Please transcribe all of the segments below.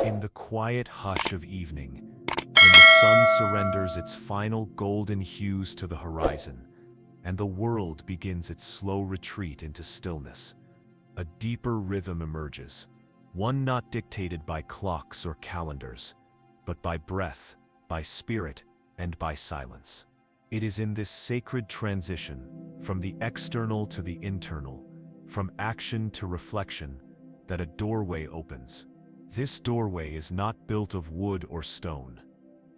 In the quiet hush of evening, when the sun surrenders its final golden hues to the horizon, and the world begins its slow retreat into stillness, a deeper rhythm emerges, one not dictated by clocks or calendars, but by breath, by spirit, and by silence. It is in this sacred transition, from the external to the internal, from action to reflection, that a doorway opens. This doorway is not built of wood or stone.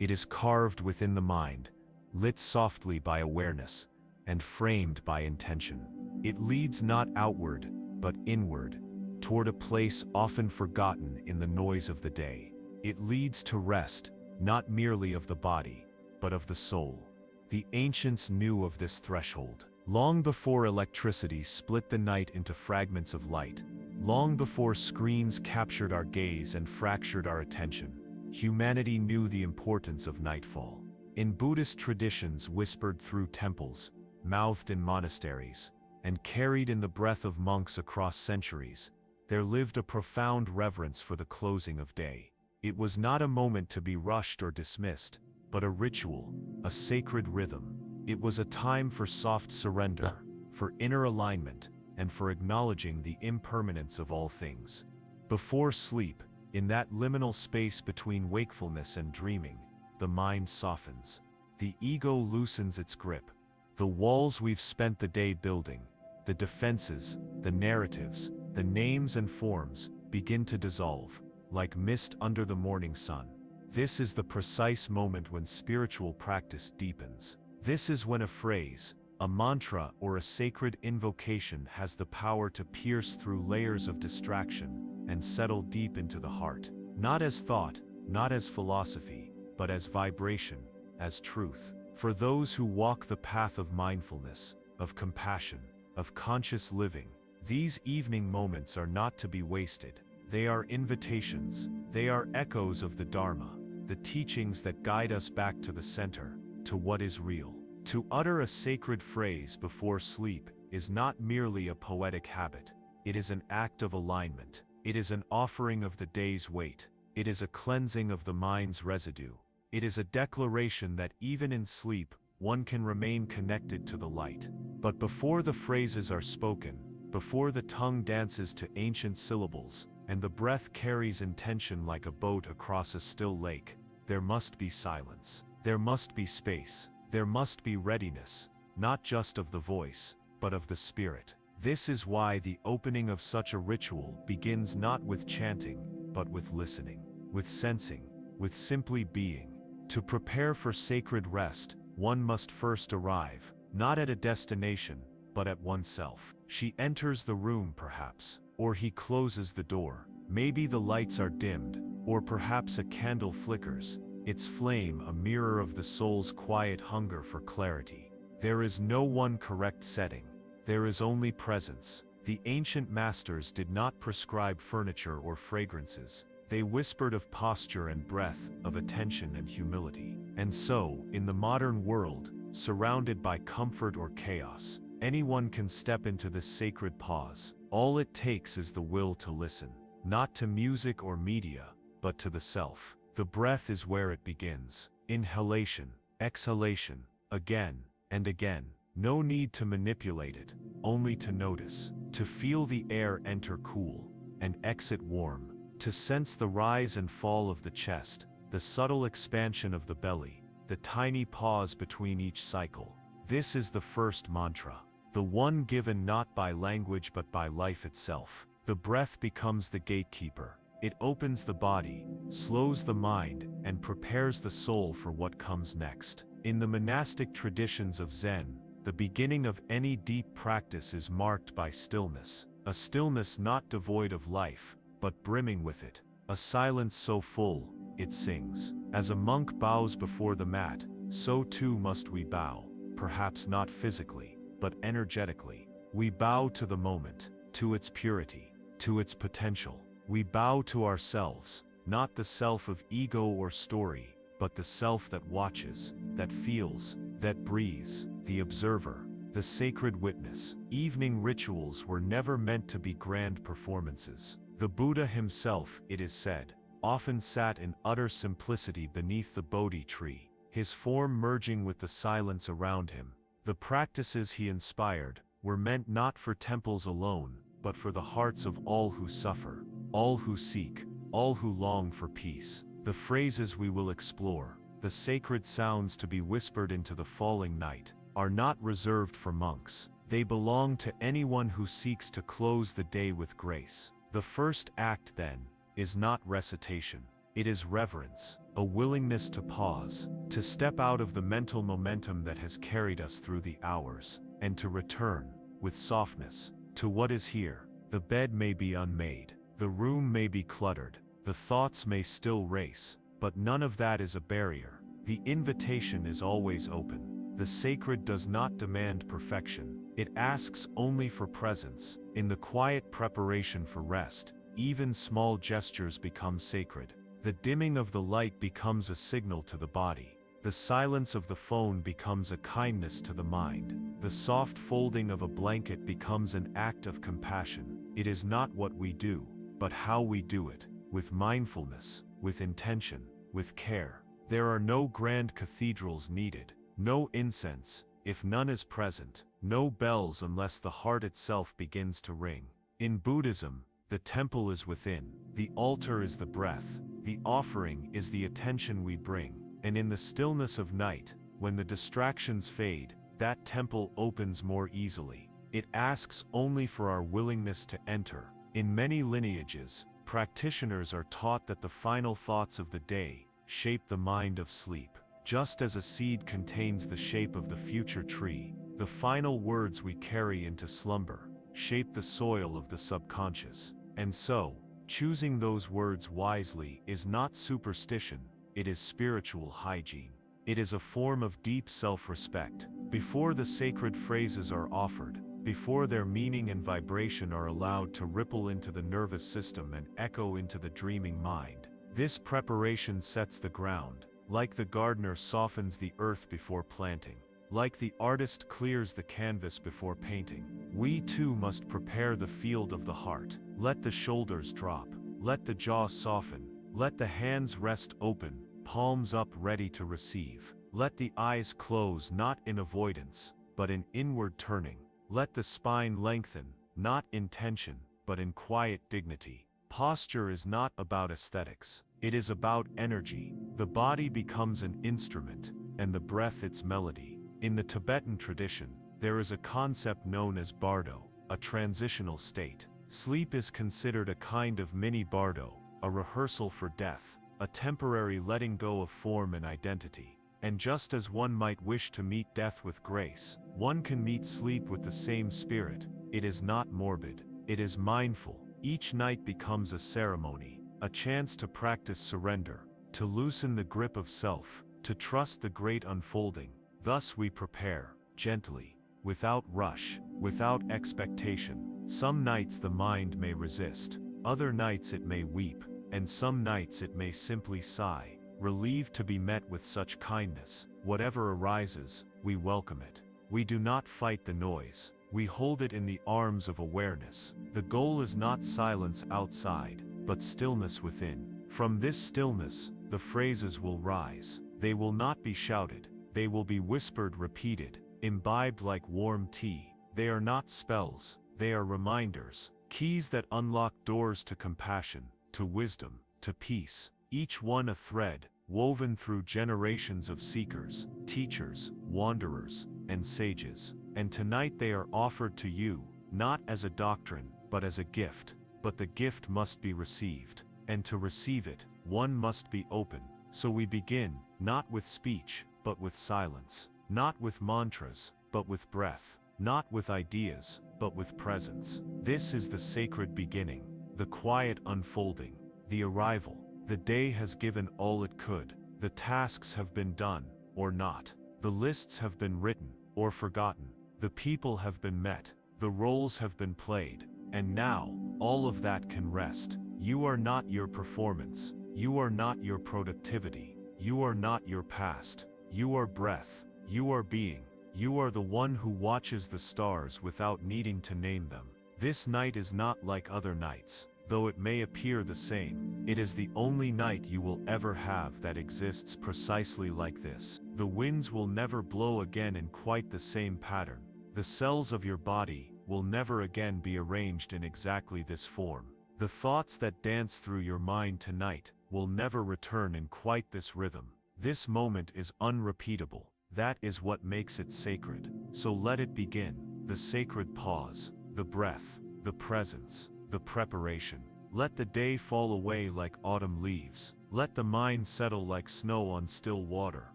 It is carved within the mind, lit softly by awareness, and framed by intention. It leads not outward, but inward, toward a place often forgotten in the noise of the day. It leads to rest, not merely of the body, but of the soul. The ancients knew of this threshold. Long before electricity split the night into fragments of light, long before screens captured our gaze and fractured our attention, humanity knew the importance of nightfall. In Buddhist traditions whispered through temples, mouthed in monasteries, and carried in the breath of monks across centuries, there lived a profound reverence for the closing of day. It was not a moment to be rushed or dismissed, but a ritual, a sacred rhythm. It was a time for soft surrender, for inner alignment, and for acknowledging the impermanence of all things. Before sleep, in that liminal space between wakefulness and dreaming, the mind softens. The ego loosens its grip. The walls we've spent the day building, the defenses, the narratives, the names and forms, begin to dissolve, like mist under the morning sun. This is the precise moment when spiritual practice deepens. This is when a phrase, a mantra, or a sacred invocation has the power to pierce through layers of distraction and settle deep into the heart. Not as thought, not as philosophy, but as vibration, as truth. For those who walk the path of mindfulness, of compassion, of conscious living, these evening moments are not to be wasted. They are invitations. They are echoes of the Dharma, the teachings that guide us back to the center, to what is real. To utter a sacred phrase before sleep is not merely a poetic habit. It is an act of alignment. It is an offering of the day's weight. It is a cleansing of the mind's residue. It is a declaration that even in sleep, one can remain connected to the light. But before the phrases are spoken, before the tongue dances to ancient syllables, and the breath carries intention like a boat across a still lake, there must be silence. There must be space. There must be readiness, not just of the voice, but of the spirit. This is why the opening of such a ritual begins not with chanting, but with listening, with sensing, with simply being. To prepare for sacred rest, one must first arrive, not at a destination, but at oneself. She enters the room perhaps, or he closes the door. Maybe the lights are dimmed, or perhaps a candle flickers, its flame a mirror of the soul's quiet hunger for clarity. There is no one correct setting. There is only presence. The ancient masters did not prescribe furniture or fragrances. They whispered of posture and breath, of attention and humility. And so, in the modern world, surrounded by comfort or chaos, anyone can step into this sacred pause. All it takes is the will to listen, not to music or media, but to the self. The breath is where it begins. Inhalation, exhalation, again and again. No need to manipulate it, only to notice, to feel the air enter cool and exit warm, to sense the rise and fall of the chest, the subtle expansion of the belly, the tiny pause between each cycle. This is the first mantra, the one given not by language but by life itself. The breath becomes the gatekeeper. It opens the body, slows the mind, and prepares the soul for what comes next. In the monastic traditions of Zen, the beginning of any deep practice is marked by stillness, a stillness not devoid of life, but brimming with it, a silence so full, it sings. As a monk bows before the mat, so too must we bow, perhaps not physically, but energetically. We bow to the moment, to its purity, to its potential. We bow to ourselves, not the self of ego or story, but the self that watches, that feels, that breathes, the observer, the sacred witness. Evening rituals were never meant to be grand performances. The Buddha himself, it is said, often sat in utter simplicity beneath the Bodhi tree, his form merging with the silence around him. The practices he inspired were meant not for temples alone, but for the hearts of all who suffer, all who seek, all who long for peace. The phrases we will explore, the sacred sounds to be whispered into the falling night, are not reserved for monks. They belong to anyone who seeks to close the day with grace. The first act, then, is not recitation. It is reverence, a willingness to pause, to step out of the mental momentum that has carried us through the hours, and to return, with softness, to what is here. The bed may be unmade, the room may be cluttered, the thoughts may still race, but none of that is a barrier. The invitation is always open. The sacred does not demand perfection. It asks only for presence. In the quiet preparation for rest, even small gestures become sacred. The dimming of the light becomes a signal to the body. The silence of the phone becomes a kindness to the mind. The soft folding of a blanket becomes an act of compassion. It is not what we do, but how we do it, with mindfulness, with intention, with care. There are no grand cathedrals needed, no incense, if none is present, no bells unless the heart itself begins to ring. In Buddhism, the temple is within, the altar is the breath, the offering is the attention we bring, and in the stillness of night, when the distractions fade, that temple opens more easily. It asks only for our willingness to enter. In many lineages, practitioners are taught that the final thoughts of the day shape the mind of sleep. Just as a seed contains the shape of the future tree, the final words we carry into slumber shape the soil of the subconscious. And so, choosing those words wisely is not superstition, it is spiritual hygiene. It is a form of deep self-respect. Before the sacred phrases are offered, before their meaning and vibration are allowed to ripple into the nervous system and echo into the dreaming mind, this preparation sets the ground. Like the gardener softens the earth before planting, like the artist clears the canvas before painting, we too must prepare the field of the heart. Let the shoulders drop, let the jaw soften, let the hands rest open, palms up ready to receive. Let the eyes close not in avoidance, but in inward turning. Let the spine lengthen, not in tension, but in quiet dignity. Posture is not about aesthetics. It is about energy. The body becomes an instrument, and the breath its melody. In the Tibetan tradition, there is a concept known as bardo, a transitional state. Sleep is considered a kind of mini bardo, a rehearsal for death, a temporary letting go of form and identity. And just as one might wish to meet death with grace, one can meet sleep with the same spirit. It is not morbid, it is mindful. Each night becomes a ceremony, a chance to practice surrender, to loosen the grip of self, to trust the great unfolding. Thus we prepare, gently, without rush, without expectation. Some nights the mind may resist, other nights it may weep, and some nights it may simply sigh, relieved to be met with such kindness. Whatever arises, we welcome it. We do not fight the noise, we hold it in the arms of awareness. The goal is not silence outside, but stillness within. From this stillness, the phrases will rise. They will not be shouted, they will be whispered, repeated, imbibed like warm tea. They are not spells, they are reminders, keys that unlock doors to compassion, to wisdom, to peace. Each one a thread, woven through generations of seekers, teachers, wanderers, and sages. And tonight they are offered to you, not as a doctrine, but as a gift. But the gift must be received, and to receive it, one must be open. So we begin, not with speech, but with silence, not with mantras, but with breath, not with ideas, but with presence. This is the sacred beginning, the quiet unfolding, the arrival. The day has given all it could. The tasks have been done, or not. The lists have been written, or forgotten. The people have been met, the roles have been played, and now, all of that can rest. You are not your performance, you are not your productivity, you are not your past, you are breath, you are being, you are the one who watches the stars without needing to name them. This night is not like other nights. though it may appear the same. It is the only night you will ever have that exists precisely like this. The winds will never blow again in quite the same pattern. The cells of your body will never again be arranged in exactly this form. The thoughts that dance through your mind tonight will never return in quite this rhythm. This moment is unrepeatable. That is what makes it sacred. So let it begin. The sacred pause, the breath, the presence, the preparation. Let the day fall away like autumn leaves. Let the mind settle like snow on still water.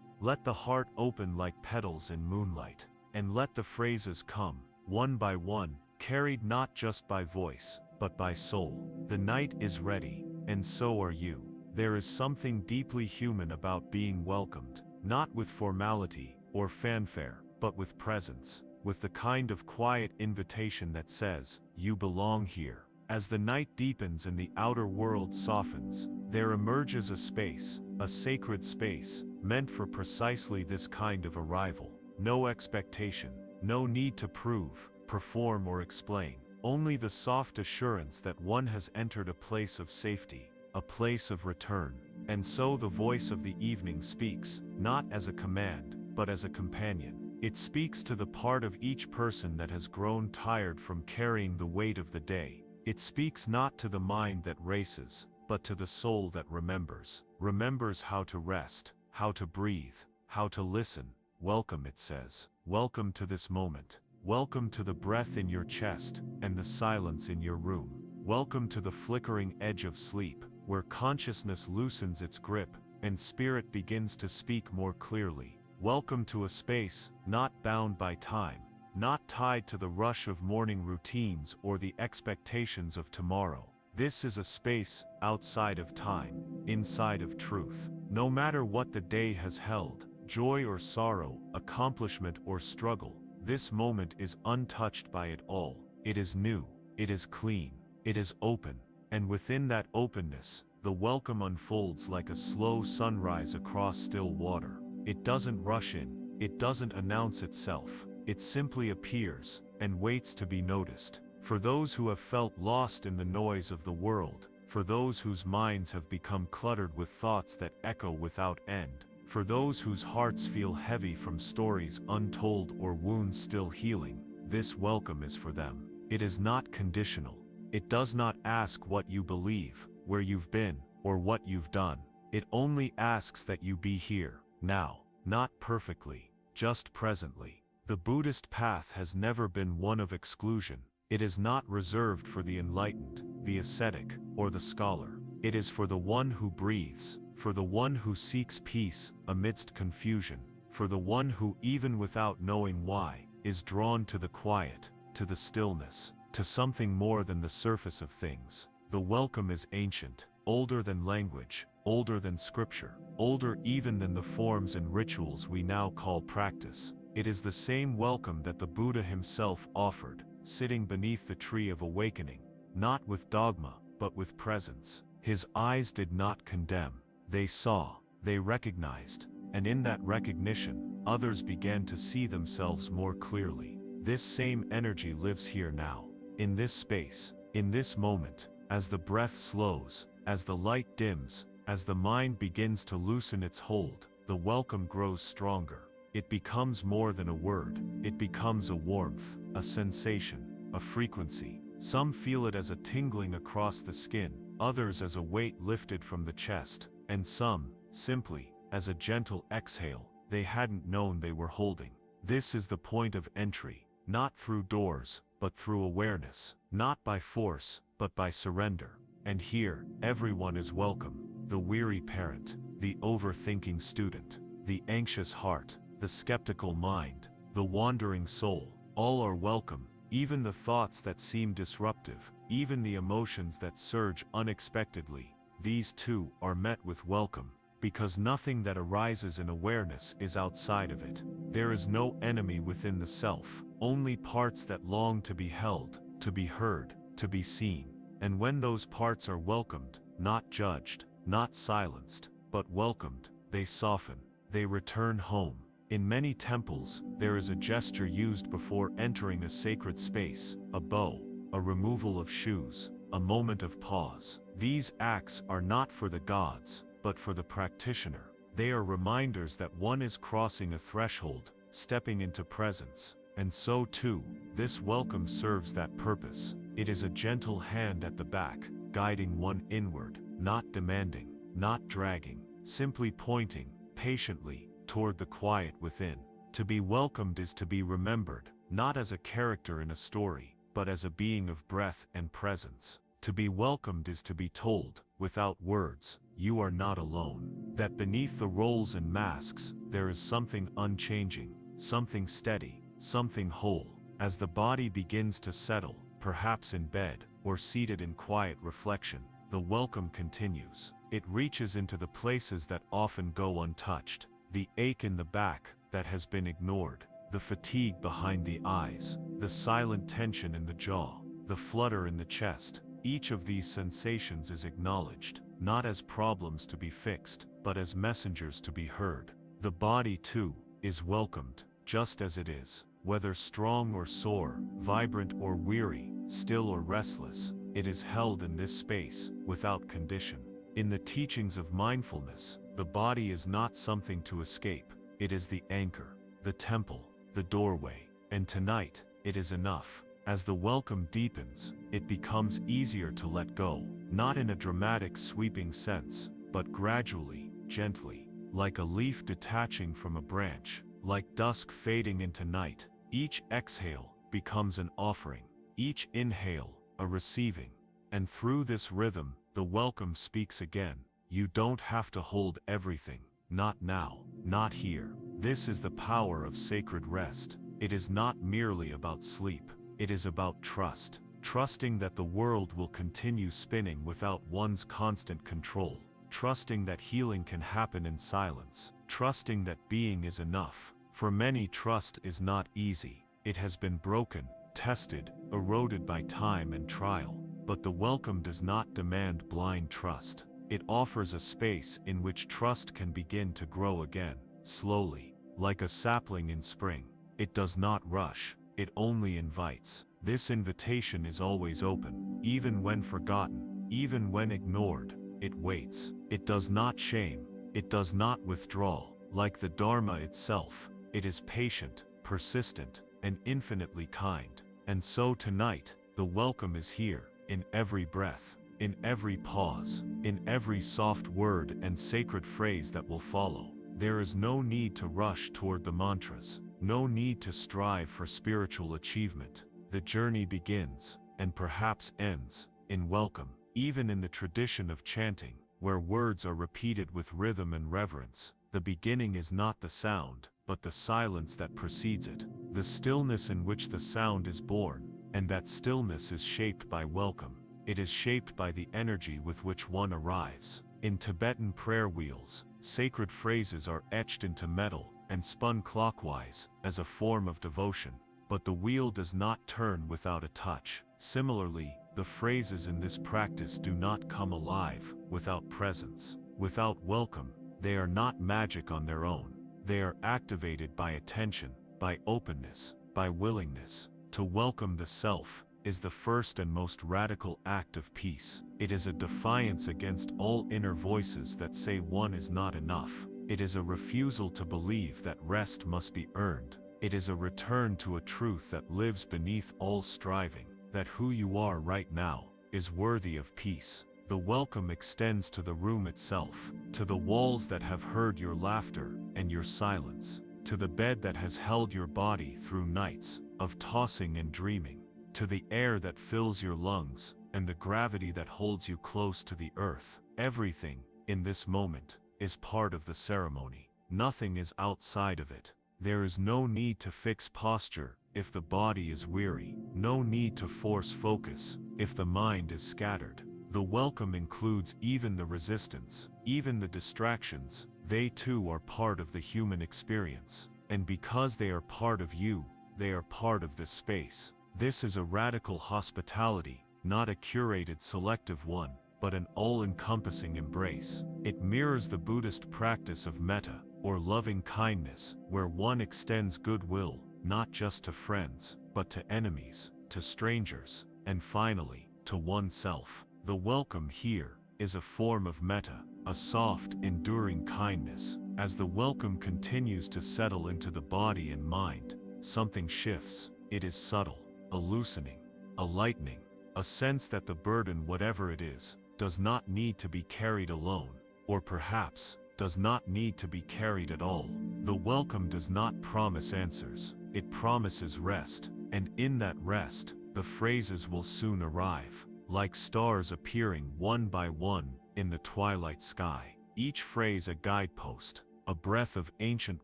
Let the heart open like petals in moonlight. And let the phrases come, one by one, carried not just by voice, but by soul. The night is ready, and so are you. There is something deeply human about being welcomed, not with formality or fanfare, but with presence, with the kind of quiet invitation that says, "You belong here." As the night deepens and the outer world softens, there emerges a space, a sacred space, meant for precisely this kind of arrival. No expectation, no need to prove, perform or explain. Only the soft assurance that one has entered a place of safety, a place of return. And so the voice of the evening speaks, not as a command, but as a companion. It speaks to the part of each person that has grown tired from carrying the weight of the day. It speaks not to the mind that races, but to the soul that remembers. Remembers how to rest, how to breathe, how to listen. Welcome, it says. Welcome to this moment. Welcome to the breath in your chest and the silence in your room. Welcome to the flickering edge of sleep, where consciousness loosens its grip and spirit begins to speak more clearly. Welcome to a space not bound by time, not tied to the rush of morning routines or the expectations of tomorrow. This is a space outside of time, inside of truth. No matter what the day has held, joy or sorrow, accomplishment or struggle, this moment is untouched by it all. It is new, it is clean, it is open, and within that openness, the welcome unfolds like a slow sunrise across still water. It doesn't rush in, it doesn't announce itself, it simply appears and waits to be noticed. For those who have felt lost in the noise of the world, for those whose minds have become cluttered with thoughts that echo without end, for those whose hearts feel heavy from stories untold or wounds still healing, this welcome is for them. It is not conditional. It does not ask what you believe, where you've been, or what you've done. It only asks that you be here, now, not perfectly, just presently. The Buddhist path has never been one of exclusion. It is not reserved for the enlightened, the ascetic, or the scholar. It is for the one who breathes, for the one who seeks peace amidst confusion, for the one who, even without knowing why, is drawn to the quiet, to the stillness, to something more than the surface of things. The welcome is ancient, older than language, older than scripture, older even than the forms and rituals we now call practice. It is the same welcome that the Buddha himself offered, sitting beneath the tree of awakening, not with dogma, but with presence. His eyes did not condemn. They saw, they recognized, and in that recognition, others began to see themselves more clearly. This same energy lives here now, in this space, in this moment, as the breath slows, as the light dims, as the mind begins to loosen its hold, the welcome grows stronger. It becomes more than a word. It becomes a warmth, a sensation, a frequency. Some feel it as a tingling across the skin, others as a weight lifted from the chest, and some, simply, as a gentle exhale they hadn't known they were holding. This is the point of entry, not through doors, but through awareness, not by force, but by surrender. And here, everyone is welcome. The weary parent, the overthinking student, the anxious heart, the skeptical mind, the wandering soul, all are welcome, even the thoughts that seem disruptive, even the emotions that surge unexpectedly. These too are met with welcome, because nothing that arises in awareness is outside of it. There is no enemy within the self, only parts that long to be held, to be heard, to be seen. And when those parts are welcomed, not judged, not silenced, but welcomed, they soften, they return home. In many temples, there is a gesture used before entering a sacred space, a bow, a removal of shoes, a moment of pause. These acts are not for the gods, but for the practitioner. They are reminders that one is crossing a threshold, stepping into presence. And so too, this welcome serves that purpose. It is a gentle hand at the back, guiding one inward, not demanding, not dragging, simply pointing, patiently, toward the quiet within. To be welcomed is to be remembered, not as a character in a story, but as a being of breath and presence. To be welcomed is to be told, without words, you are not alone. That beneath the roles and masks, there is something unchanging, something steady, something whole. As the body begins to settle, perhaps in bed, or seated in quiet reflection, the welcome continues. It reaches into the places that often go untouched. The ache in the back that has been ignored, the fatigue behind the eyes, the silent tension in the jaw, the flutter in the chest. Each of these sensations is acknowledged, not as problems to be fixed, but as messengers to be heard. The body, too, is welcomed, just as it is, whether strong or sore, vibrant or weary, still or restless. It is held in this space, without condition. In the teachings of mindfulness, the body is not something to escape. It is the anchor, the temple, the doorway. And tonight, it is enough. As the welcome deepens, it becomes easier to let go, not in a dramatic sweeping sense, but gradually, gently, like a leaf detaching from a branch, like dusk fading into night. Each exhale becomes an offering, each inhale a receiving. And through this rhythm, the welcome speaks again. You don't have to hold everything, not now, not here. This is the power of sacred rest. It is not merely about sleep. It is about trust, trusting that the world will continue spinning without one's constant control, trusting that healing can happen in silence, trusting that being is enough. For many, trust is not easy. It has been broken, tested, eroded by time and trial. But the welcome does not demand blind trust. It offers a space in which trust can begin to grow again, slowly, like a sapling in spring. It does not rush. It only invites. This invitation is always open, even when forgotten, even when ignored. It waits. It does not shame. It does not withdraw. Like the Dharma itself, it is patient, persistent, and infinitely kind. And so tonight, the welcome is here, in every breath, in every pause, in every soft word and sacred phrase that will follow. There is no need to rush toward the mantras. No need to strive for spiritual achievement. The journey begins, and perhaps ends, in welcome. Even in the tradition of chanting, where words are repeated with rhythm and reverence, the beginning is not the sound, but the silence that precedes it. The stillness in which the sound is born, and that stillness is shaped by welcome. It is shaped by the energy with which one arrives. In Tibetan prayer wheels, sacred phrases are etched into metal and spun clockwise as a form of devotion. But the wheel does not turn without a touch. Similarly, the phrases in this practice do not come alive without presence, without welcome. They are not magic on their own. They are activated by attention, by openness, by willingness. To welcome the self is the first and most radical act of peace. It is a defiance against all inner voices that say one is not enough. It is a refusal to believe that rest must be earned. It is a return to a truth that lives beneath all striving, that who you are right now is worthy of peace. The welcome extends to the room itself, to the walls that have heard your laughter and your silence, to the bed that has held your body through nights of tossing and dreaming, to the air that fills your lungs and the gravity that holds you close to the earth. Everything, in this moment, is part of the ceremony. Nothing is outside of it. There is no need to fix posture if the body is weary, no need to force focus if the mind is scattered. The welcome includes even the resistance, even the distractions. They too are part of the human experience. And because they are part of you, they are part of this space. This is a radical hospitality, not a curated selective one, but an all-encompassing embrace. It mirrors the Buddhist practice of metta, or loving kindness, where one extends goodwill, not just to friends, but to enemies, to strangers, and finally, to oneself. The welcome here is a form of metta, a soft, enduring kindness. As the welcome continues to settle into the body and mind, something shifts. It is subtle, a loosening, a lightening, a sense that the burden, whatever it is, does not need to be carried alone, or perhaps does not need to be carried at all. The welcome does not promise answers, it promises rest, and in that rest, the phrases will soon arrive, like stars appearing one by one in the twilight sky. Each phrase a guidepost, a breath of ancient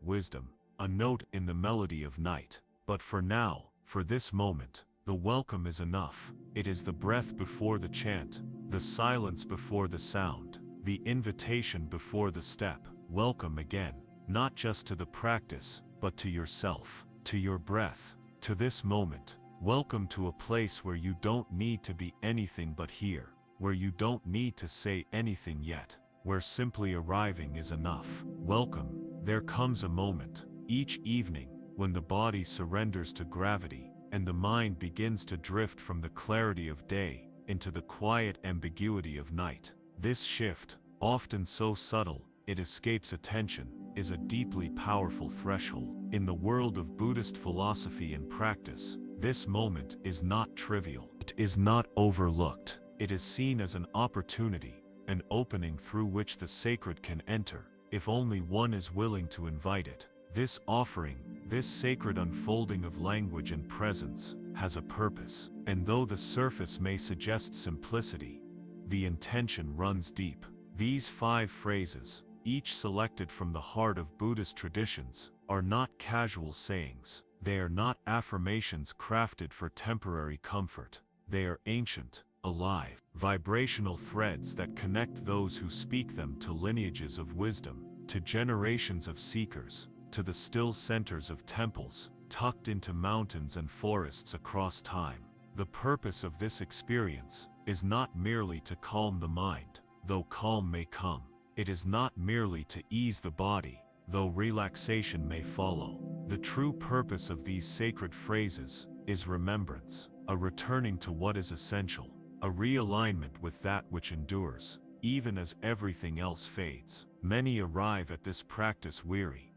wisdom, a note in the melody of night. But for now, for this moment, the welcome is enough. It is the breath before the chant, the silence before the sound, the invitation before the step. Welcome again, not just to the practice, but to yourself, to your breath, to this moment. Welcome to a place where you don't need to be anything but here, where you don't need to say anything yet, where simply arriving is enough. Welcome. There comes a moment, each evening, when the body surrenders to gravity, and the mind begins to drift from the clarity of day into the quiet ambiguity of night. This shift, often so subtle it escapes attention, is a deeply powerful threshold. In the world of Buddhist philosophy and practice, this moment is not trivial. It is not overlooked. It is seen as an opportunity, an opening through which the sacred can enter, if only one is willing to invite it. This offering, this sacred unfolding of language and presence, has a purpose, and though the surface may suggest simplicity, the intention runs deep. These 5 phrases, each selected from the heart of Buddhist traditions, are not casual sayings. They are not affirmations crafted for temporary comfort. They are ancient, alive, vibrational threads that connect those who speak them to lineages of wisdom, to generations of seekers, to the still centers of temples, tucked into mountains and forests across time. The purpose of this experience is not merely to calm the mind, though calm may come. It is not merely to ease the body, though relaxation may follow. The true purpose of these sacred phrases is remembrance, a returning to what is essential, a realignment with that which endures, even as everything else fades. Many arrive at this practice weary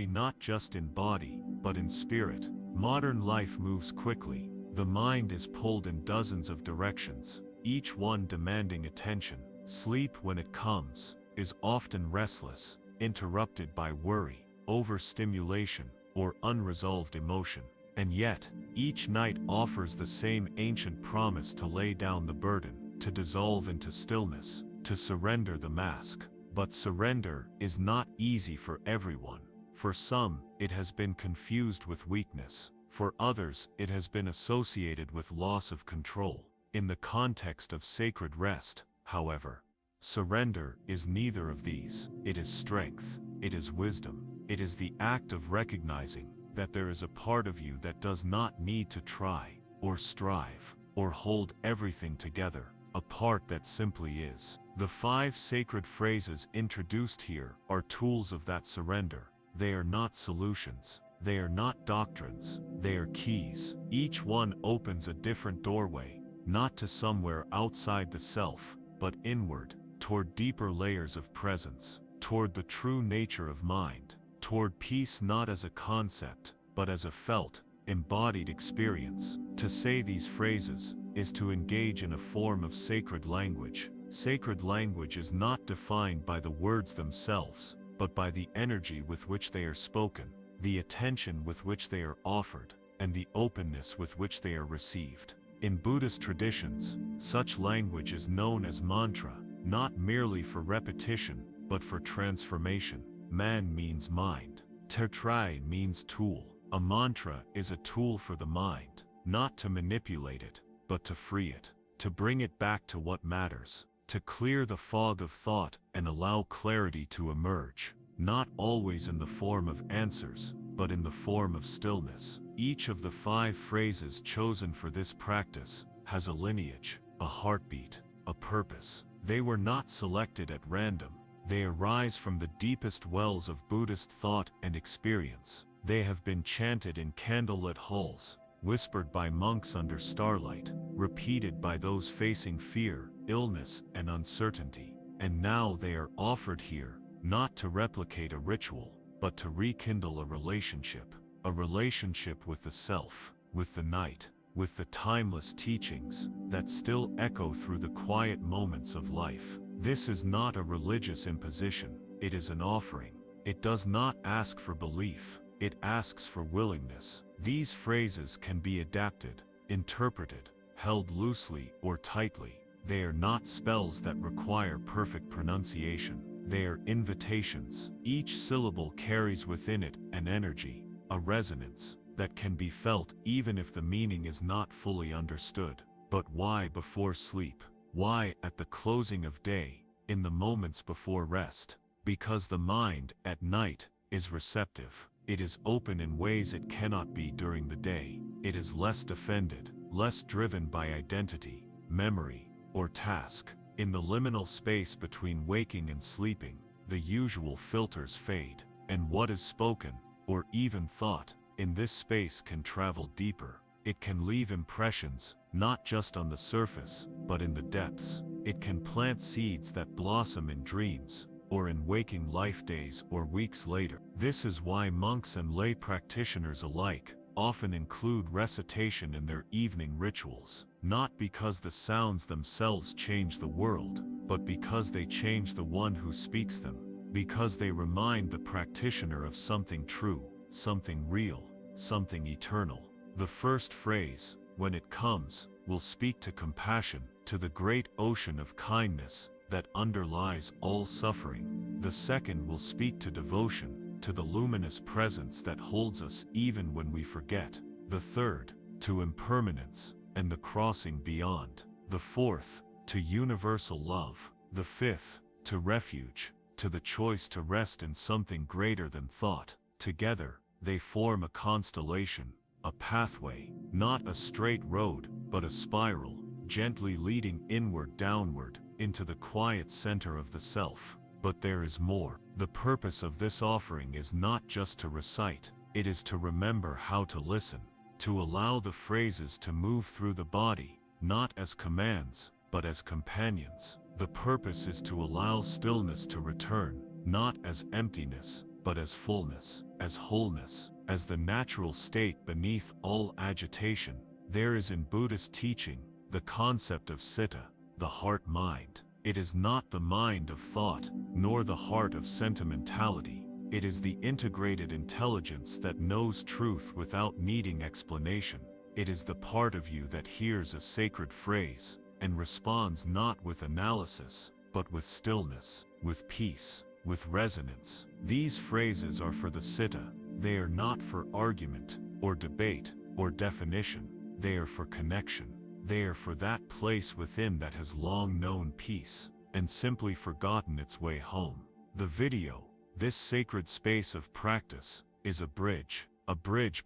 not just in body, but in spirit. Modern life moves quickly. The mind is pulled in dozens of directions, each one demanding attention. Sleep, when it comes, is often restless, interrupted by worry, overstimulation, or unresolved emotion. And yet, each night offers the same ancient promise to lay down the burden, to dissolve into stillness, to surrender the mask. But surrender is not easy for everyone. For some, it has been confused with weakness. For others, it has been associated with loss of control. In the context of sacred rest, however, surrender is neither of these. It is strength. It is wisdom. It is the act of recognizing that there is a part of you that does not need to try, or strive, or hold everything together, a part that simply is. The 5 sacred phrases introduced here are tools of that surrender. They are not solutions. They are not doctrines. They are keys. Each one opens a different doorway, not to somewhere outside the self, but inward, toward deeper layers of presence, toward the true nature of mind, toward peace not as a concept, but as a felt, embodied experience. To say these phrases is to engage in a form of sacred language. Sacred language is not defined by the words themselves, but by the energy with which they are spoken, the attention with which they are offered, and the openness with which they are received. In Buddhist traditions, such language is known as mantra, not merely for repetition, but for transformation. Man means mind. Tertrai means tool. A mantra is a tool for the mind, not to manipulate it, but to free it, to bring it back to what matters, to clear the fog of thought and allow clarity to emerge, not always in the form of answers, but in the form of stillness. Each of the 5 phrases chosen for this practice has a lineage, a heartbeat, a purpose. They were not selected at random. They arise from the deepest wells of Buddhist thought and experience. They have been chanted in candlelit halls, whispered by monks under starlight, repeated by those facing fear, illness, and uncertainty. And now they are offered here, not to replicate a ritual, but to rekindle a relationship with the self, with the night, with the timeless teachings that still echo through the quiet moments of life. This is not a religious imposition, it is an offering. It does not ask for belief, it asks for willingness. These phrases can be adapted, interpreted, held loosely or tightly. They are not spells that require perfect pronunciation. They are invitations. Each syllable carries within it an energy, a resonance, that can be felt even if the meaning is not fully understood. But why before sleep? Why at the closing of day, in the moments before rest? Because the mind, at night, is receptive. It is open in ways it cannot be during the day. It is less defended, less driven by identity, memory, or task. In the liminal space between waking and sleeping, the usual filters fade, and what is spoken, or even thought, in this space can travel deeper. It can leave impressions, not just on the surface, but in the depths. It can plant seeds that blossom in dreams, or in waking life days or weeks later. This is why monks and lay practitioners alike often include recitation in their evening rituals, not because the sounds themselves change the world, but because they change the one who speaks them, because they remind the practitioner of something true, something real, something eternal. The first phrase, when it comes, will speak to compassion, to the great ocean of kindness that underlies all suffering. The second will speak to devotion, to the luminous presence that holds us even when we forget. The third, to impermanence and the crossing beyond. The fourth, to universal love. The fifth, to refuge, to the choice to rest in something greater than thought. Together, they form a constellation, a pathway, not a straight road, but a spiral, gently leading inward downward, into the quiet center of the self. But there is more. The purpose of this offering is not just to recite, it is to remember how to listen, to allow the phrases to move through the body, not as commands, but as companions. The purpose is to allow stillness to return, not as emptiness, but as fullness, as wholeness, as the natural state beneath all agitation. There is in Buddhist teaching the concept of citta, the heart-mind. It is not the mind of thought, nor the heart of sentimentality. It is the integrated intelligence that knows truth without needing explanation. It is the part of you that hears a sacred phrase and responds not with analysis, but with stillness, with peace, with resonance. These phrases are for the citta. They are not for argument, or debate, or definition. They are for connection. They are for that place within that has long known peace, and simply forgotten its way home. The video, this sacred space of practice, is a bridge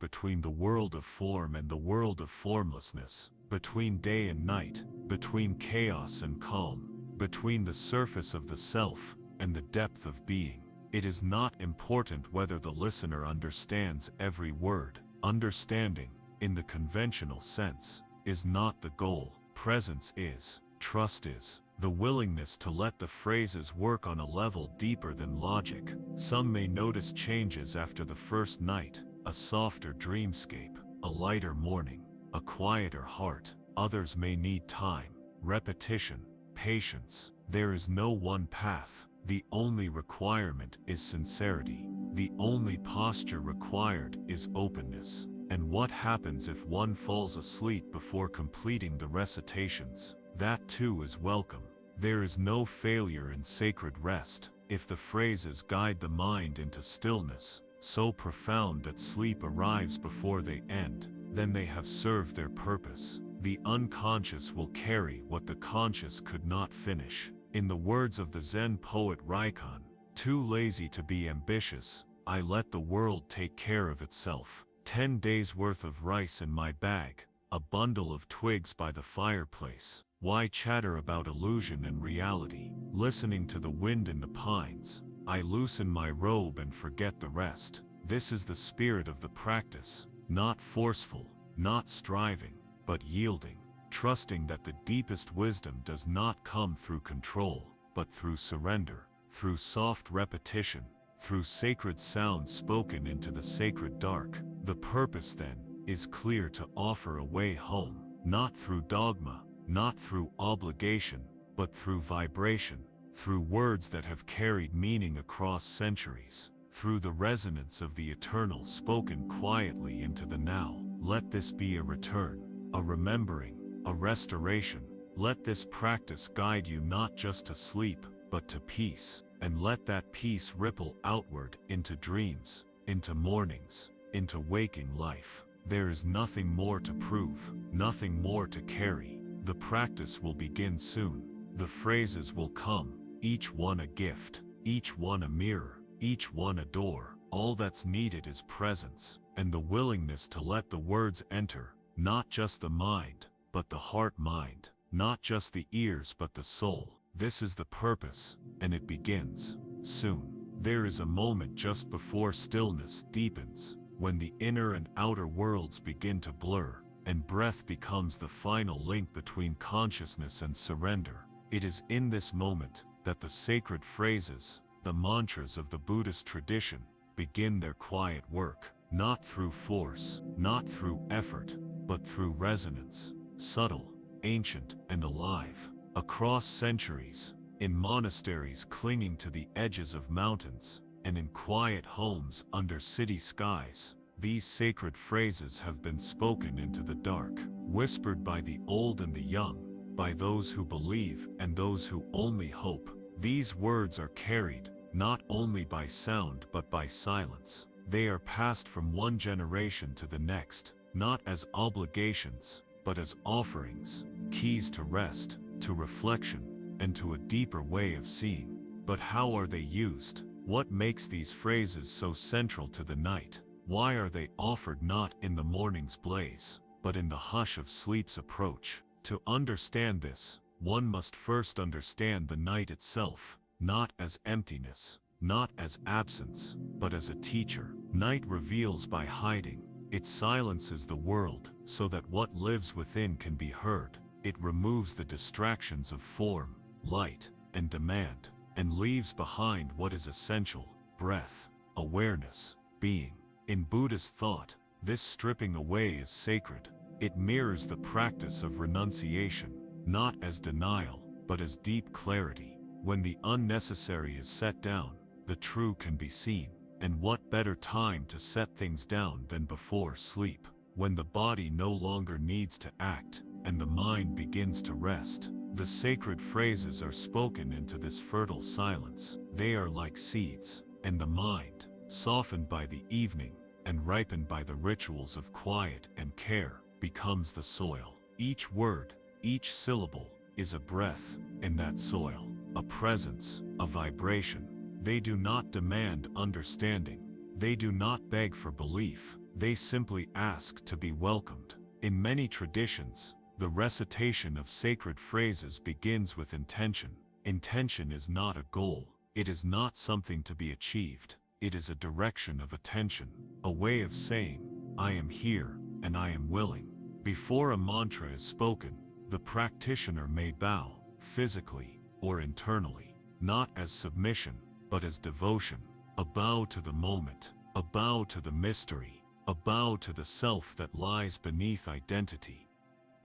between the world of form and the world of formlessness, between day and night, between chaos and calm, between the surface of the self and the depth of being. It is not important whether the listener understands every word. Understanding, in the conventional sense, is not the goal. Presence is, trust is, the willingness to let the phrases work on a level deeper than logic. Some may notice changes after the first night, a softer dreamscape, a lighter morning, a quieter heart. Others may need time, repetition, patience. There is no one path. The only requirement is sincerity. The only posture required is openness. And what happens if one falls asleep before completing the recitations? That too is welcome. There is no failure in sacred rest. If the phrases guide the mind into stillness, so profound that sleep arrives before they end, then they have served their purpose. The unconscious will carry what the conscious could not finish. In the words of the Zen poet Raikan, "Too lazy to be ambitious, I let the world take care of itself. 10 days worth of rice in my bag, a bundle of twigs by the fireplace. Why chatter about illusion and reality? Listening to the wind in the pines, I loosen my robe and forget the rest." This is the spirit of the practice, not forceful, not striving, but yielding. trusting that the deepest wisdom does not come through control, but through surrender, through soft repetition, through sacred sounds spoken into the sacred dark. The purpose, then, is clear: to offer a way home, not through dogma, not through obligation, but through vibration, through words that have carried meaning across centuries, through the resonance of the eternal spoken quietly into the now. Let this be a return, a remembering, a restoration. Let this practice guide you not just to sleep, but to peace, and let that peace ripple outward into dreams, into mornings, into waking life. There is nothing more to prove, nothing more to carry. The practice will begin soon. The phrases will come, each one a gift, each one a mirror, each one a door. All that's needed is presence, and the willingness to let the words enter, not just the mind, but the heart-mind, not just the ears but the soul. This is the purpose, and it begins soon. There is a moment just before stillness deepens, when the inner and outer worlds begin to blur, and breath becomes the final link between consciousness and surrender. It is in this moment that the sacred phrases, the mantras of the Buddhist tradition, begin their quiet work, not through force, not through effort, but through resonance, subtle, ancient, and alive. Across centuries, in monasteries clinging to the edges of mountains, and in quiet homes under city skies, these sacred phrases have been spoken into the dark, whispered by the old and the young, by those who believe and those who only hope. These words are carried, not only by sound but by silence. They are passed from one generation to the next, not as obligations, but as offerings, keys to rest, to reflection, and to a deeper way of seeing. But how are they used? What makes these phrases so central to the night? Why are they offered not in the morning's blaze, but in the hush of sleep's approach? To understand this, one must first understand the night itself, not as emptiness, not as absence, but as a teacher. Night reveals by hiding. It silences the world, so that what lives within can be heard. It removes the distractions of form, light, and demand, and leaves behind what is essential: breath, awareness, being. In Buddhist thought, this stripping away is sacred. It mirrors the practice of renunciation, not as denial, but as deep clarity. When the unnecessary is set down, the true can be seen. And what better time to set things down than before sleep, when the body no longer needs to act, and the mind begins to rest. The sacred phrases are spoken into this fertile silence. They are like seeds, and the mind, softened by the evening, and ripened by the rituals of quiet and care, becomes the soil. Each word, each syllable, is a breath in that soil, a presence, a vibration. They do not demand understanding. They do not beg for belief. They simply ask to be welcomed. In many traditions, the recitation of sacred phrases begins with intention. Intention is not a goal. It is not something to be achieved. It is a direction of attention, a way of saying, "I am here, and I am willing." Before a mantra is spoken, the practitioner may bow, physically or internally, not as submission, but as devotion. A bow to the moment, a bow to the mystery, a bow to the self that lies beneath identity.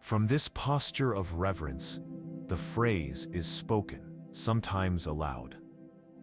From this posture of reverence, the phrase is spoken, sometimes aloud,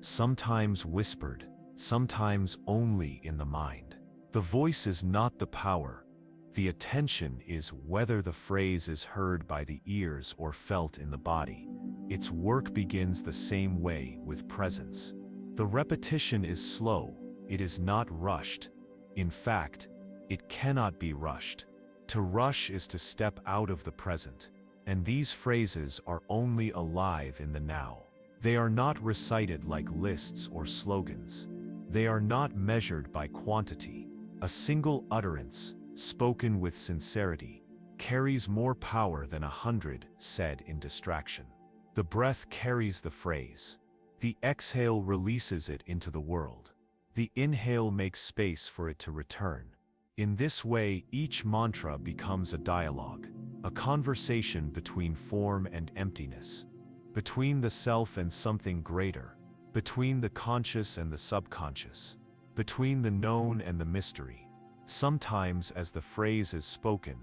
sometimes whispered, sometimes only in the mind. The voice is not the power. The attention is whether the phrase is heard by the ears or felt in the body. Its work begins the same way, with presence. The repetition is slow. It is not rushed. In fact, it cannot be rushed. To rush is to step out of the present, and these phrases are only alive in the now. They are not recited like lists or slogans. They are not measured by quantity. A single utterance, spoken with sincerity, carries more power than 100 said in distraction. The breath carries the phrase. The exhale releases it into the world. The inhale makes space for it to return. In this way, each mantra becomes a dialogue, a conversation between form and emptiness, between the self and something greater, between the conscious and the subconscious, between the known and the mystery. Sometimes as the phrase is spoken,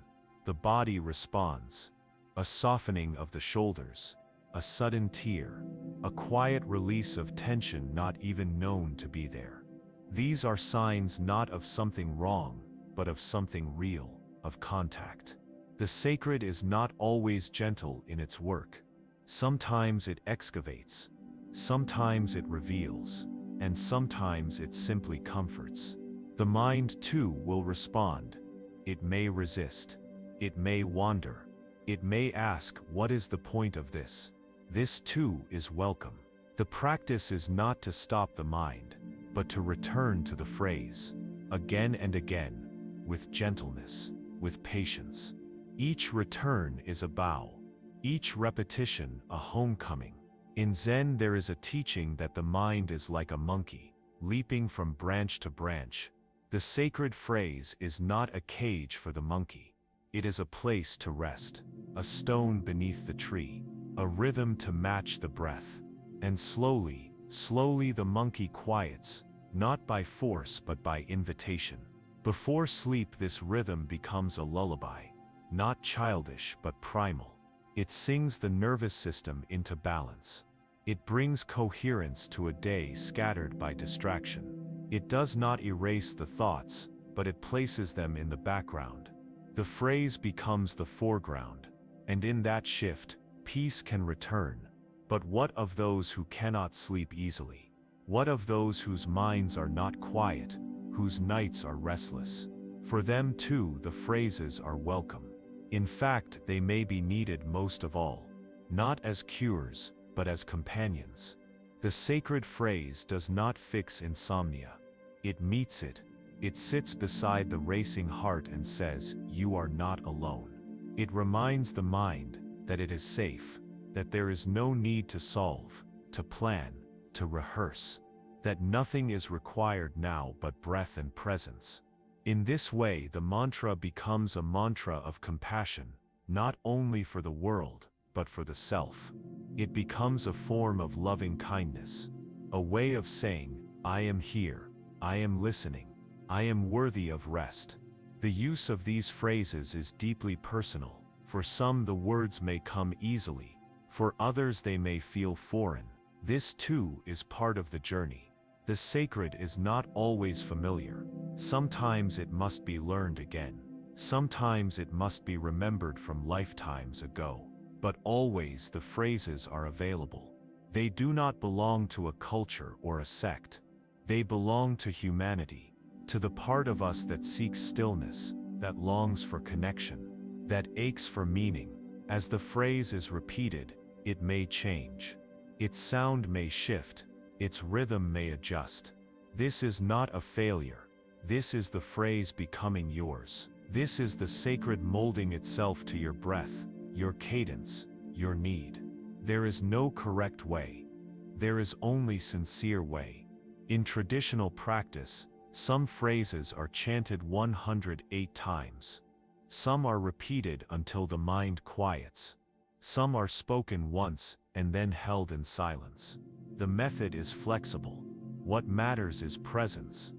the body responds, a softening of the shoulders, a sudden tear, a quiet release of tension not even known to be there. These are signs not of something wrong, but of something real, of contact. The sacred is not always gentle in its work. Sometimes it excavates, sometimes it reveals, and sometimes it simply comforts. The mind too will respond. It may resist, it may wander, it may ask, what is the point of this? This too is welcome. The practice is not to stop the mind, but to return to the phrase, again and again, with gentleness, with patience. Each return is a bow, each repetition a homecoming. In Zen there is a teaching that the mind is like a monkey, leaping from branch to branch. The sacred phrase is not a cage for the monkey. It is a place to rest, a stone beneath the tree, a rhythm to match the breath. And slowly, slowly the monkey quiets, not by force but by invitation. Before sleep this rhythm becomes a lullaby, not childish but primal. It sings the nervous system into balance. It brings coherence to a day scattered by distraction. It does not erase the thoughts, but it places them in the background. The phrase becomes the foreground, and in that shift, peace can return. But what of those who cannot sleep easily? What of those whose minds are not quiet, whose nights are restless? For them too the phrases are welcome. In fact, they may be needed most of all, not as cures, but as companions. The sacred phrase does not fix insomnia. It meets it. It sits beside the racing heart and says, you are not alone. It reminds the mind that it is safe, that there is no need to solve, to plan, to rehearse, that nothing is required now but breath and presence. In this way, the mantra becomes a mantra of compassion, not only for the world, but for the self. It becomes a form of loving kindness, a way of saying, I am here, I am listening, I am worthy of rest. The use of these phrases is deeply personal. For some the words may come easily, for others they may feel foreign. This too is part of the journey. The sacred is not always familiar. Sometimes it must be learned again. Sometimes it must be remembered from lifetimes ago. But always the phrases are available. They do not belong to a culture or a sect. They belong to humanity, to the part of us that seeks stillness, that longs for connection, that aches for meaning. As the phrase is repeated, it may change. Its sound may shift, its rhythm may adjust. This is not a failure. This is the phrase becoming yours. This is the sacred molding itself to your breath, your cadence, your need. There is no correct way. There is only sincere way. In traditional practice, some phrases are chanted 108 times. Some are repeated until the mind quiets. Some are spoken once and then held in silence. The method is flexible. What matters is presence.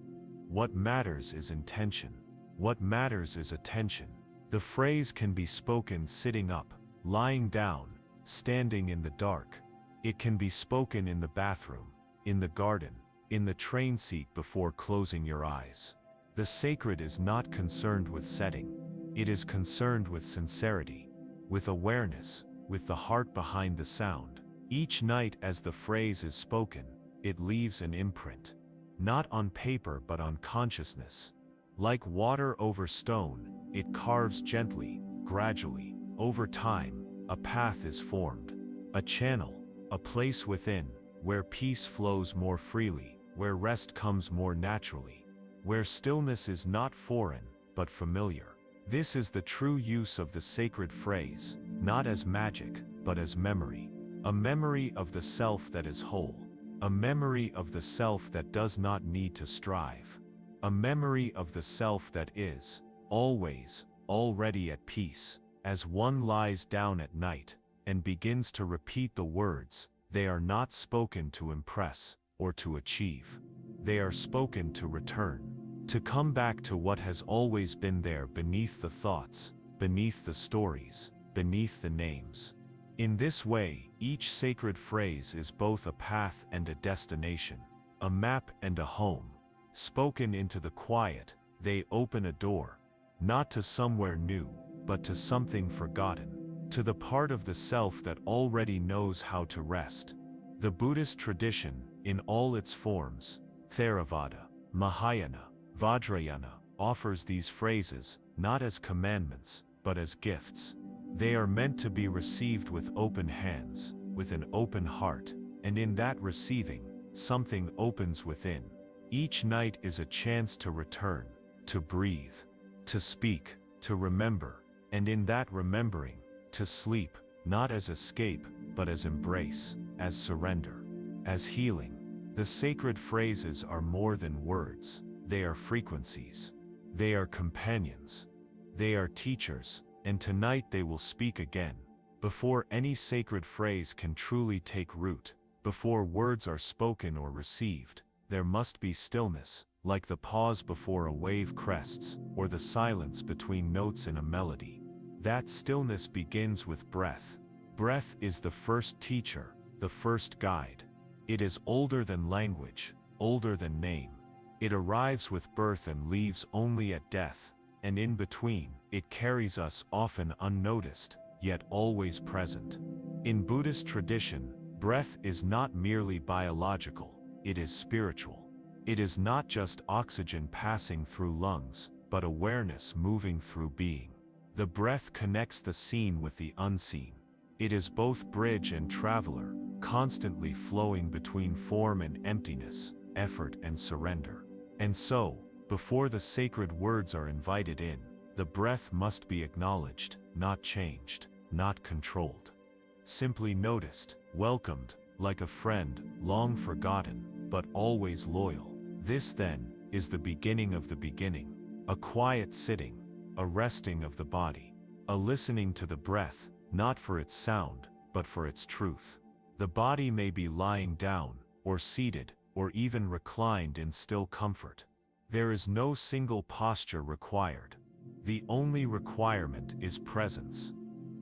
What matters is intention. What matters is attention. The phrase can be spoken sitting up, lying down, standing in the dark. It can be spoken in the bathroom, in the garden, in the train seat before closing your eyes. The sacred is not concerned with setting. It is concerned with sincerity, with awareness, with the heart behind the sound. Each night as the phrase is spoken, it leaves an imprint, not on paper but on consciousness. Like water over stone, it carves gently, gradually. Over time, a path is formed, a channel, a place within, where peace flows more freely, where rest comes more naturally, where stillness is not foreign, but familiar. This is the true use of the sacred phrase, not as magic, but as memory. A memory of the self that is whole. A memory of the self that does not need to strive. A memory of the self that is, always, already at peace. As one lies down at night and begins to repeat the words, they are not spoken to impress or to achieve. They are spoken to return, to come back to what has always been there beneath the thoughts, beneath the stories, beneath the names. In this way, each sacred phrase is both a path and a destination, a map and a home. Spoken into the quiet, they open a door, not to somewhere new, but to something forgotten, to the part of the self that already knows how to rest. The Buddhist tradition, in all its forms, Theravada, Mahayana, Vajrayana, offers these phrases, not as commandments, but as gifts. They are meant to be received with open hands, with an open heart, and in that receiving, something opens within. Each night is a chance to return, to breathe, to speak, to remember, and in that remembering, to sleep, not as escape, but as embrace, as surrender, as healing. The sacred phrases are more than words, they are frequencies. They are companions. They are teachers, and tonight they will speak again. Before any sacred phrase can truly take root, before words are spoken or received, there must be stillness, like the pause before a wave crests, or the silence between notes in a melody. That stillness begins with breath. Breath is the first teacher, the first guide. It is older than language, older than name. It arrives with birth and leaves only at death, and in between, it carries us often unnoticed, yet always present. In Buddhist tradition, breath is not merely biological, it is spiritual. It is not just oxygen passing through lungs, but awareness moving through being. The breath connects the seen with the unseen. It is both bridge and traveler, constantly flowing between form and emptiness, effort and surrender. And so, before the sacred words are invited in, the breath must be acknowledged, not changed, not controlled. Simply noticed, welcomed, like a friend, long forgotten, but always loyal. This then, is the beginning of the beginning. A quiet sitting, a resting of the body, a listening to the breath, not for its sound, but for its truth. The body may be lying down, or seated, or even reclined in still comfort. There is no single posture required. The only requirement is presence.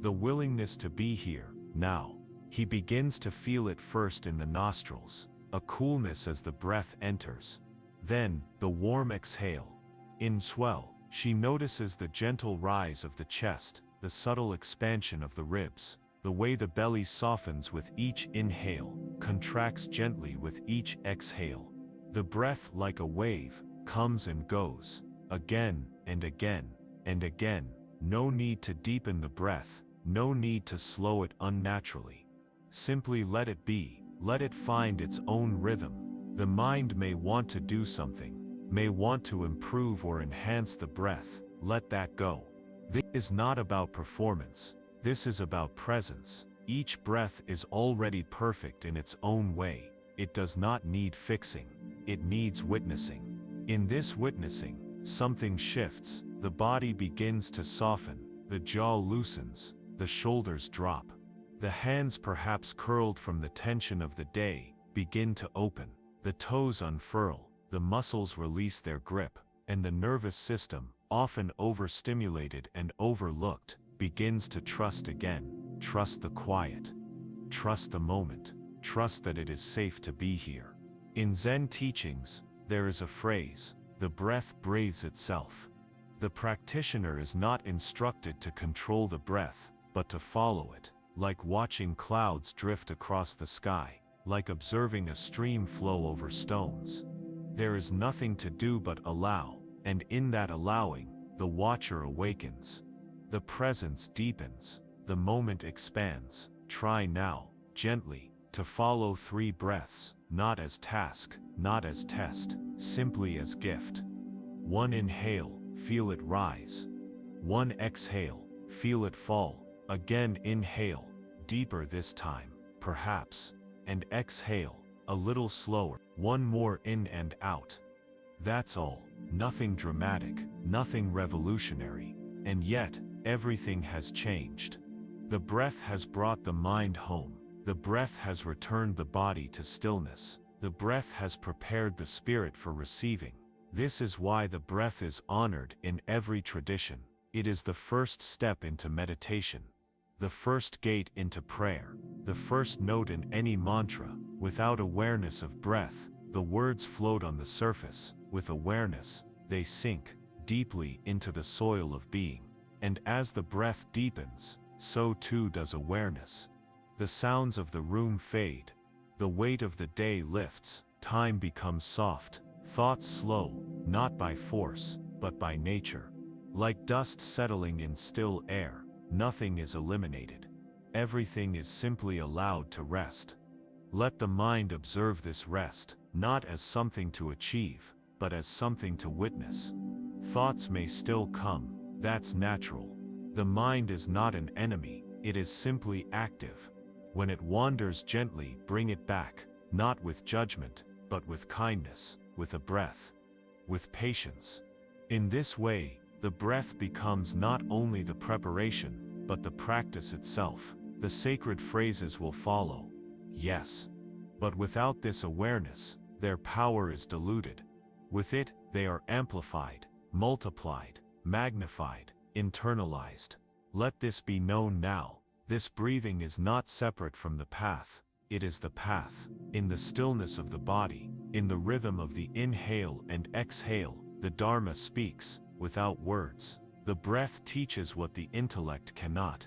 The willingness to be here, now. He begins to feel it first in the nostrils, a coolness as the breath enters. Then, the warm exhale. In swell, she notices the gentle rise of the chest, the subtle expansion of the ribs, the way the belly softens with each inhale, contracts gently with each exhale. The breath, like a wave, comes and goes, again and again and again. No need to deepen the breath, no need to slow it unnaturally. Simply let it be, let it find its own rhythm. The mind may want to do something, may want to improve or enhance the breath, let that go. This is not about performance, this is about presence. Each breath is already perfect in its own way. It does not need fixing, it needs witnessing. In this witnessing, something shifts, the body begins to soften, the jaw loosens, the shoulders drop. The hands, perhaps curled from the tension of the day, begin to open. The toes unfurl, the muscles release their grip, and the nervous system, often overstimulated and overlooked, begins to trust again. Trust the quiet. Trust the moment. Trust that it is safe to be here. In Zen teachings, there is a phrase, the breath breathes itself. The practitioner is not instructed to control the breath, but to follow it, like watching clouds drift across the sky, like observing a stream flow over stones. There is nothing to do but allow, and in that allowing, the watcher awakens. The presence deepens, the moment expands. Try now, gently, to follow 3 breaths, not as task, not as test, simply as gift. 1 inhale, feel it rise. 1 exhale, feel it fall. Again inhale, deeper this time, perhaps, and exhale, a little slower. 1 more in and out. That's all, nothing dramatic, nothing revolutionary. And yet, everything has changed. The breath has brought the mind home. The breath has returned the body to stillness. The breath has prepared the spirit for receiving. This is why the breath is honored in every tradition. It is the first step into meditation, the first gate into prayer, the first note in any mantra. Without awareness of breath, the words float on the surface. With awareness, they sink deeply into the soil of being. And as the breath deepens, so too does awareness. The sounds of the room fade. The weight of the day lifts. Time becomes soft. Thoughts slow, not by force, but by nature. Like dust settling in still air, nothing is eliminated. Everything is simply allowed to rest. Let the mind observe this rest, not as something to achieve, but as something to witness. Thoughts may still come. That's natural. The mind is not an enemy, it is simply active. When it wanders gently, bring it back, not with judgment, but with kindness, with a breath, with patience. In this way, the breath becomes not only the preparation, but the practice itself. The sacred phrases will follow, yes. But without this awareness, their power is diluted. With it, they are amplified, multiplied, magnified, internalized. Let this be known now. This breathing is not separate from the path. It is the path. In the stillness of the body, in the rhythm of the inhale and exhale, the Dharma speaks, without words. The breath teaches what the intellect cannot.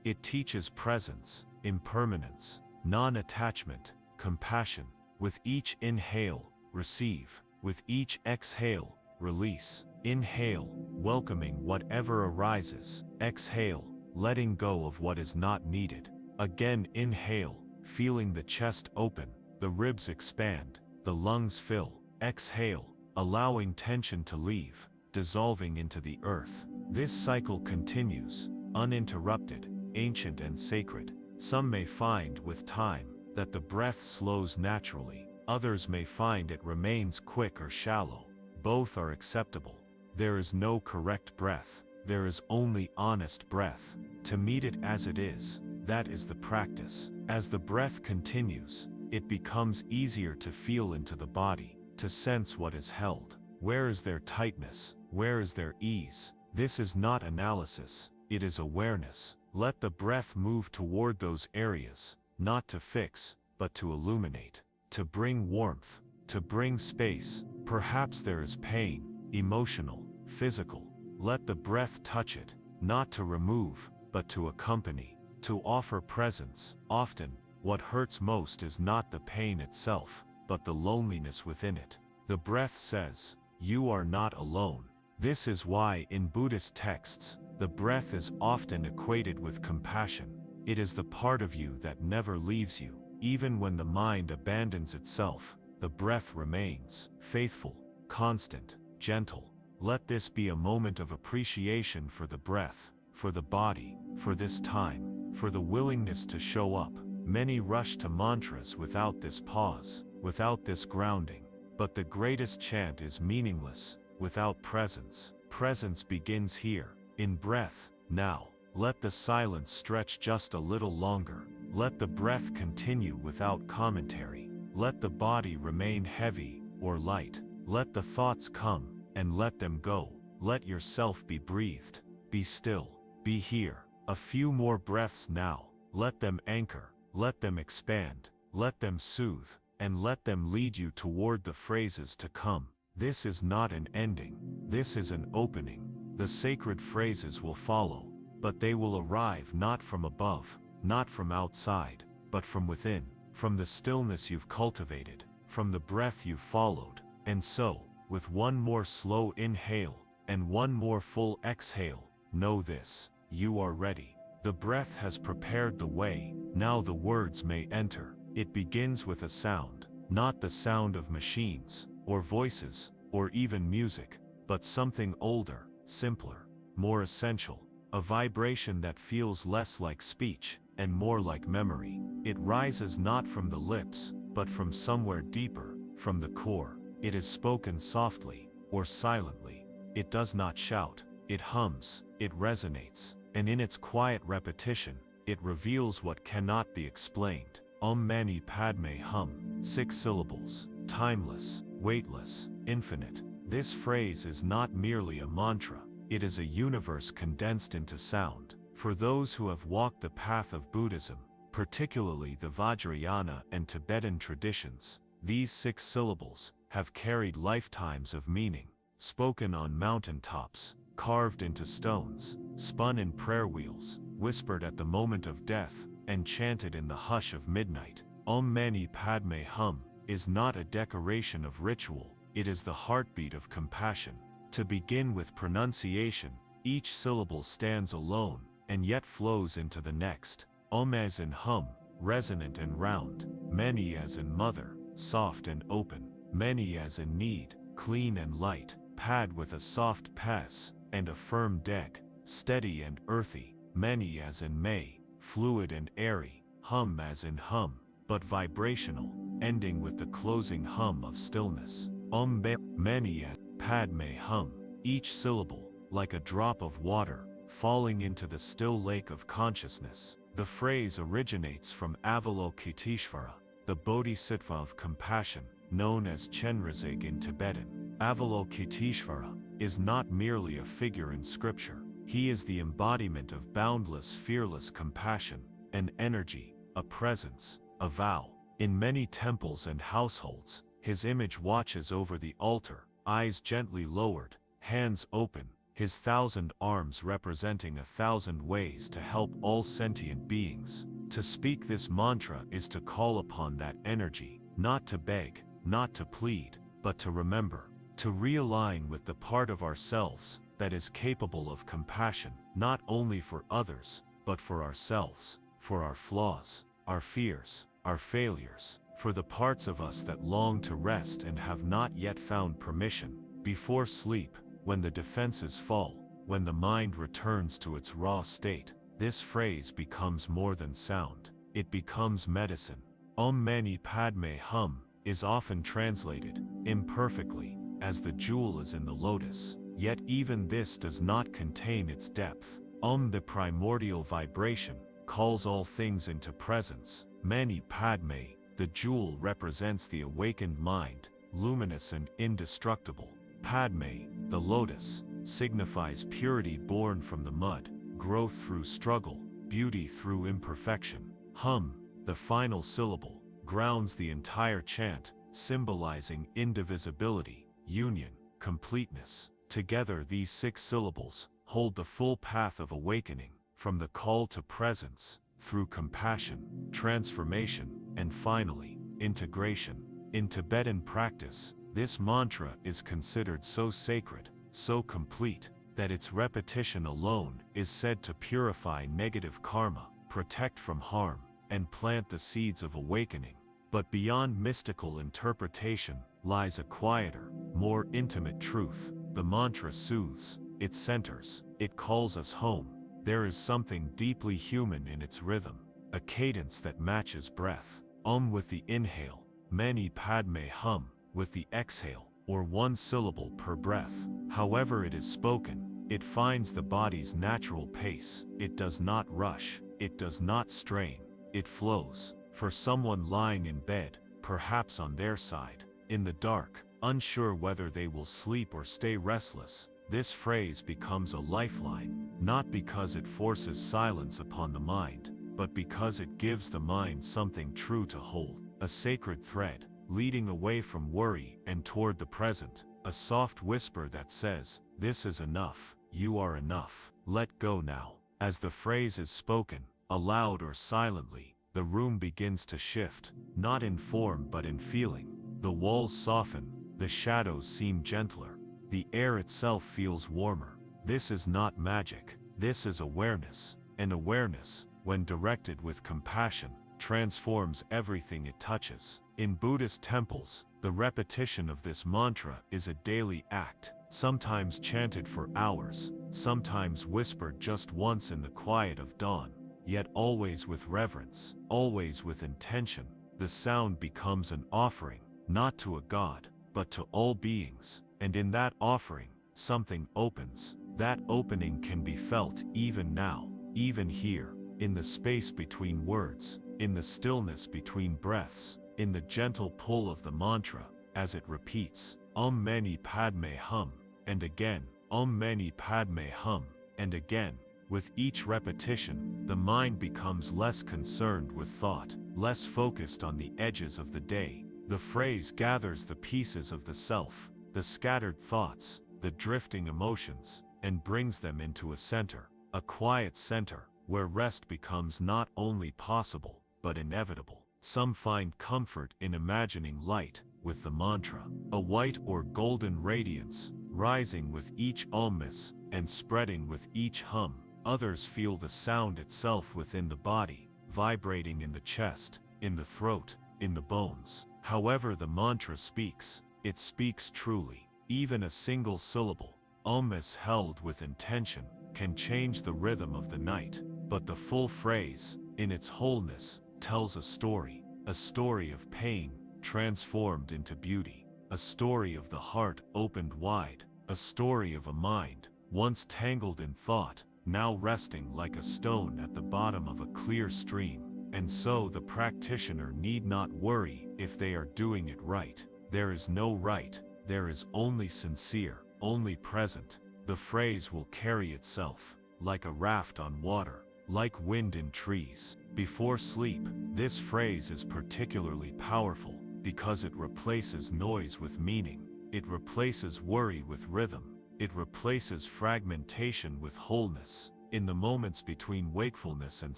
It teaches presence, impermanence, non-attachment, compassion. With each inhale, receive. With each exhale, release. Inhale, welcoming whatever arises. Exhale, letting go of what is not needed. Again inhale, feeling the chest open, the ribs expand, the lungs fill. Exhale, allowing tension to leave, dissolving into the earth. This cycle continues, uninterrupted, ancient and sacred. Some may find with time that the breath slows naturally. Others may find it remains quick or shallow. Both are acceptable. There is no correct breath. There is only honest breath. To meet it as it is, that is the practice. As the breath continues, it becomes easier to feel into the body, to sense what is held. Where is there tightness? Where is there ease? This is not analysis, it is awareness. Let the breath move toward those areas, not to fix, but to illuminate, to bring warmth, to bring space. Perhaps there is pain, emotional, physical. Let the breath touch it, not to remove, but to accompany, to offer presence. Often, what hurts most is not the pain itself, but the loneliness within it. The breath says, "You are not alone." This is why in Buddhist texts, the breath is often equated with compassion. It is the part of you that never leaves you. Even when the mind abandons itself, the breath remains faithful, constant, gentle. Let this be a moment of appreciation for the breath, for the body, for this time, for the willingness to show up. Many rush to mantras without this pause, without this grounding. But the greatest chant is meaningless without presence. Presence begins here, in breath. Now, let the silence stretch just a little longer. Let the breath continue without commentary. Let the body remain heavy or light. Let the thoughts come and let them go. Let yourself be breathed. Be still. Be here. A few more breaths now. Let them anchor. Let them expand. Let them soothe. And let them lead you toward the phrases to come. This is not an ending. This is an opening. The sacred phrases will follow, but they will arrive not from above, not from outside, but from within, from the stillness you've cultivated, from the breath you've followed. And so, with one more slow inhale, and one more full exhale, know this: you are ready. The breath has prepared the way. Now the words may enter. It begins with a sound, not the sound of machines, or voices, or even music, but something older, simpler, more essential, a vibration that feels less like speech, and more like memory. It rises not from the lips, but from somewhere deeper, from the core. It is spoken softly, or silently. It does not shout. It hums. It resonates. and in its quiet repetition, it reveals what cannot be explained. Om Mani Padme Hum, 6 syllables, timeless, weightless, infinite. This phrase is not merely a mantra, it is a universe condensed into sound. For those who have walked the path of Buddhism, particularly the Vajrayana and Tibetan traditions, these 6 syllables have carried lifetimes of meaning, spoken on mountaintops, carved into stones, spun in prayer wheels, whispered at the moment of death, and chanted in the hush of midnight. Om Mani Padme Hum is not a decoration of ritual, it is the heartbeat of compassion. To begin with pronunciation, each syllable stands alone, and yet flows into the next. Om as in hum, resonant and round. Many as in mother, soft and open. Many as in need, clean and light. Pad with a soft pass, and a firm deg, steady and earthy. Many as in may, fluid and airy. Hum as in hum, but vibrational, ending with the closing hum of stillness. Om be many as Padme Hum, each syllable, like a drop of water, falling into the still lake of consciousness. The phrase originates from Avalokiteshvara, the bodhisattva of compassion, known as Chenrezig in Tibetan. Avalokiteshvara is not merely a figure in scripture, he is the embodiment of boundless, fearless compassion, an energy, a presence, a vow. In many temples and households, his image watches over the altar, eyes gently lowered, hands open, his 1,000 arms representing 1,000 ways to help all sentient beings. To speak this mantra is to call upon that energy, not to beg, not to plead, but to remember, to realign with the part of ourselves that is capable of compassion, not only for others, but for ourselves, for our flaws, our fears, our failures, for the parts of us that long to rest and have not yet found permission. Before sleep, when the defenses fall, when the mind returns to its raw state, this phrase becomes more than sound, it becomes medicine. Om Mani Padme Hum is often translated, imperfectly, as the jewel is in the lotus, yet even this does not contain its depth. Om, the primordial vibration, calls all things into presence. Mani Padme, the jewel, represents the awakened mind, luminous and indestructible. Padme, the lotus, signifies purity born from the mud, growth through struggle, beauty through imperfection. Hum, the final syllable, grounds the entire chant, symbolizing indivisibility, union, completeness. Together these 6 syllables hold the full path of awakening, from the call to presence, through compassion, transformation, and finally, integration. In Tibetan practice, this mantra is considered so sacred, so complete, that its repetition alone is said to purify negative karma, protect from harm, and plant the seeds of awakening. But beyond mystical interpretation lies a quieter, more intimate truth. The mantra soothes, it centers, it calls us home. There is something deeply human in its rhythm, a cadence that matches breath. Om with the inhale, Mani Padme Hum with the exhale, or 1 syllable per breath. However it is spoken, it finds the body's natural pace. It does not rush, it does not strain, it flows. For someone lying in bed, perhaps on their side, in the dark, unsure whether they will sleep or stay restless, this phrase becomes a lifeline, not because it forces silence upon the mind, but because it gives the mind something true to hold, a sacred thread, leading away from worry and toward the present, a soft whisper that says, "This is enough, you are enough, let go now." As the phrase is spoken, aloud or silently, the room begins to shift, not in form but in feeling. The walls soften, the shadows seem gentler, the air itself feels warmer. This is not magic, this is awareness, and awareness, when directed with compassion, transforms everything it touches. In Buddhist temples, the repetition of this mantra is a daily act, sometimes chanted for hours, sometimes whispered just once in the quiet of dawn, yet always with reverence, always with intention. The sound becomes an offering, not to a god, but to all beings, and in that offering, something opens. That opening can be felt even now, even here, in the space between words, in the stillness between breaths, in the gentle pull of the mantra, as it repeats, Om Mani Padme Hum, and again, Om Mani Padme Hum, and again. With each repetition, the mind becomes less concerned with thought, less focused on the edges of the day. The phrase gathers the pieces of the self, the scattered thoughts, the drifting emotions, and brings them into a center, a quiet center, where rest becomes not only possible, but inevitable. Some find comfort in imagining light, with the mantra, a white or golden radiance, rising with each omness, and spreading with each hum. Others feel the sound itself within the body, vibrating in the chest, in the throat, in the bones. However the mantra speaks, it speaks truly. Even a single syllable, omness held with intention, can change the rhythm of the night. But the full phrase, in its wholeness, tells a story of pain, transformed into beauty, a story of the heart opened wide, a story of a mind, once tangled in thought, now resting like a stone at the bottom of a clear stream. And so the practitioner need not worry if they are doing it right. There is no right, there is only sincere, only present. The phrase will carry itself, like a raft on water, like wind in trees. Before sleep, this phrase is particularly powerful, because it replaces noise with meaning. It replaces worry with rhythm. It replaces fragmentation with wholeness. In the moments between wakefulness and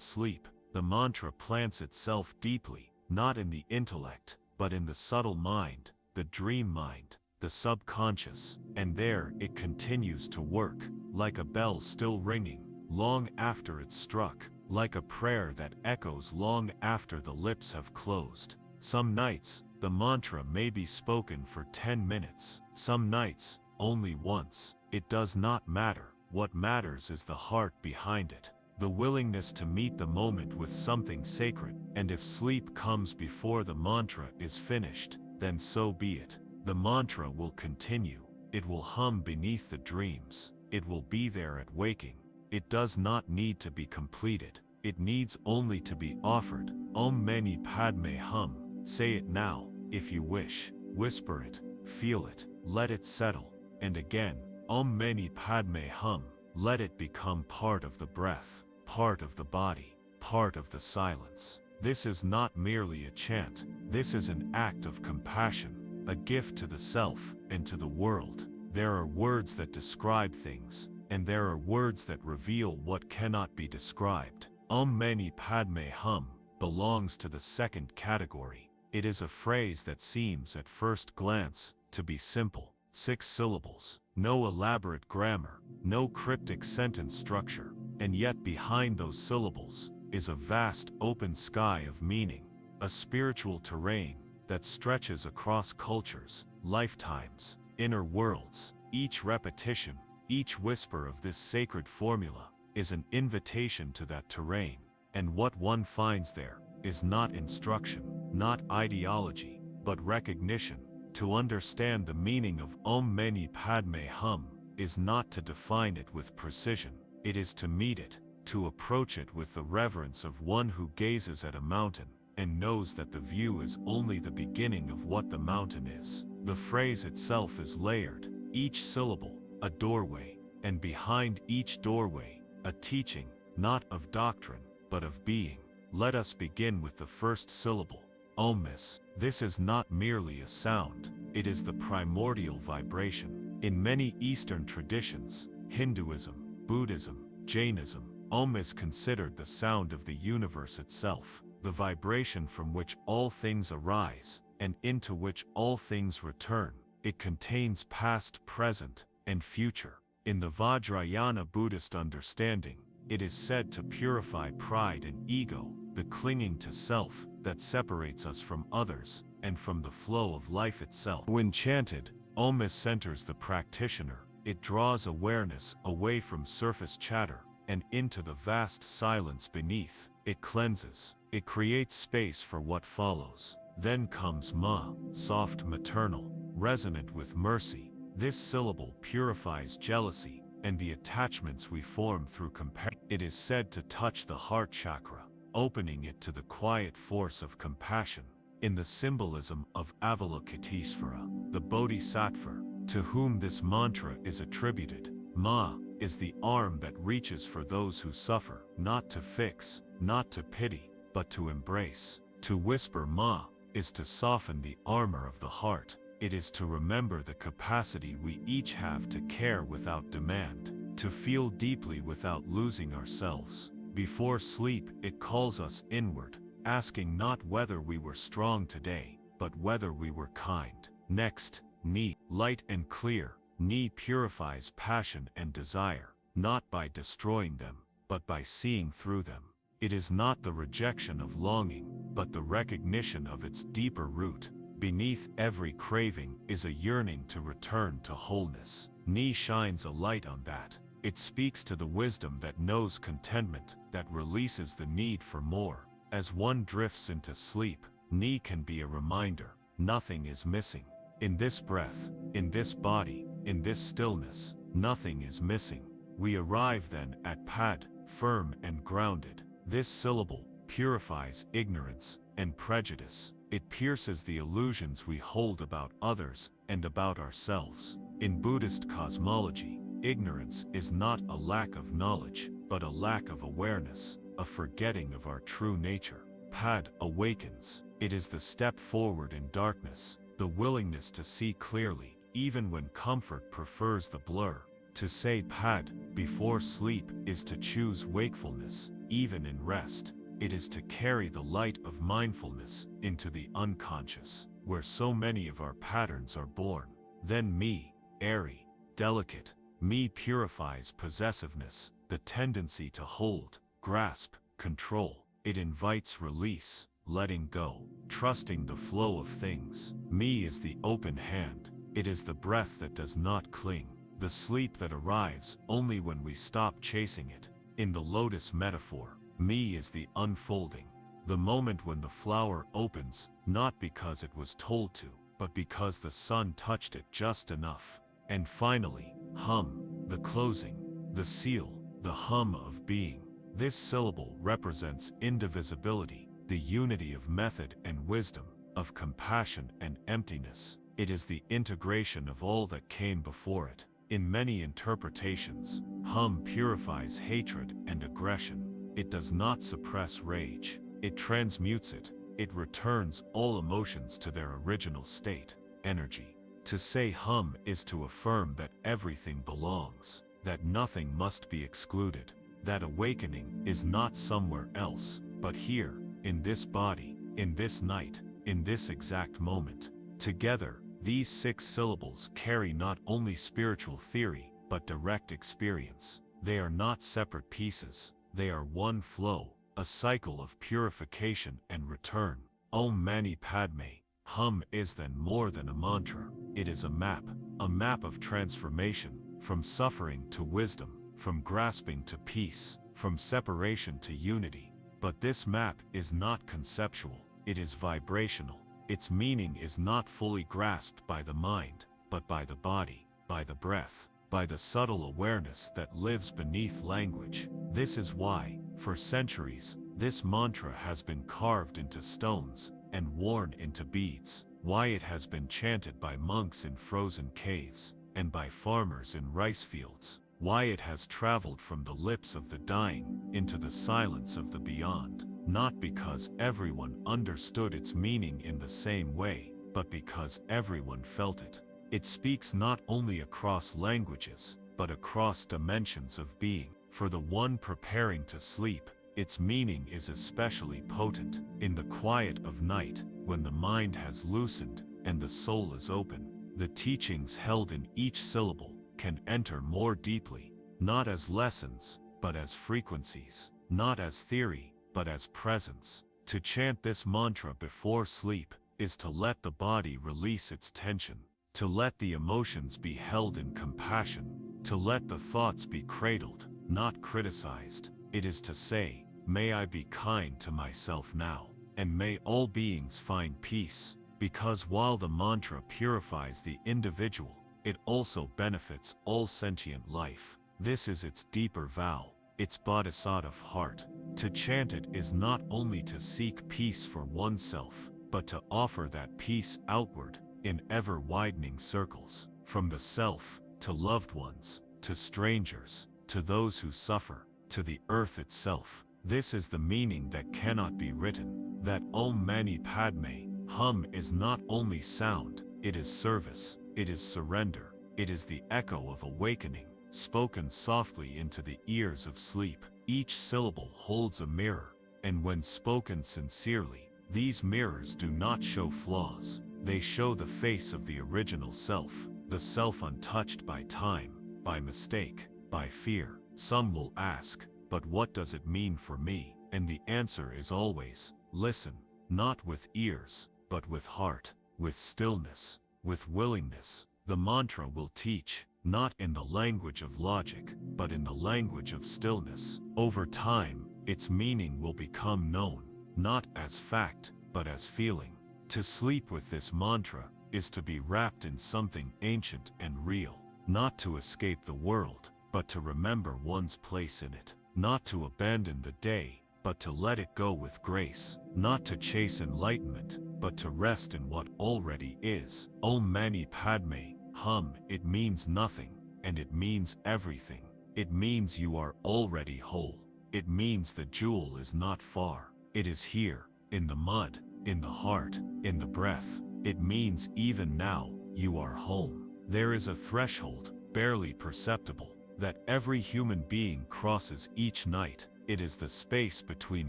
sleep, the mantra plants itself deeply, not in the intellect, but in the subtle mind, the dream mind, the subconscious, and there it continues to work, like a bell still ringing, long after it's struck, like a prayer that echoes long after the lips have closed. Some nights, the mantra may be spoken for 10 minutes, some nights, only once. It does not matter. What matters is the heart behind it, the willingness to meet the moment with something sacred. And if sleep comes before the mantra is finished, then so be it. The mantra will continue. It will hum beneath the dreams. It will be there at waking. It does not need to be completed. It needs only to be offered. Om Mani Padme Hum. Say it now, if you wish. Whisper it. Feel it. Let it settle. And again, Om Mani Padme Hum. Let it become part of the breath, part of the body, part of the silence. This is not merely a chant. This is an act of compassion, a gift to the self and to the world. There are words that describe things, and there are words that reveal what cannot be described. Om Mani Padme Hum belongs to the second category. It is a phrase that seems at first glance to be simple. 6 syllables, no elaborate grammar, no cryptic sentence structure, and yet behind those syllables is a vast open sky of meaning, a spiritual terrain that stretches across cultures, lifetimes, inner worlds. Each repetition, each whisper of this sacred formula is an invitation to that terrain, and what one finds there is not instruction, not ideology, but recognition. To understand the meaning of Om Mani Padme Hum is not to define it with precision. It is to meet it, to approach it with the reverence of one who gazes at a mountain and knows that the view is only the beginning of what the mountain is. The phrase itself is layered, each syllable a doorway, and behind each doorway a teaching, not of doctrine, but of being. Let us begin with the first syllable, Omness. This is not merely a sound, it is the primordial vibration. In many Eastern traditions, Hinduism, Buddhism, Jainism, Om is considered the sound of the universe itself, the vibration from which all things arise, and into which all things return. It contains past, present, and future. In the Vajrayana Buddhist understanding, it is said to purify pride and ego, the clinging to self that separates us from others and from the flow of life itself. When chanted, Om centers the practitioner. It draws awareness away from surface chatter and into the vast silence beneath. It cleanses. It creates space for what follows. Then comes Ma, soft, maternal, resonant with mercy. This syllable purifies jealousy, and the attachments we form through comparison. It is said to touch the heart chakra, opening it to the quiet force of compassion. In the symbolism of Avalokitesvara, the Bodhisattva, to whom this mantra is attributed, Ma is the arm that reaches for those who suffer, not to fix, not to pity, but to embrace. To whisper Ma is to soften the armor of the heart. It is to remember the capacity we each have to care without demand, to feel deeply without losing ourselves. Before sleep, it calls us inward, asking not whether we were strong today, but whether we were kind. Next, Ni, light and clear. Ni purifies passion and desire, not by destroying them, but by seeing through them. It is not the rejection of longing, but the recognition of its deeper root. Beneath every craving is a yearning to return to wholeness. Ni shines a light on that. It speaks to the wisdom that knows contentment, that releases the need for more. As one drifts into sleep, Ni can be a reminder, nothing is missing. In this breath, in this body, in this stillness, nothing is missing. We arrive then at Pad, firm and grounded. This syllable purifies ignorance and prejudice. It pierces the illusions we hold about others and about ourselves. In Buddhist cosmology, ignorance is not a lack of knowledge, but a lack of awareness, a forgetting of our true nature. Pad awakens. It is the step forward in darkness, the willingness to see clearly, even when comfort prefers the blur. To say Pad before sleep is to choose wakefulness, even in rest. It is to carry the light of mindfulness into the unconscious, where so many of our patterns are born. Then Me, airy, delicate. Me purifies possessiveness, the tendency to hold, grasp, control. It invites release, letting go, trusting the flow of things. Me is the open hand. It is the breath that does not cling, the sleep that arrives only when we stop chasing it. In the lotus metaphor, Me is the unfolding, the moment when the flower opens, not because it was told to, but because the sun touched it just enough. And finally, Hum, the closing, the seal, the hum of being. This syllable represents indivisibility, the unity of method and wisdom, of compassion and emptiness. It is the integration of all that came before it. In many interpretations, Hum purifies hatred and aggression. It does not suppress rage. It transmutes it. It returns all emotions to their original state, energy. To say Hum is to affirm that everything belongs, that nothing must be excluded, that awakening is not somewhere else, but here, in this body, in this night, in this exact moment. Together, these 6 syllables carry not only spiritual theory, but direct experience. They are not separate pieces. They are one flow, a cycle of purification and return. Om Mani Padme. Hum is then more than a mantra. It is a map of transformation, from suffering to wisdom, from grasping to peace, from separation to unity. But this map is not conceptual, it is vibrational. Its meaning is not fully grasped by the mind, but by the body, by the breath, by the subtle awareness that lives beneath language. This is why, for centuries, this mantra has been carved into stones and worn into beads, why it has been chanted by monks in frozen caves, and by farmers in rice fields, why it has traveled from the lips of the dying into the silence of the beyond, not because everyone understood its meaning in the same way, but because everyone felt it. It speaks not only across languages, but across dimensions of being. For the one preparing to sleep, its meaning is especially potent. In the quiet of night, when the mind has loosened and the soul is open, the teachings held in each syllable can enter more deeply, not as lessons, but as frequencies, not as theory, but as presence. To chant this mantra before sleep is to let the body release its tension, to let the emotions be held in compassion, to let the thoughts be cradled, not criticized. It is to say, may I be kind to myself now, and may all beings find peace, because while the mantra purifies the individual, it also benefits all sentient life. This is its deeper vow, its bodhisattva heart. To chant it is not only to seek peace for oneself, but to offer that peace outward, in ever-widening circles, from the self, to loved ones, to strangers, to those who suffer, to the earth itself. This is the meaning that cannot be written. That Om Mani Padme Hum is not only sound, it is service, it is surrender, it is the echo of awakening, spoken softly into the ears of sleep. Each syllable holds a mirror, and when spoken sincerely, these mirrors do not show flaws. They show the face of the original self, the self untouched by time, by mistake, by fear. Some will ask, but what does it mean for me? And the answer is always, listen, not with ears, but with heart, with stillness, with willingness. The mantra will teach, not in the language of logic, but in the language of stillness. Over time, its meaning will become known, not as fact, but as feeling. To sleep with this mantra is to be wrapped in something ancient and real, not to escape the world, but to remember one's place in it, not to abandon the day, but to let it go with grace, not to chase enlightenment, but to rest in what already is. Om Mani Padme Hum. It means nothing, and it means everything. It means you are already whole. It means the jewel is not far. It is here, in the mud, in the heart, in the breath. It means even now, you are home. There is a threshold, barely perceptible, that every human being crosses each night. It is the space between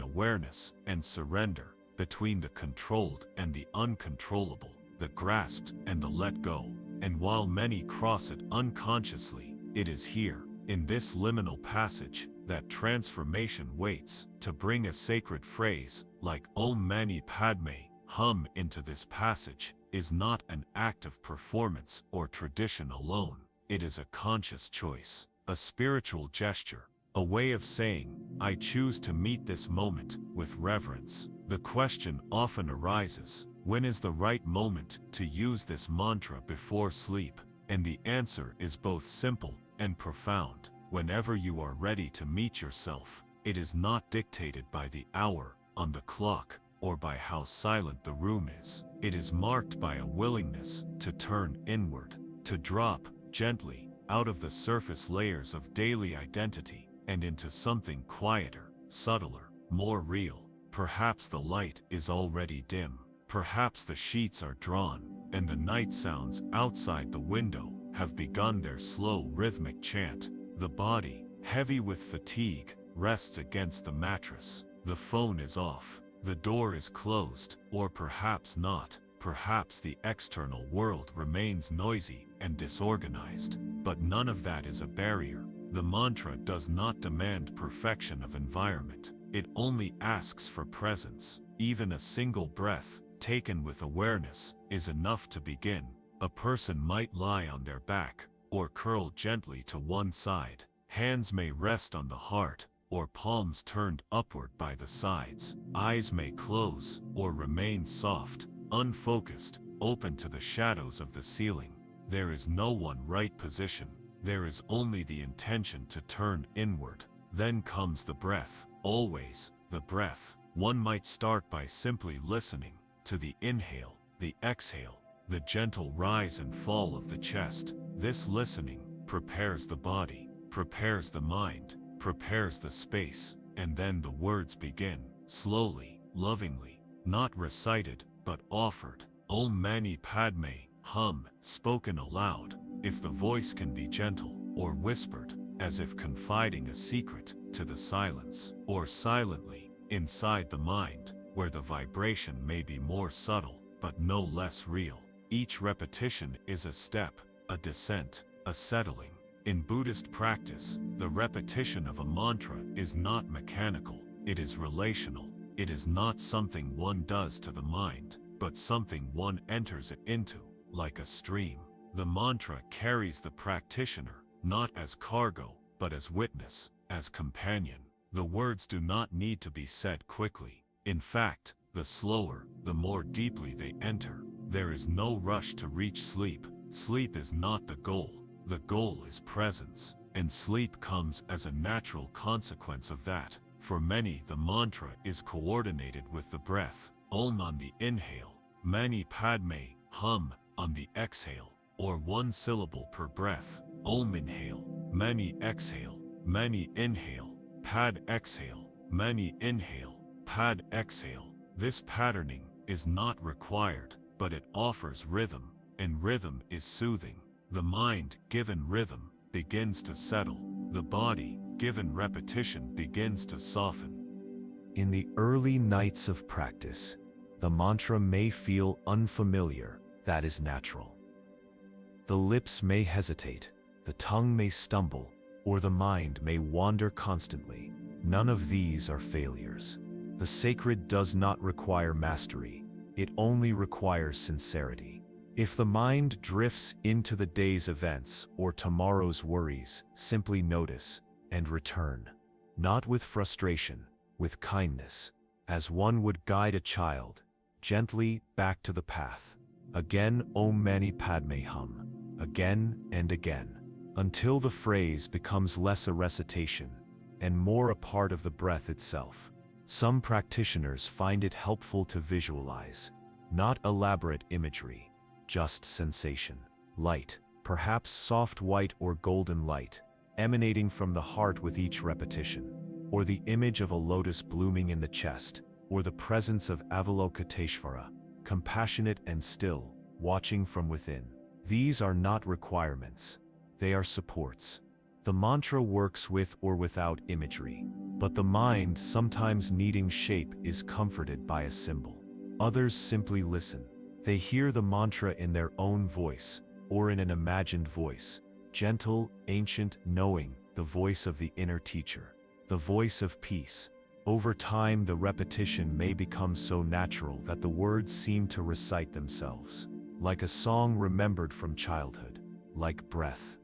awareness and surrender, between the controlled and the uncontrollable, the grasped and the let go. And while many cross it unconsciously, it is here, in this liminal passage, that transformation waits. To bring a sacred phrase, like Om Mani Padme Hum into this passage, is not an act of performance or tradition alone. It is a conscious choice, a spiritual gesture, a way of saying, I choose to meet this moment with reverence. The question often arises, when is the right moment to use this mantra before sleep? And the answer is both simple and profound. Whenever you are ready to meet yourself. It is not dictated by the hour on the clock or by how silent the room is. It is marked by a willingness to turn inward, to drop gently out of the surface layers of daily identity and into something quieter, subtler, more real. Perhaps the light is already dim. Perhaps the sheets are drawn, and the night sounds outside the window have begun their slow rhythmic chant. The body, heavy with fatigue, rests against the mattress. The phone is off. The door is closed, or perhaps not. Perhaps the external world remains noisy and disorganized. But none of that is a barrier. The mantra does not demand perfection of environment. It only asks for presence. Even a single breath, taken with awareness, is enough to begin. A person might lie on their back, or curl gently to one side. Hands may rest on the heart, or palms turned upward by the sides. Eyes may close, or remain soft, unfocused, open to the shadows of the ceiling. There is no one right position. There is only the intention to turn inward. Then comes the breath, always the breath. One might start by simply listening to the inhale, the exhale, the gentle rise and fall of the chest. This listening prepares the body, prepares the mind, prepares the space, and then the words begin, slowly, lovingly, not recited, but offered. Om Mani Padme Hum, spoken aloud, if the voice can be gentle, or whispered, as if confiding a secret to the silence, or silently, inside the mind, where the vibration may be more subtle, but no less real. Each repetition is a step, a descent, a settling. In Buddhist practice, the repetition of a mantra is not mechanical, it is relational. It is not something one does to the mind, but something one enters it into, like a stream. The mantra carries the practitioner, not as cargo, but as witness, as companion. The words do not need to be said quickly. In fact, the slower, the more deeply they enter. There is no rush to reach sleep. Sleep is not the goal. The goal is presence. and sleep comes as a natural consequence of that. For many, the mantra is coordinated with the breath. Om on the inhale, Mani Padme Hum on the exhale, or one syllable per breath. Om inhale, Mani exhale, Mani inhale, Pad exhale, Mani inhale, Pad exhale. This patterning is not required, but it offers rhythm, and rhythm is soothing. The mind, given rhythm, begins to settle. The body, given repetition, begins to soften. In the early nights of practice, the mantra may feel unfamiliar. That is natural. The lips may hesitate, the tongue may stumble, or the mind may wander constantly. None of these are failures. The sacred does not require mastery. It only requires sincerity. If the mind drifts into the day's events or tomorrow's worries, simply notice and return. Not with frustration, with kindness, as one would guide a child, gently back to the path. Again, Om Mani Padme Hum. Again and again, until the phrase becomes less a recitation and more a part of the breath itself. Some practitioners find it helpful to visualize, not elaborate imagery, just sensation. Light, perhaps soft white or golden light, emanating from the heart with each repetition, or the image of a lotus blooming in the chest, or the presence of Avalokiteshvara, compassionate and still, watching from within. These are not requirements, they are supports. The mantra works with or without imagery, but the mind, sometimes needing shape, is comforted by a symbol. Others simply listen. They hear the mantra in their own voice, or in an imagined voice, gentle, ancient, knowing, the voice of the inner teacher, the voice of peace. Over time, the repetition may become so natural that the words seem to recite themselves, like a song remembered from childhood, like breath.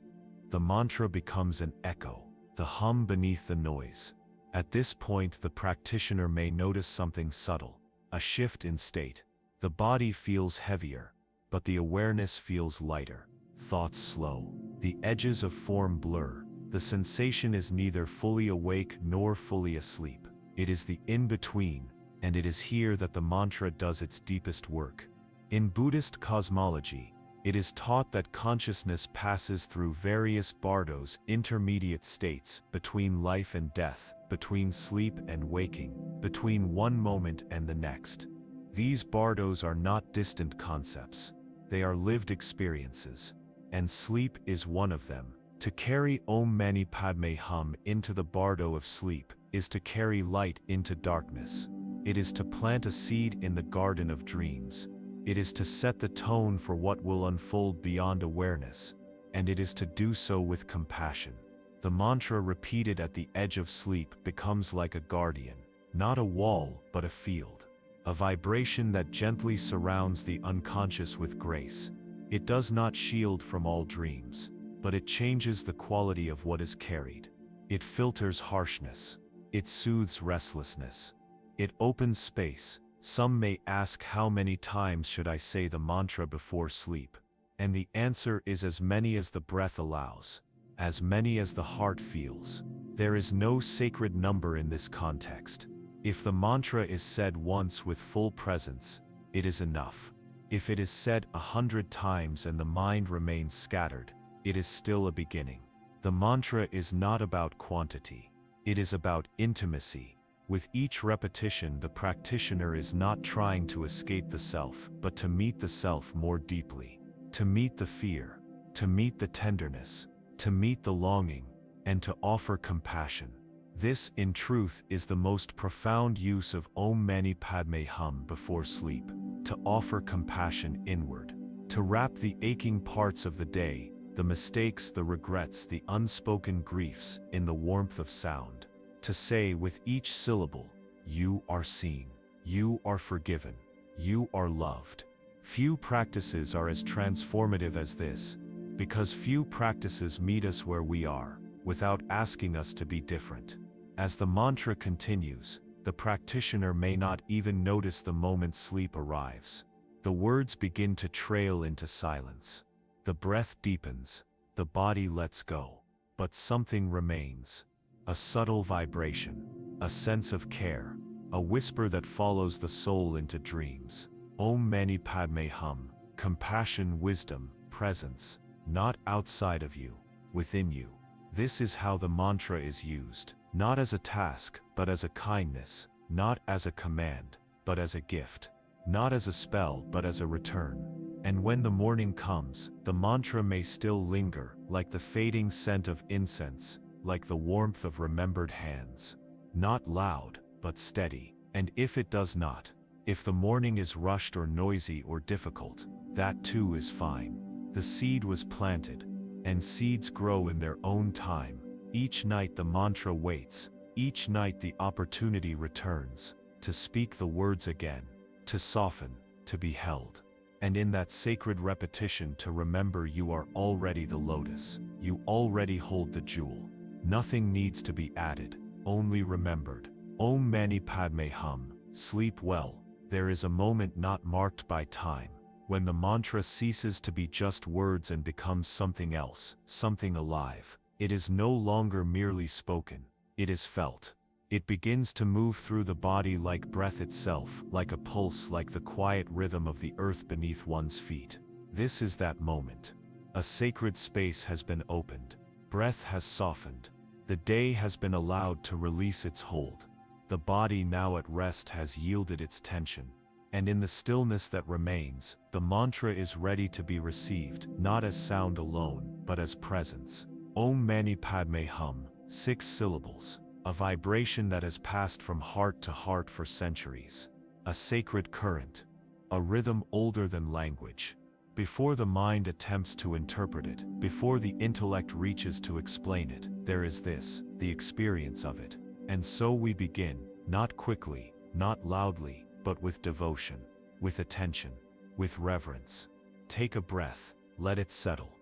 The mantra becomes an echo, the hum beneath the noise. At this point, the practitioner may notice something subtle, a shift in state. The body feels heavier, but the awareness feels lighter. Thoughts slow. The edges of form blur. The sensation is neither fully awake nor fully asleep. It is the in-between, and it is here that the mantra does its deepest work. In Buddhist cosmology, it is taught that consciousness passes through various bardos, intermediate states, between life and death, between sleep and waking, between one moment and the next. These bardos are not distant concepts, they are lived experiences, and sleep is one of them. To carry Om Mani Padme Hum into the bardo of sleep is to carry light into darkness. It is to plant a seed in the garden of dreams. It is to set the tone for what will unfold beyond awareness, and it is to do so with compassion. The mantra repeated at the edge of sleep becomes like a guardian, not a wall but a field, a vibration that gently surrounds the unconscious with grace. It does not shield from all dreams, but it changes the quality of what is carried. It filters harshness. It soothes restlessness. It opens space. Some may ask, how many times should I say the mantra before sleep? And the answer is as many as the breath allows, as many as the heart feels. There is no sacred number in this context. If the mantra is said once with full presence, it is enough. If it is said 100 times and the mind remains scattered, it is still a beginning. The mantra is not about quantity. It is about intimacy. With each repetition, the practitioner is not trying to escape the self, but to meet the self more deeply, to meet the fear, to meet the tenderness, to meet the longing, and to offer compassion. This, in truth, is the most profound use of Om Mani Padme Hum before sleep, to offer compassion inward, to wrap the aching parts of the day, the mistakes, the regrets, the unspoken griefs, in the warmth of sound. To say with each syllable, you are seen, you are forgiven, you are loved. Few practices are as transformative as this, because few practices meet us where we are, without asking us to be different. As the mantra continues, the practitioner may not even notice the moment sleep arrives. The words begin to trail into silence. The breath deepens, the body lets go. but something remains. A subtle vibration, a sense of care, a whisper that follows the soul into dreams. Om Mani Padme Hum, compassion, wisdom, presence, not outside of you, within you. This is how the mantra is used, not as a task, but as a kindness, not as a command, but as a gift, not as a spell, but as a return. And when the morning comes, the mantra may still linger, like the fading scent of incense, like the warmth of remembered hands. Not loud, but steady. And if it does not, if the morning is rushed or noisy or difficult, that too is fine. The seed was planted, and seeds grow in their own time. Each night the mantra waits, each night the opportunity returns, to speak the words again, to soften, to be held. And in that sacred repetition to remember you are already the lotus, you already hold the jewel. Nothing needs to be added, only remembered. Om Mani Padme Hum, sleep well. There is a moment not marked by time, when the mantra ceases to be just words and becomes something else, something alive. It is no longer merely spoken, it is felt. It begins to move through the body like breath itself, like a pulse, like the quiet rhythm of the earth beneath one's feet. This is that moment. A sacred space has been opened. Breath has softened. The day has been allowed to release its hold. The body now at rest has yielded its tension. And in the stillness that remains, the mantra is ready to be received, not as sound alone, but as presence. Om Mani Padme Hum, 6 syllables. A vibration that has passed from heart to heart for centuries. A sacred current. A rhythm older than language. Before the mind attempts to interpret it, before the intellect reaches to explain it, there is this, the experience of it. And so we begin, not quickly, not loudly, but with devotion, with attention, with reverence. Take a breath, let it settle.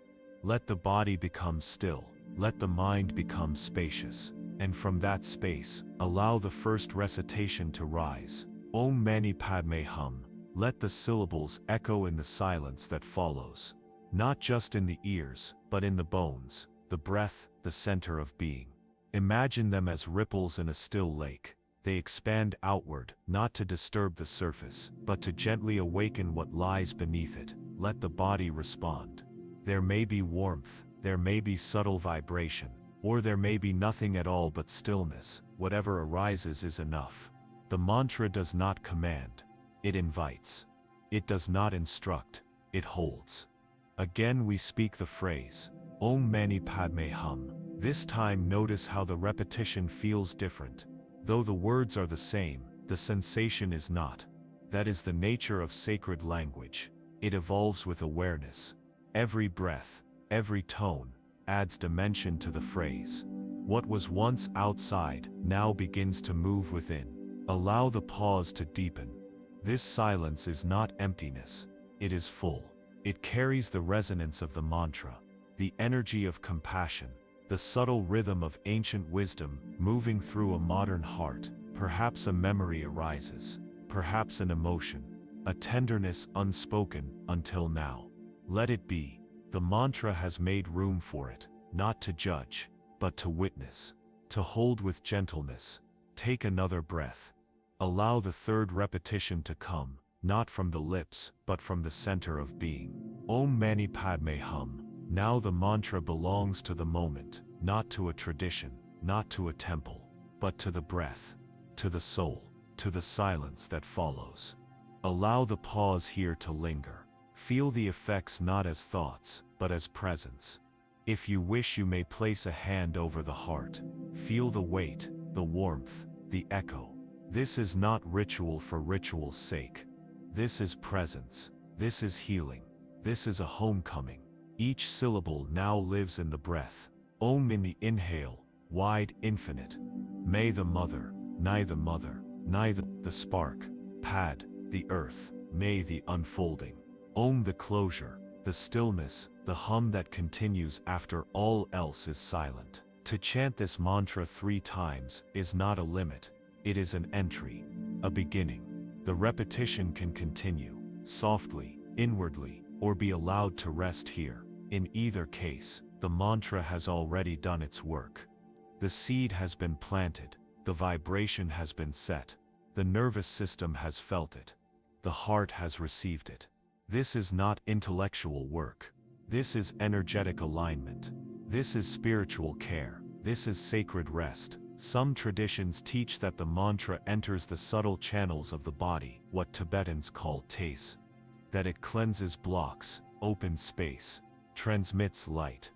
Let the body become still, let the mind become spacious. And from that space, allow the first recitation to rise. Om Mani Padme Hum. Let the syllables echo in the silence that follows. Not just in the ears, but in the bones, the breath, the center of being. Imagine them as ripples in a still lake. They expand outward, not to disturb the surface, but to gently awaken what lies beneath it. Let the body respond. There may be warmth, there may be subtle vibration, or there may be nothing at all but stillness. Whatever arises is enough. The mantra does not command, it invites. It does not instruct, it holds. Again we speak the phrase, Om Mani Padme Hum. This time notice how the repetition feels different. Though the words are the same, the sensation is not. That is the nature of sacred language. It evolves with awareness. Every breath, every tone, adds dimension to the phrase. What was once outside, now begins to move within. Allow the pause to deepen. This silence is not emptiness, it is full. It carries the resonance of the mantra, the energy of compassion, the subtle rhythm of ancient wisdom moving through a modern heart. Perhaps a memory arises, perhaps an emotion, a tenderness unspoken until now. Let it be. The mantra has made room for it, not to judge, but to witness, to hold with gentleness. Take another breath. Allow the third repetition to come, not from the lips, but from the center of being. Om Mani Padme Hum. Now the mantra belongs to the moment, not to a tradition, not to a temple, but to the breath, to the soul, to the silence that follows. Allow the pause here to linger. Feel the effects not as thoughts, but as presence. If you wish, you may place a hand over the heart. Feel the weight, the warmth, the echo. This is not ritual for ritual's sake. This is presence. This is healing. This is a homecoming. Each syllable now lives in the breath. Om in the inhale, wide, infinite. May the mother, nigh the spark, pad, the earth, may the unfolding. Om the closure, the stillness, the hum that continues after all else is silent. To chant this mantra 3 times is not a limit, it is an entry, a beginning. The repetition can continue, softly, inwardly, or be allowed to rest here. In either case, the mantra has already done its work. The seed has been planted, the vibration has been set, the nervous system has felt it, the heart has received it. This is not intellectual work. This is energetic alignment. This is spiritual care. This is sacred rest. Some traditions teach that the mantra enters the subtle channels of the body, what Tibetans call tace, that it cleanses blocks, opens space, transmits light.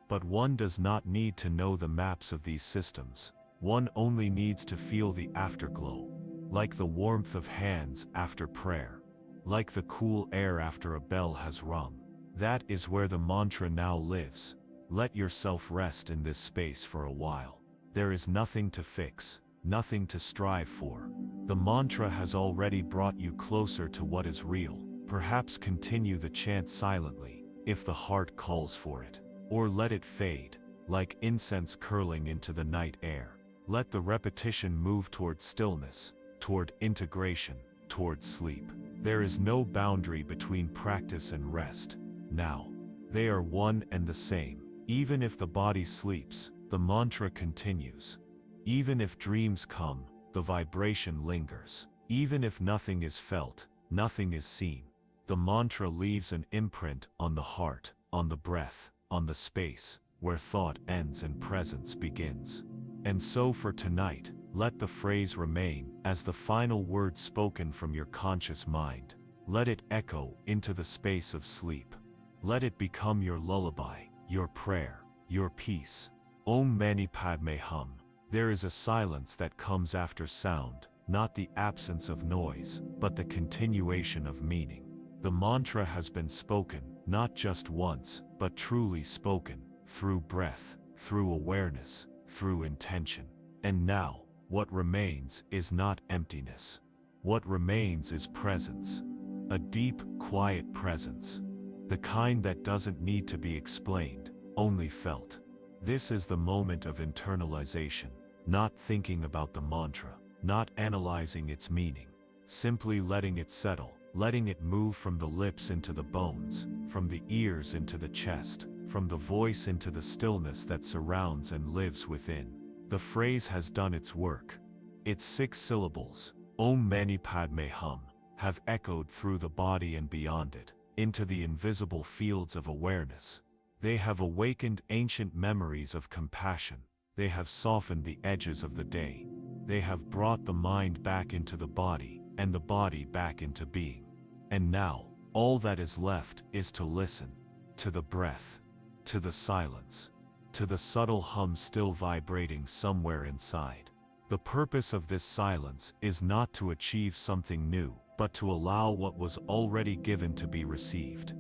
But one does not need to know the maps of these systems. One only needs to feel the afterglow, like the warmth of hands after prayer, like the cool air after a bell has rung. That is where the mantra now lives. Let yourself rest in this space for a while. There is nothing to fix, nothing to strive for. The mantra has already brought you closer to what is real. Perhaps continue the chant silently, if the heart calls for it. Or let it fade, like incense curling into the night air. Let the repetition move toward stillness, toward integration, toward sleep. There is no boundary between practice and rest. Now, they are one and the same. Even if the body sleeps, the mantra continues. Even if dreams come, the vibration lingers. Even if nothing is felt, nothing is seen, the mantra leaves an imprint on the heart, on the breath, on the space, where thought ends and presence begins. And so for tonight, let the phrase remain as the final word spoken from your conscious mind. Let it echo into the space of sleep. Let it become your lullaby, your prayer, your peace. Om Mani Padme Hum. There is a silence that comes after sound, not the absence of noise, but the continuation of meaning. The mantra has been spoken, not just once, but truly spoken, through breath, through awareness, through intention. And now, what remains is not emptiness. What remains is presence. A deep, quiet presence. The kind that doesn't need to be explained, only felt. This is the moment of internalization, not thinking about the mantra, not analyzing its meaning, simply letting it settle, letting it move from the lips into the bones, from the ears into the chest, from the voice into the stillness that surrounds and lives within. The phrase has done its work. Its 6 syllables, Om Mani Padme Hum, have echoed through the body and beyond it, into the invisible fields of awareness. They have awakened ancient memories of compassion. They have softened the edges of the day. They have brought the mind back into the body, and the body back into being. And now, all that is left is to listen, to the breath, to the silence, to the subtle hum still vibrating somewhere inside. The purpose of this silence is not to achieve something new, but to allow what was already given to be received.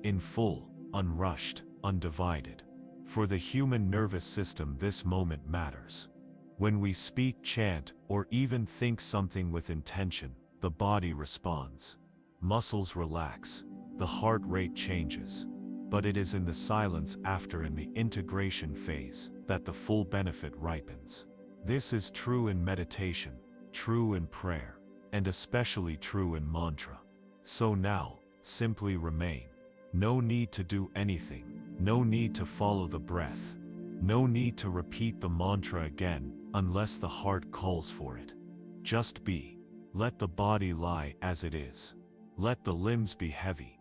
In full, unrushed, undivided. For the human nervous system, this moment matters. When we speak, chant, or even think something with intention, the body responds. Muscles relax, the heart rate changes. But it is in the silence after, in the integration phase, that the full benefit ripens. This is true in meditation, true in prayer, and especially true in mantra. So now, simply remain. No need to do anything. No need to follow the breath. No need to repeat the mantra again, unless the heart calls for it. Just be. Let the body lie as it is. Let the limbs be heavy.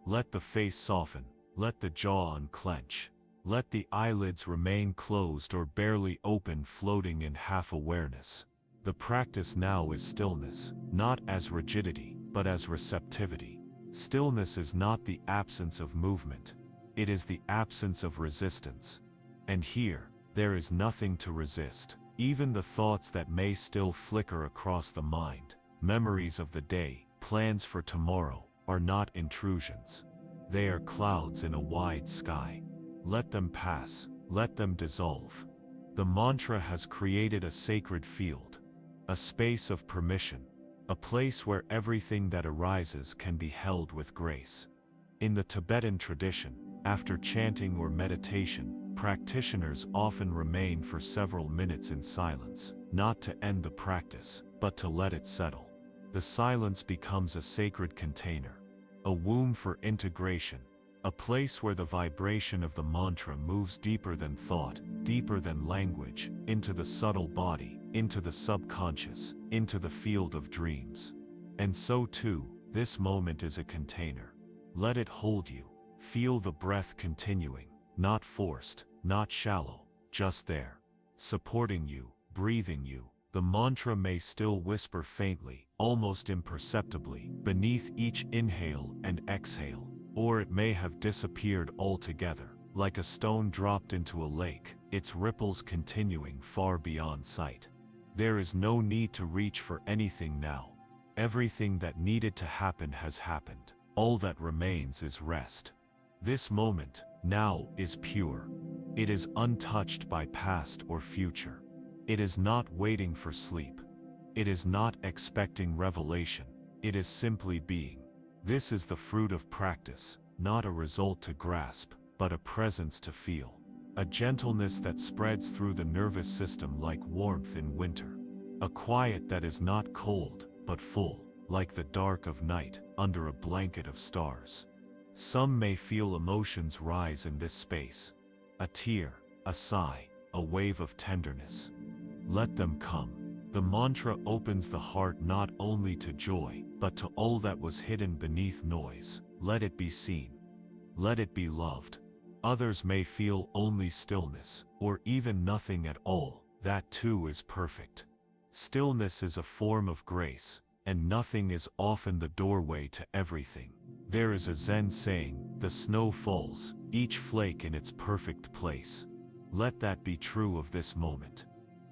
Let the face soften. Let the jaw unclench. Let the eyelids remain closed or barely open, floating in half-awareness. The practice now is stillness, not as rigidity, but as receptivity. Stillness is not the absence of movement. It is the absence of resistance. And here, there is nothing to resist. Even the thoughts that may still flicker across the mind, memories of the day, plans for tomorrow, are not intrusions. They are clouds in a wide sky. Let them pass, let them dissolve. The mantra has created a sacred field, a space of permission, a place where everything that arises can be held with grace. In the Tibetan tradition, after chanting or meditation, practitioners often remain for several minutes in silence, not to end the practice, but to let it settle. The silence becomes a sacred container, a womb for integration, A place where the vibration of the mantra moves deeper than thought, deeper than language, into the subtle body, into the subconscious, into the field of dreams. And so too, this moment is a container. Let it hold you. Feel the breath continuing, not forced, not shallow, just there, supporting you, breathing you. The mantra may still whisper faintly, almost imperceptibly, beneath each inhale and exhale, or it may have disappeared altogether, like a stone dropped into a lake, its ripples continuing far beyond sight. There is no need to reach for anything now. Everything that needed to happen has happened. All that remains is rest. This moment, now, is pure. It is untouched by past or future. It is not waiting for sleep. It is not expecting revelation. It is simply being. This is the fruit of practice, not a result to grasp, but a presence to feel. A gentleness that spreads through the nervous system like warmth in winter. A quiet that is not cold, but full, like the dark of night, under a blanket of stars. Some may feel emotions rise in this space. A tear, a sigh, a wave of tenderness. Let them come. The mantra opens the heart not only to joy, but to all that was hidden beneath noise. Let it be seen. Let it be loved. Others may feel only stillness, or even nothing at all. That too is perfect. Stillness is a form of grace, and nothing is often the doorway to everything. There is a Zen saying, "The snow falls, each flake in its perfect place." Let that be true of this moment.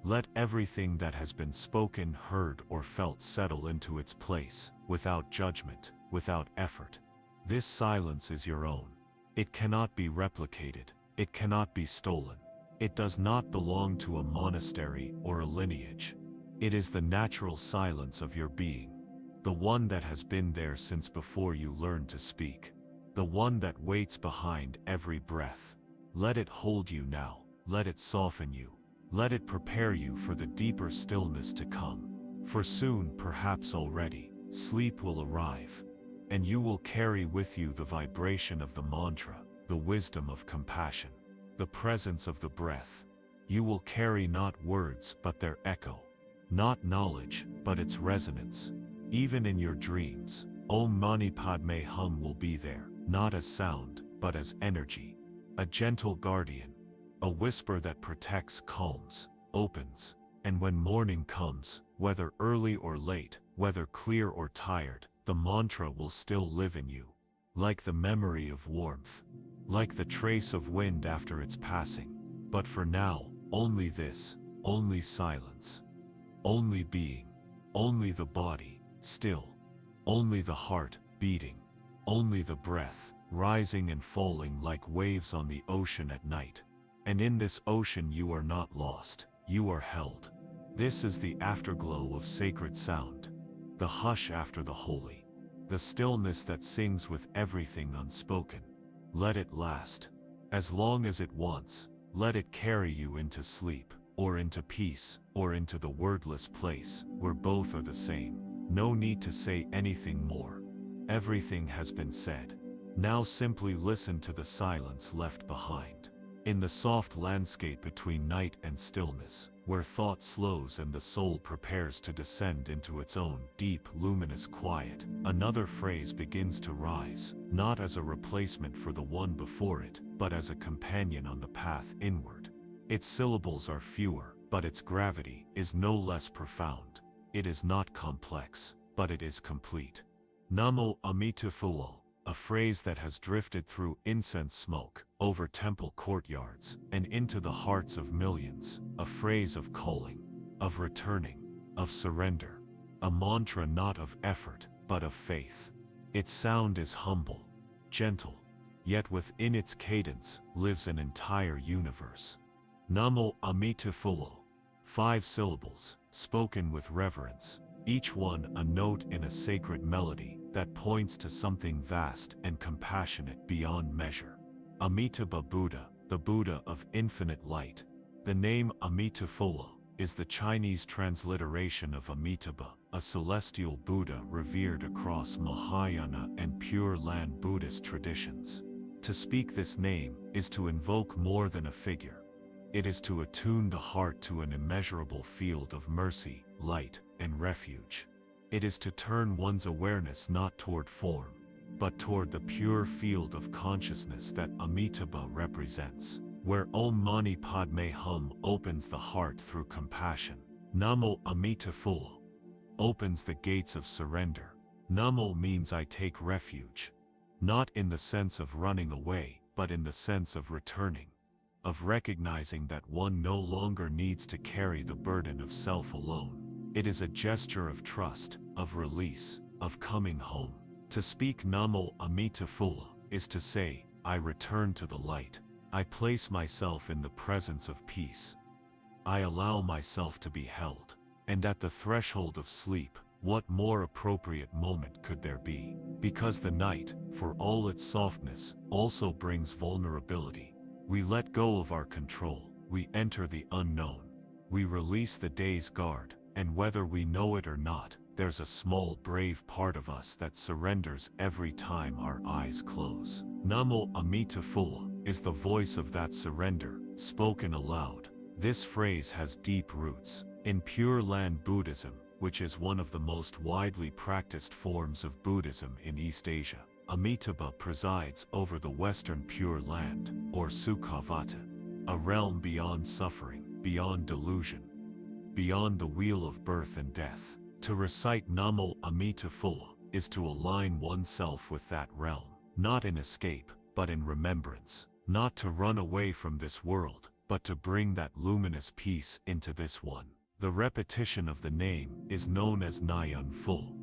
Let everything that has been spoken, heard, or felt settle into its place, without judgment, without effort. This silence is your own. It cannot be replicated. It cannot be stolen. It does not belong to a monastery or a lineage. It is the natural silence of your being. The one that has been there since before you learned to speak. The one that waits behind every breath. Let it hold you now. Let it soften you. Let it prepare you for the deeper stillness to come. For soon, perhaps already, sleep will arrive, and you will carry with you the vibration of the mantra, the wisdom of compassion, the presence of the breath. You will carry not words but their echo, not knowledge but its resonance. Even in your dreams, Om Mani Padme Hum will be there, not as sound, but as energy, a gentle guardian. A whisper that protects, calms, opens, and when morning comes, whether early or late, whether clear or tired, the mantra will still live in you. Like the memory of warmth, like the trace of wind after its passing. But for now, only this, only silence, only being, only the body, still, only the heart, beating, only the breath, rising and falling like waves on the ocean at night. And in this ocean you are not lost, you are held. This is the afterglow of sacred sound, the hush after the holy, the stillness that sings with everything unspoken. Let it last, as long as it wants. Let it carry you into sleep, or into peace, or into the wordless place, where both are the same. No need to say anything more. Everything has been said. Now simply listen to the silence left behind. In the soft landscape between night and stillness, where thought slows and the soul prepares to descend into its own deep, luminous quiet, another phrase begins to rise, not as a replacement for the one before it, but as a companion on the path inward. Its syllables are fewer, but its gravity is no less profound. It is not complex, but it is complete. Namo Amita Phule, a phrase that has drifted through incense smoke, over temple courtyards, and into the hearts of millions. A phrase of calling, of returning, of surrender. A mantra not of effort, but of faith. Its sound is humble, gentle, yet within its cadence lives an entire universe. Namo Amita Phule, 5 syllables, spoken with reverence, each one a note in a sacred melody that points to something vast and compassionate beyond measure. Amitabha Buddha, the Buddha of infinite light. The name Amita Phule is the Chinese transliteration of Amitabha, a celestial Buddha revered across Mahayana and Pure Land Buddhist traditions. To speak this name is to invoke more than a figure. It is to attune the heart to an immeasurable field of mercy, light, and refuge. It is to turn one's awareness not toward form, but toward the pure field of consciousness that Amitabha represents, where Om Mani Padme Hum opens the heart through compassion. Namo Amitabha opens the gates of surrender. Namo means I take refuge, not in the sense of running away, but in the sense of returning, of recognizing that one no longer needs to carry the burden of self alone. It is a gesture of trust, of release, of coming home. To speak Namo Amitabha is to say, I return to the light. I place myself in the presence of peace. I allow myself to be held. And at the threshold of sleep, what more appropriate moment could there be? Because the night, for all its softness, also brings vulnerability. We let go of our control. We enter the unknown. We release the day's guard, and whether we know it or not, there's a small brave part of us that surrenders every time our eyes close. Namo Amitabha is the voice of that surrender, spoken aloud. This phrase has deep roots in Pure Land Buddhism, which is one of the most widely practiced forms of Buddhism in East Asia. Amitabha presides over the Western Pure Land, or Sukhavata, a realm beyond suffering, beyond delusion, beyond the wheel of birth and death. To recite Namo Amitabha is to align oneself with that realm, not in escape, but in remembrance, not to run away from this world, but to bring that luminous peace into this one. The repetition of the name is known as Nyan Full,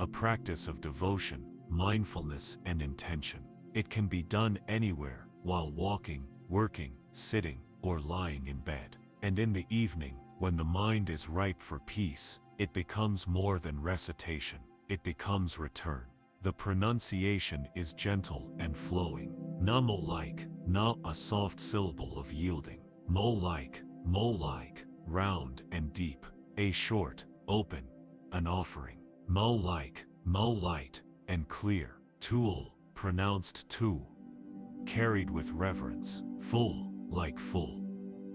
a practice of devotion, mindfulness, and intention. It can be done anywhere, while walking, working, sitting, or lying in bed. And in the evening, when the mind is ripe for peace, it becomes more than recitation. It becomes return. The pronunciation is gentle and flowing. Namo like, na a soft syllable of yielding. Mo like, round and deep. A short, open, an offering. Mo like, light, and clear. Tool, pronounced tu, carried with reverence. Full, like full.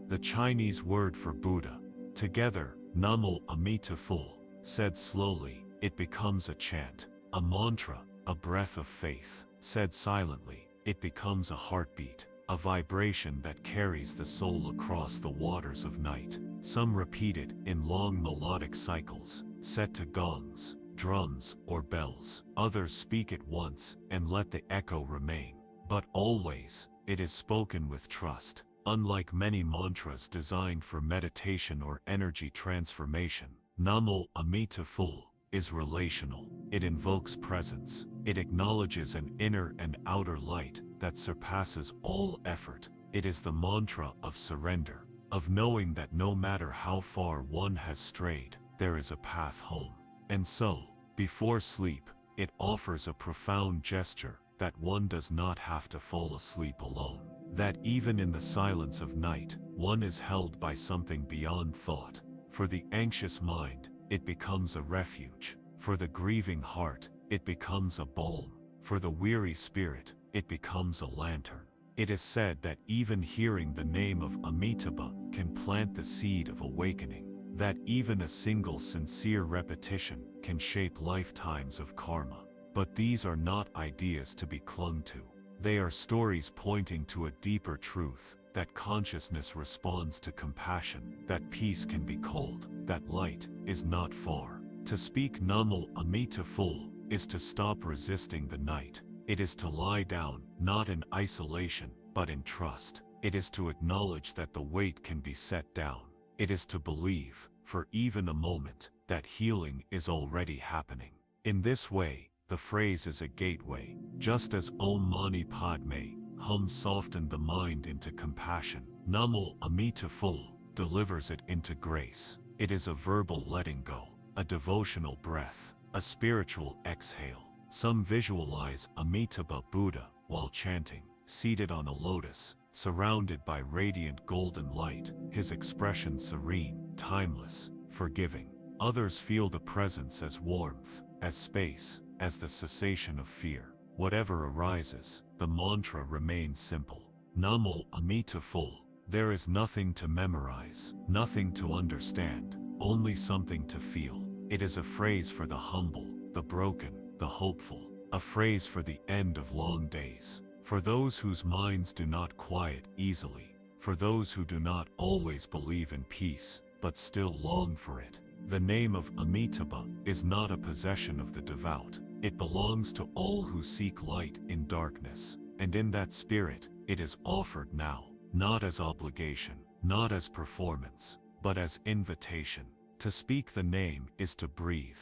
The Chinese word for Buddha. Together, Namo Amitabha, said slowly, it becomes a chant, a mantra, a breath of faith. Said silently, it becomes a heartbeat, a vibration that carries the soul across the waters of night. Some repeat it in long melodic cycles, set to gongs, drums, or bells. Others speak it once and let the echo remain. But always, it is spoken with trust. Unlike many mantras designed for meditation or energy transformation, Namo Amitabha is relational. It invokes presence. It acknowledges an inner and outer light that surpasses all effort. It is the mantra of surrender, of knowing that no matter how far one has strayed, there is a path home. And so, before sleep, it offers a profound gesture that one does not have to fall asleep alone. That even in the silence of night, one is held by something beyond thought. For the anxious mind, it becomes a refuge. For the grieving heart, it becomes a balm. For the weary spirit, it becomes a lantern. It is said that even hearing the name of Amitabha can plant the seed of awakening. That even a single sincere repetition can shape lifetimes of karma. But these are not ideas to be clung to. They are stories pointing to a deeper truth, that consciousness responds to compassion, that peace can be called, that light is not far. To speak Namo Amitabha is to stop resisting the night. It is to lie down, not in isolation, but in trust. It is to acknowledge that the weight can be set down. It is to believe, for even a moment, that healing is already happening. In this way, the phrase is a gateway. Just as Om Mani Padme Hum softened the mind into compassion, Namo Amitabha delivers it into grace. It is a verbal letting go, a devotional breath, a spiritual exhale. Some visualize Amitabha Buddha while chanting, seated on a lotus, surrounded by radiant golden light, his expression serene, timeless, forgiving. Others feel the presence as warmth, as space, as the cessation of fear. Whatever arises, the mantra remains simple. Namo Amita Full. There is nothing to memorize, nothing to understand, only something to feel. It is a phrase for the humble, the broken, the hopeful, a phrase for the end of long days, for those whose minds do not quiet easily, for those who do not always believe in peace, but still long for it. The name of Amitabha is not a possession of the devout. It belongs to all who seek light in darkness, and in that spirit, it is offered now, not as obligation, not as performance, but as invitation. To speak the name is to breathe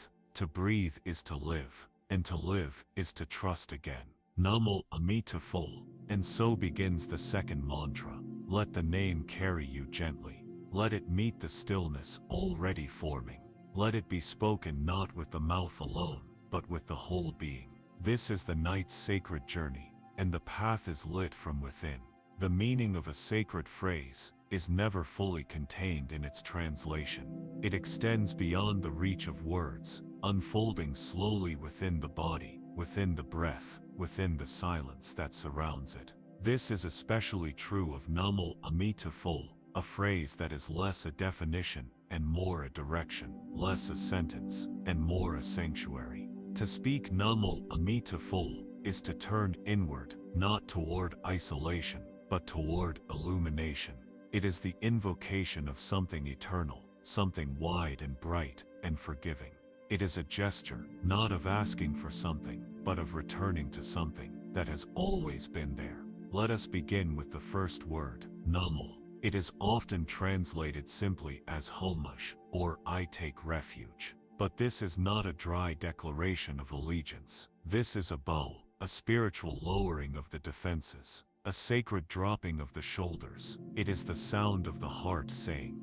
is to live, and to live is to trust again. Namo Amita Full. And so begins the second mantra. Let the name carry you gently. Let it meet the stillness already forming. Let it be spoken not with the mouth alone, but with the whole being. This is the night's sacred journey, and the path is lit from within. The meaning of a sacred phrase is never fully contained in its translation. It extends beyond the reach of words, unfolding slowly within the body, within the breath, within the silence that surrounds it. This is especially true of Namo Amita Full, a phrase that is less a definition and more a direction, less a sentence and more a sanctuary. To speak Namo Amita Full is to turn inward, not toward isolation, but toward illumination. It is the invocation of something eternal, something wide and bright and forgiving. It is a gesture, not of asking for something, but of returning to something that has always been there. Let us begin with the first word, Namo. It is often translated simply as homage or I take refuge. But this is not a dry declaration of allegiance. This is a bow, a spiritual lowering of the defenses, a sacred dropping of the shoulders. It is the sound of the heart saying,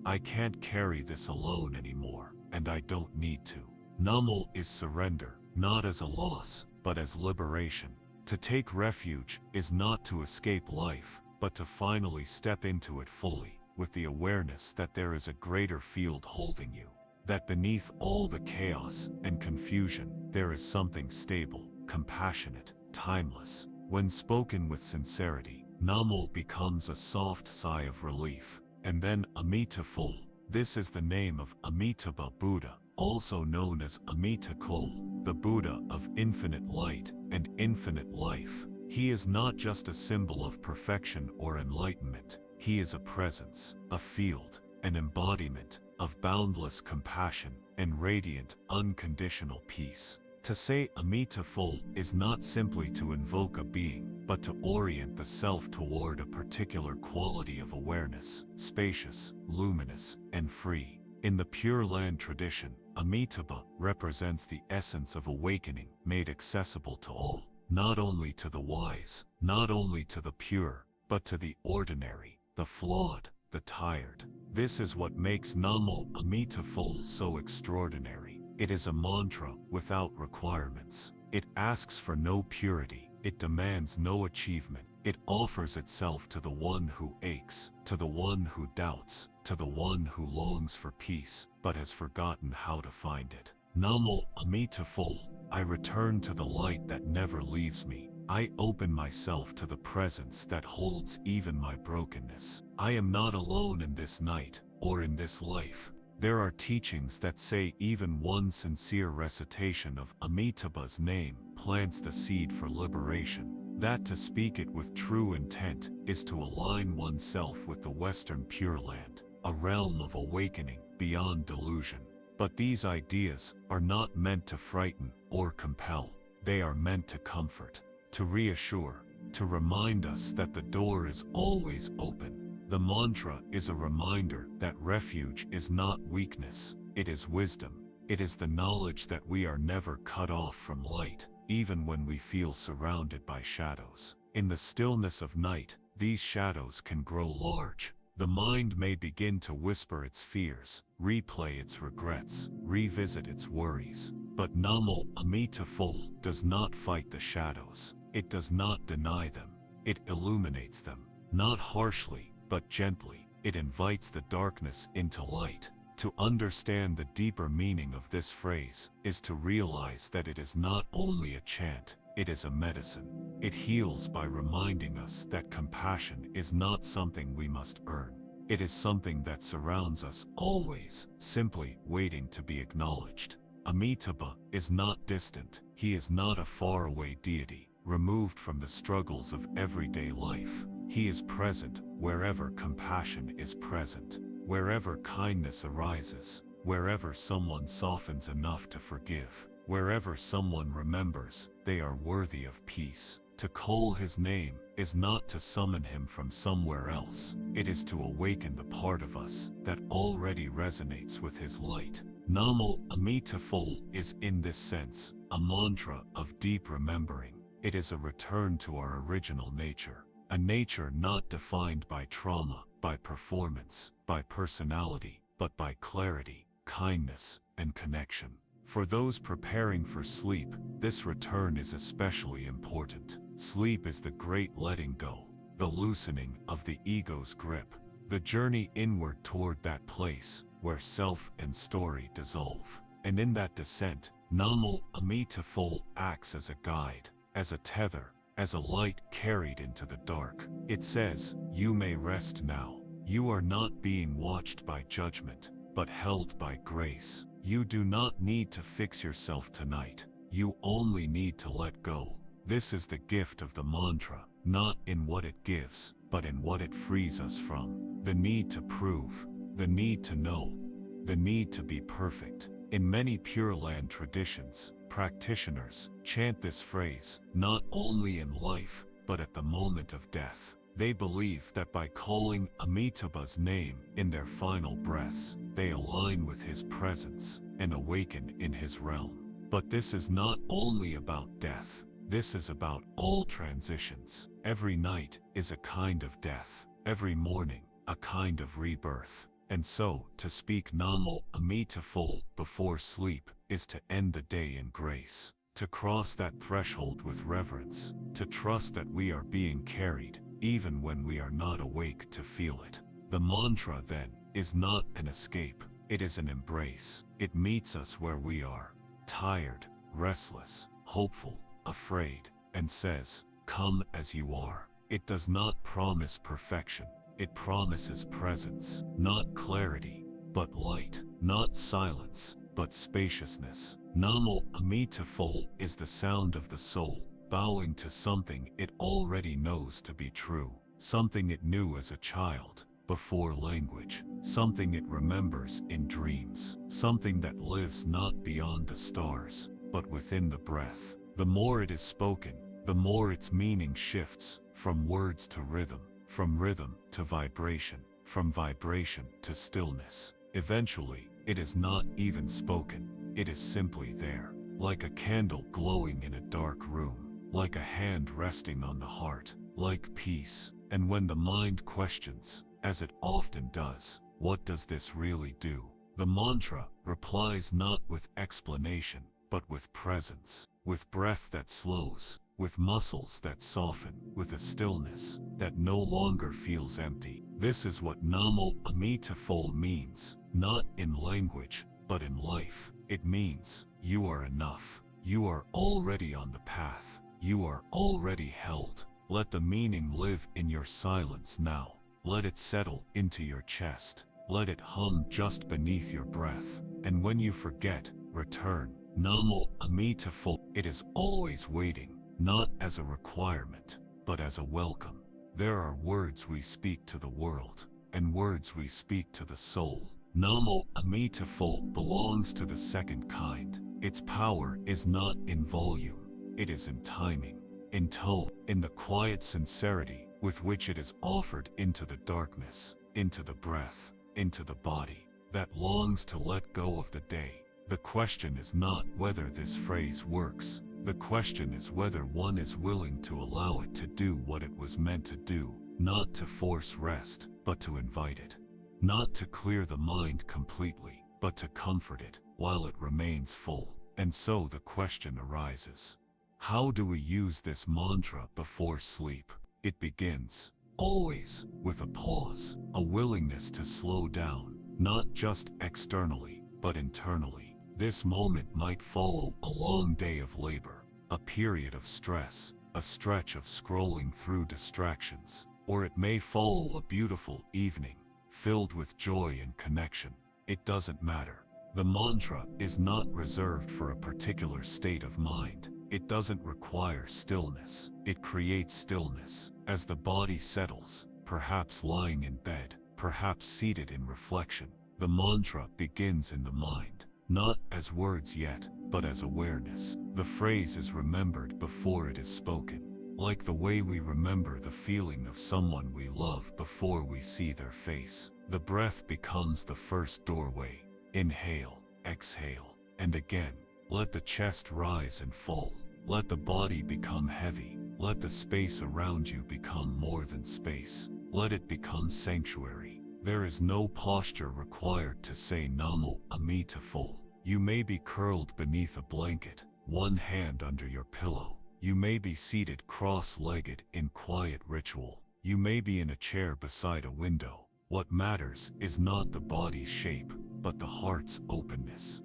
I can't carry this alone anymore, and I don't need to. Namo is surrender, not as a loss, but as liberation. To take refuge is not to escape life, but to finally step into it fully, with the awareness that there is a greater field holding you, that beneath all the chaos and confusion, there is something stable, compassionate, timeless. When spoken with sincerity, Namo becomes a soft sigh of relief. And then Amita Full. This is the name of Amitabha Buddha, also known as Amita Kul, the Buddha of infinite light and infinite life. He is not just a symbol of perfection or enlightenment. He is a presence, a field, an embodiment of boundless compassion and radiant, unconditional peace. To say Amita Full is not simply to invoke a being, but to orient the self toward a particular quality of awareness, spacious, luminous, and free. In the Pure Land tradition, Amitabha represents the essence of awakening made accessible to all, not only to the wise, not only to the pure, but to the ordinary, the flawed, the tired. This is what makes Namo Amita Full so extraordinary. It is a mantra without requirements. It asks for no purity. It demands no achievement. It offers itself to the one who aches, to the one who doubts, to the one who longs for peace, but has forgotten how to find it. Namo Amita Full. I return to the light that never leaves me. I open myself to the presence that holds even my brokenness. I am not alone in this night, or in this life. There are teachings that say even one sincere recitation of Amitabha's name plants the seed for liberation. That to speak it with true intent is to align oneself with the Western Pure Land, a realm of awakening beyond delusion. But these ideas are not meant to frighten or compel. They are meant to comfort, to reassure, to remind us that the door is always open. The mantra is a reminder that refuge is not weakness, it is wisdom. It is the knowledge that we are never cut off from light, even when we feel surrounded by shadows. In the stillness of night, these shadows can grow large. The mind may begin to whisper its fears, replay its regrets, revisit its worries. But Namo Amita Full does not fight the shadows. It does not deny them. It illuminates them, not harshly, but gently. It invites the darkness into light. To understand the deeper meaning of this phrase is to realize that it is not only a chant, It is a medicine. It heals by reminding us that compassion is not something we must earn. It is something that surrounds us always, simply waiting to be acknowledged. Amitabha is not distant. He is not a faraway deity, removed from the struggles of everyday life. He is present wherever compassion is present, wherever kindness arises, wherever someone softens enough to forgive, wherever someone remembers they are worthy of peace. To call his name is not to summon him from somewhere else. It is to awaken the part of us that already resonates with his light. Namo Amitabha is in this sense a mantra of deep remembering. It is a return to our original nature, a nature not defined by trauma, by performance, by personality, but by clarity, kindness, and connection. For those preparing for sleep, this return is especially important. Sleep is the great letting go, the loosening of the ego's grip, the journey inward toward that place where self and story dissolve. And in that descent, Namo Amitabha acts as a guide, as a tether, as a light carried into the dark. It says, "You may rest now. You are not being watched by judgment, but held by grace. You do not need to fix yourself tonight. You only need to let go." This is the gift of the mantra, not in what it gives, but in what it frees us from. The need to prove, the need to know, the need to be perfect. In many Pure Land traditions, practitioners chant this phrase, not only in life, but at the moment of death. They believe that by calling Amitabha's name in their final breaths, they align with his presence and awaken in his realm. But this is not only about death. This is about all transitions. Every night is a kind of death. Every morning, a kind of rebirth. And so, to speak Namo Amitabha before sleep is to end the day in grace, to cross that threshold with reverence, to trust that we are being carried, even when we are not awake to feel it. The mantra, then, is not an escape. It is an embrace. It meets us where we are, tired, restless, hopeful, afraid, and says, "Come as you are." It does not promise perfection. It promises presence, not clarity, but light, not silence, but spaciousness. Namo Amitabha is the sound of the soul, bowing to something it already knows to be true, something it knew as a child, before language, something it remembers in dreams, something that lives not beyond the stars, but within the breath. The more it is spoken, the more its meaning shifts, from words to rhythm, from rhythm to vibration, from vibration to stillness. Eventually, it is not even spoken, it is simply there, like a candle glowing in a dark room, like a hand resting on the heart, like peace. And when the mind questions, as it often does, what does this really do? The mantra replies not with explanation, but with presence, with breath that slows, with muscles that soften, with a stillness that no longer feels empty. This is what Namo Amitabha means, not in language, but in life. It means, you are enough. You are already on the path. You are already held. Let the meaning live in your silence now. Let it settle into your chest. Let it hum just beneath your breath. And when you forget, return. Namo Amitabha. It is always waiting, not as a requirement, but as a welcome. There are words we speak to the world, and words we speak to the soul. Namo Amitabha belongs to the second kind. Its power is not in volume, it is in timing, in tone, in the quiet sincerity with which it is offered into the darkness, into the breath, into the body that longs to let go of the day. The question is not whether this phrase works. The question is whether one is willing to allow it to do what it was meant to do, not to force rest, but to invite it. Not to clear the mind completely, but to comfort it while it remains full. And so the question arises, how do we use this mantra before sleep? It begins, always, with a pause, a willingness to slow down, not just externally, but internally. This moment might follow a long day of labor, a period of stress, a stretch of scrolling through distractions, or it may follow a beautiful evening, filled with joy and connection. It doesn't matter. The mantra is not reserved for a particular state of mind. It doesn't require stillness. It creates stillness as the body settles, perhaps lying in bed, perhaps seated in reflection. The mantra begins in the mind, not as words yet, but as awareness. The phrase is remembered before it is spoken, like the way we remember the feeling of someone we love before we see their face. The breath becomes the first doorway. Inhale, exhale, and again. Let the chest rise and fall. Let the body become heavy. Let the space around you become more than space. Let it become sanctuary. There is no posture required to say Namo Amitabha. You may be curled beneath a blanket, one hand under your pillow. You may be seated cross-legged in quiet ritual. You may be in a chair beside a window. What matters is not the body's shape, but the heart's openness.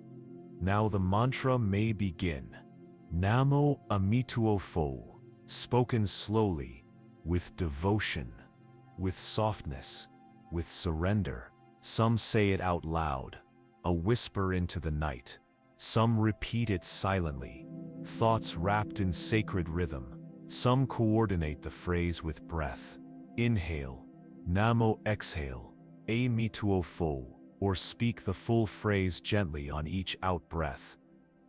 Now the mantra may begin. Namo Amitabha, spoken slowly, with devotion, with softness, with surrender. Some say it out loud, a whisper into the night. Some repeat it silently, thoughts wrapped in sacred rhythm. Some coordinate the phrase with breath. Inhale, Namo, exhale, Amitabha, or speak the full phrase gently on each out-breath,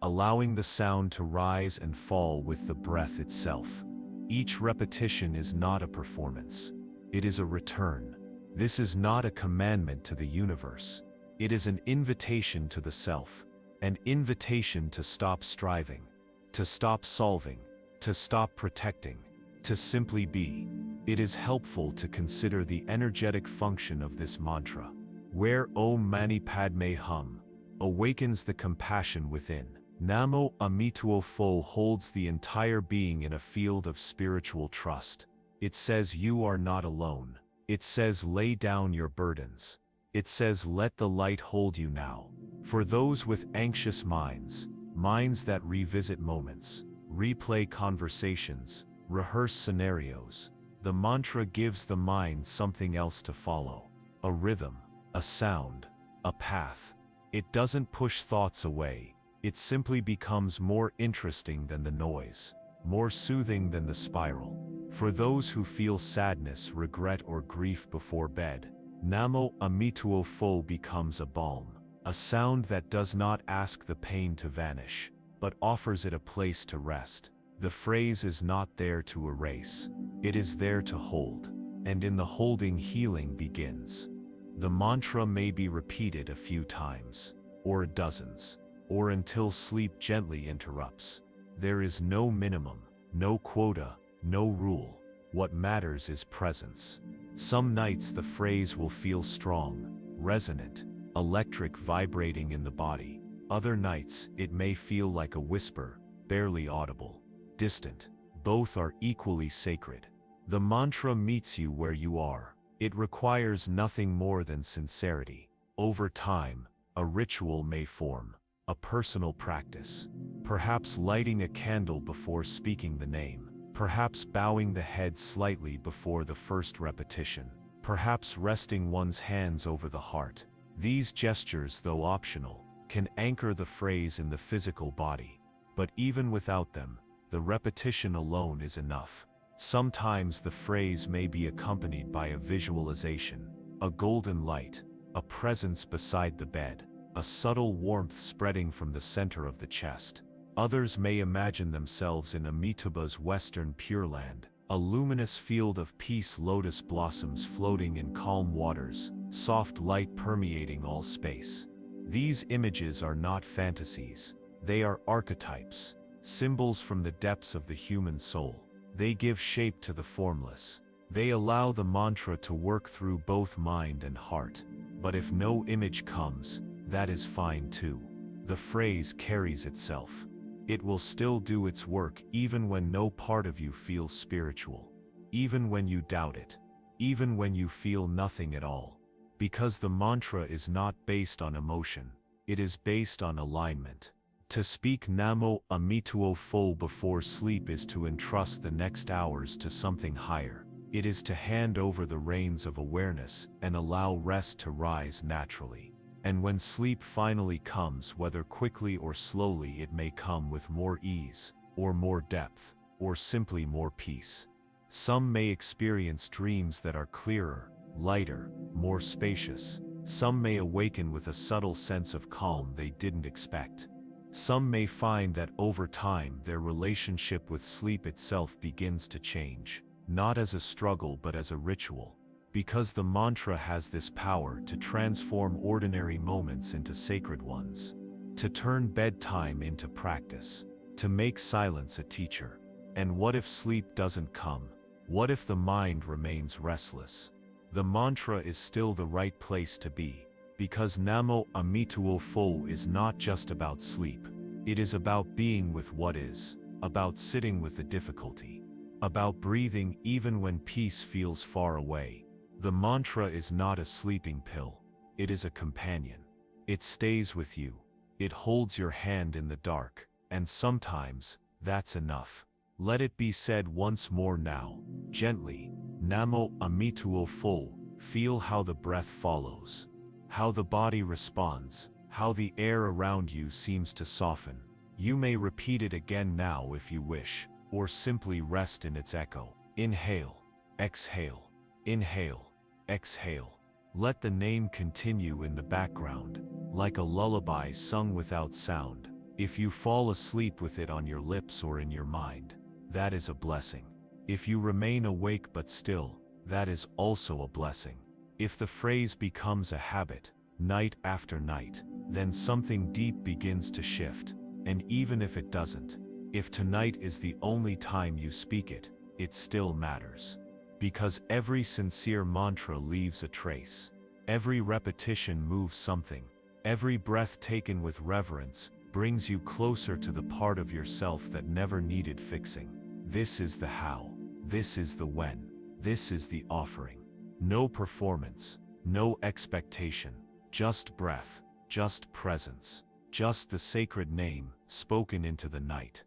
allowing the sound to rise and fall with the breath itself. Each repetition is not a performance. It is a return. This is not a commandment to the universe. It is an invitation to the self, an invitation to stop striving, to stop solving, to stop protecting, to simply be. It is helpful to consider the energetic function of this mantra, where Om Mani Padme Hum awakens the compassion within. Namo Amitabha holds the entire being in a field of spiritual trust. It says you are not alone. It says lay down your burdens. It says let the light hold you now. For those with anxious minds, minds that revisit moments, replay conversations, rehearse scenarios, the mantra gives the mind something else to follow. A rhythm, a sound, a path. It doesn't push thoughts away. It simply becomes more interesting than the noise, more soothing than the spiral. For those who feel sadness, regret, or grief before bed, Namo Amitabha becomes a balm, a sound that does not ask the pain to vanish, but offers it a place to rest. The phrase is not there to erase. It is there to hold, and in the holding healing begins. The mantra may be repeated a few times, or dozens, or until sleep gently interrupts. There is no minimum, no quota, no rule. What matters is presence. Some nights the phrase will feel strong, resonant, electric, vibrating in the body. Other nights it may feel like a whisper, barely audible, distant. Both are equally sacred. The mantra meets you where you are. It requires nothing more than sincerity. Over time, a ritual may form, a personal practice. Perhaps lighting a candle before speaking the name. Perhaps bowing the head slightly before the first repetition. Perhaps resting one's hands over the heart. These gestures, though optional, can anchor the phrase in the physical body. But even without them, the repetition alone is enough. Sometimes the phrase may be accompanied by a visualization, a golden light, a presence beside the bed, a subtle warmth spreading from the center of the chest. Others may imagine themselves in Amitabha's western Pure Land, a luminous field of peace, lotus blossoms floating in calm waters, soft light permeating all space. These images are not fantasies. They are archetypes, symbols from the depths of the human soul. They give shape to the formless. They allow the mantra to work through both mind and heart. But if no image comes, that is fine too. The phrase carries itself. It will still do its work even when no part of you feels spiritual, even when you doubt it, even when you feel nothing at all. Because the mantra is not based on emotion, it is based on alignment. To speak Namo Amituo Fo before sleep is to entrust the next hours to something higher. It is to hand over the reins of awareness and allow rest to rise naturally. And when sleep finally comes, whether quickly or slowly, it may come with more ease, or more depth, or simply more peace. Some may experience dreams that are clearer, lighter, more spacious. Some may awaken with a subtle sense of calm they didn't expect. Some may find that over time their relationship with sleep itself begins to change, not as a struggle but as a ritual, because the mantra has this power to transform ordinary moments into sacred ones, to turn bedtime into practice, to make silence a teacher. And what if sleep doesn't come? What if the mind remains restless? The mantra is still the right place to be, because Namo Amituo Fo is not just about sleep. It is about being with what is, about sitting with the difficulty, about breathing even when peace feels far away. The mantra is not a sleeping pill. It is a companion. It stays with you. It holds your hand in the dark, and sometimes that's enough. Let it be said once more now, gently. Namo Amituo Fo. Feel how the breath follows, how the body responds, how the air around you seems to soften. You may repeat it again now if you wish, or simply rest in its echo. Inhale, exhale, inhale, exhale. Let the name continue in the background, like a lullaby sung without sound. If you fall asleep with it on your lips or in your mind, that is a blessing. If you remain awake but still, that is also a blessing. If the phrase becomes a habit, night after night, then something deep begins to shift. And even if it doesn't, if tonight is the only time you speak it, it still matters. Because every sincere mantra leaves a trace. Every repetition moves something. Every breath taken with reverence brings you closer to the part of yourself that never needed fixing. This is the how. This is the when. This is the offering. No performance, no expectation, just breath, just presence, just the sacred name spoken into the night.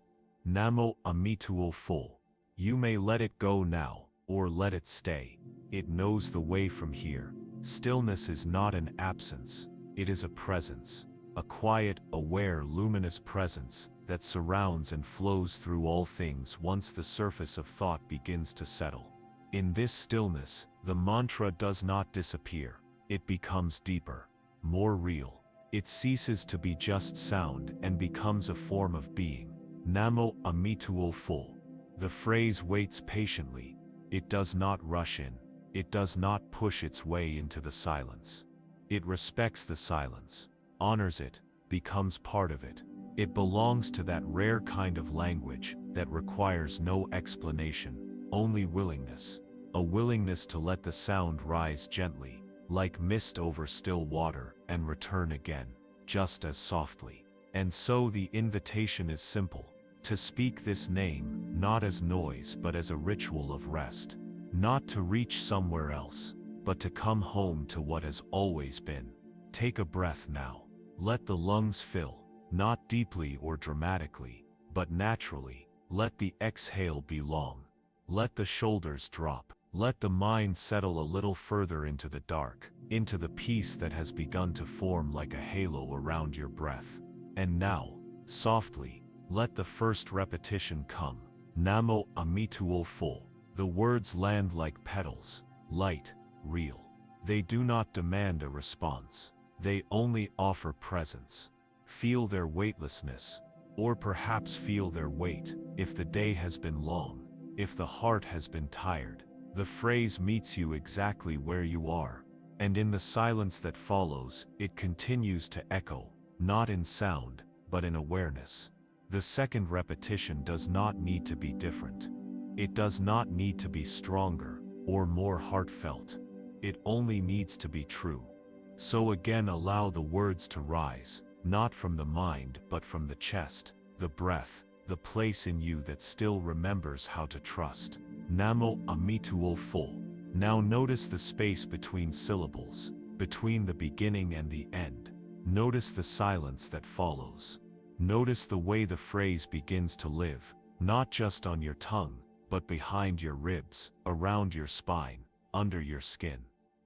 Namo Amituo Fo. You may let it go now, or let it stay. It knows the way from here. Stillness is not an absence, it is a presence, a quiet, aware, luminous presence that surrounds and flows through all things once the surface of thought begins to settle. In this stillness, the mantra does not disappear. It becomes deeper, more real. It ceases to be just sound and becomes a form of being. Namo Amituo Fo. The phrase waits patiently. It does not rush in. It does not push its way into the silence. It respects the silence, honors it, becomes part of it. It belongs to that rare kind of language that requires no explanation, only willingness. A willingness to let the sound rise gently, like mist over still water, and return again, just as softly. And so the invitation is simple, to speak this name, not as noise but as a ritual of rest. Not to reach somewhere else, but to come home to what has always been. Take a breath now. Let the lungs fill, not deeply or dramatically, but naturally. Let the exhale be long. Let the shoulders drop. Let the mind settle a little further into the dark, into the peace that has begun to form like a halo around your breath. And now, softly, let the first repetition come. Namo Amituo Fo. The words land like petals, light, real. They do not demand a response. They only offer presence. Feel their weightlessness, or perhaps feel their weight. If the day has been long, if the heart has been tired, the phrase meets you exactly where you are. And in the silence that follows, it continues to echo, not in sound, but in awareness. The second repetition does not need to be different. It does not need to be stronger or more heartfelt. It only needs to be true. So again, allow the words to rise, not from the mind but from the chest, the breath, the place in you that still remembers how to trust. Namo Amituo Fo. Now notice the space between syllables, between the beginning and the end. Notice the silence that follows. Notice the way the phrase begins to live, not just on your tongue, but behind your ribs, around your spine, under your skin.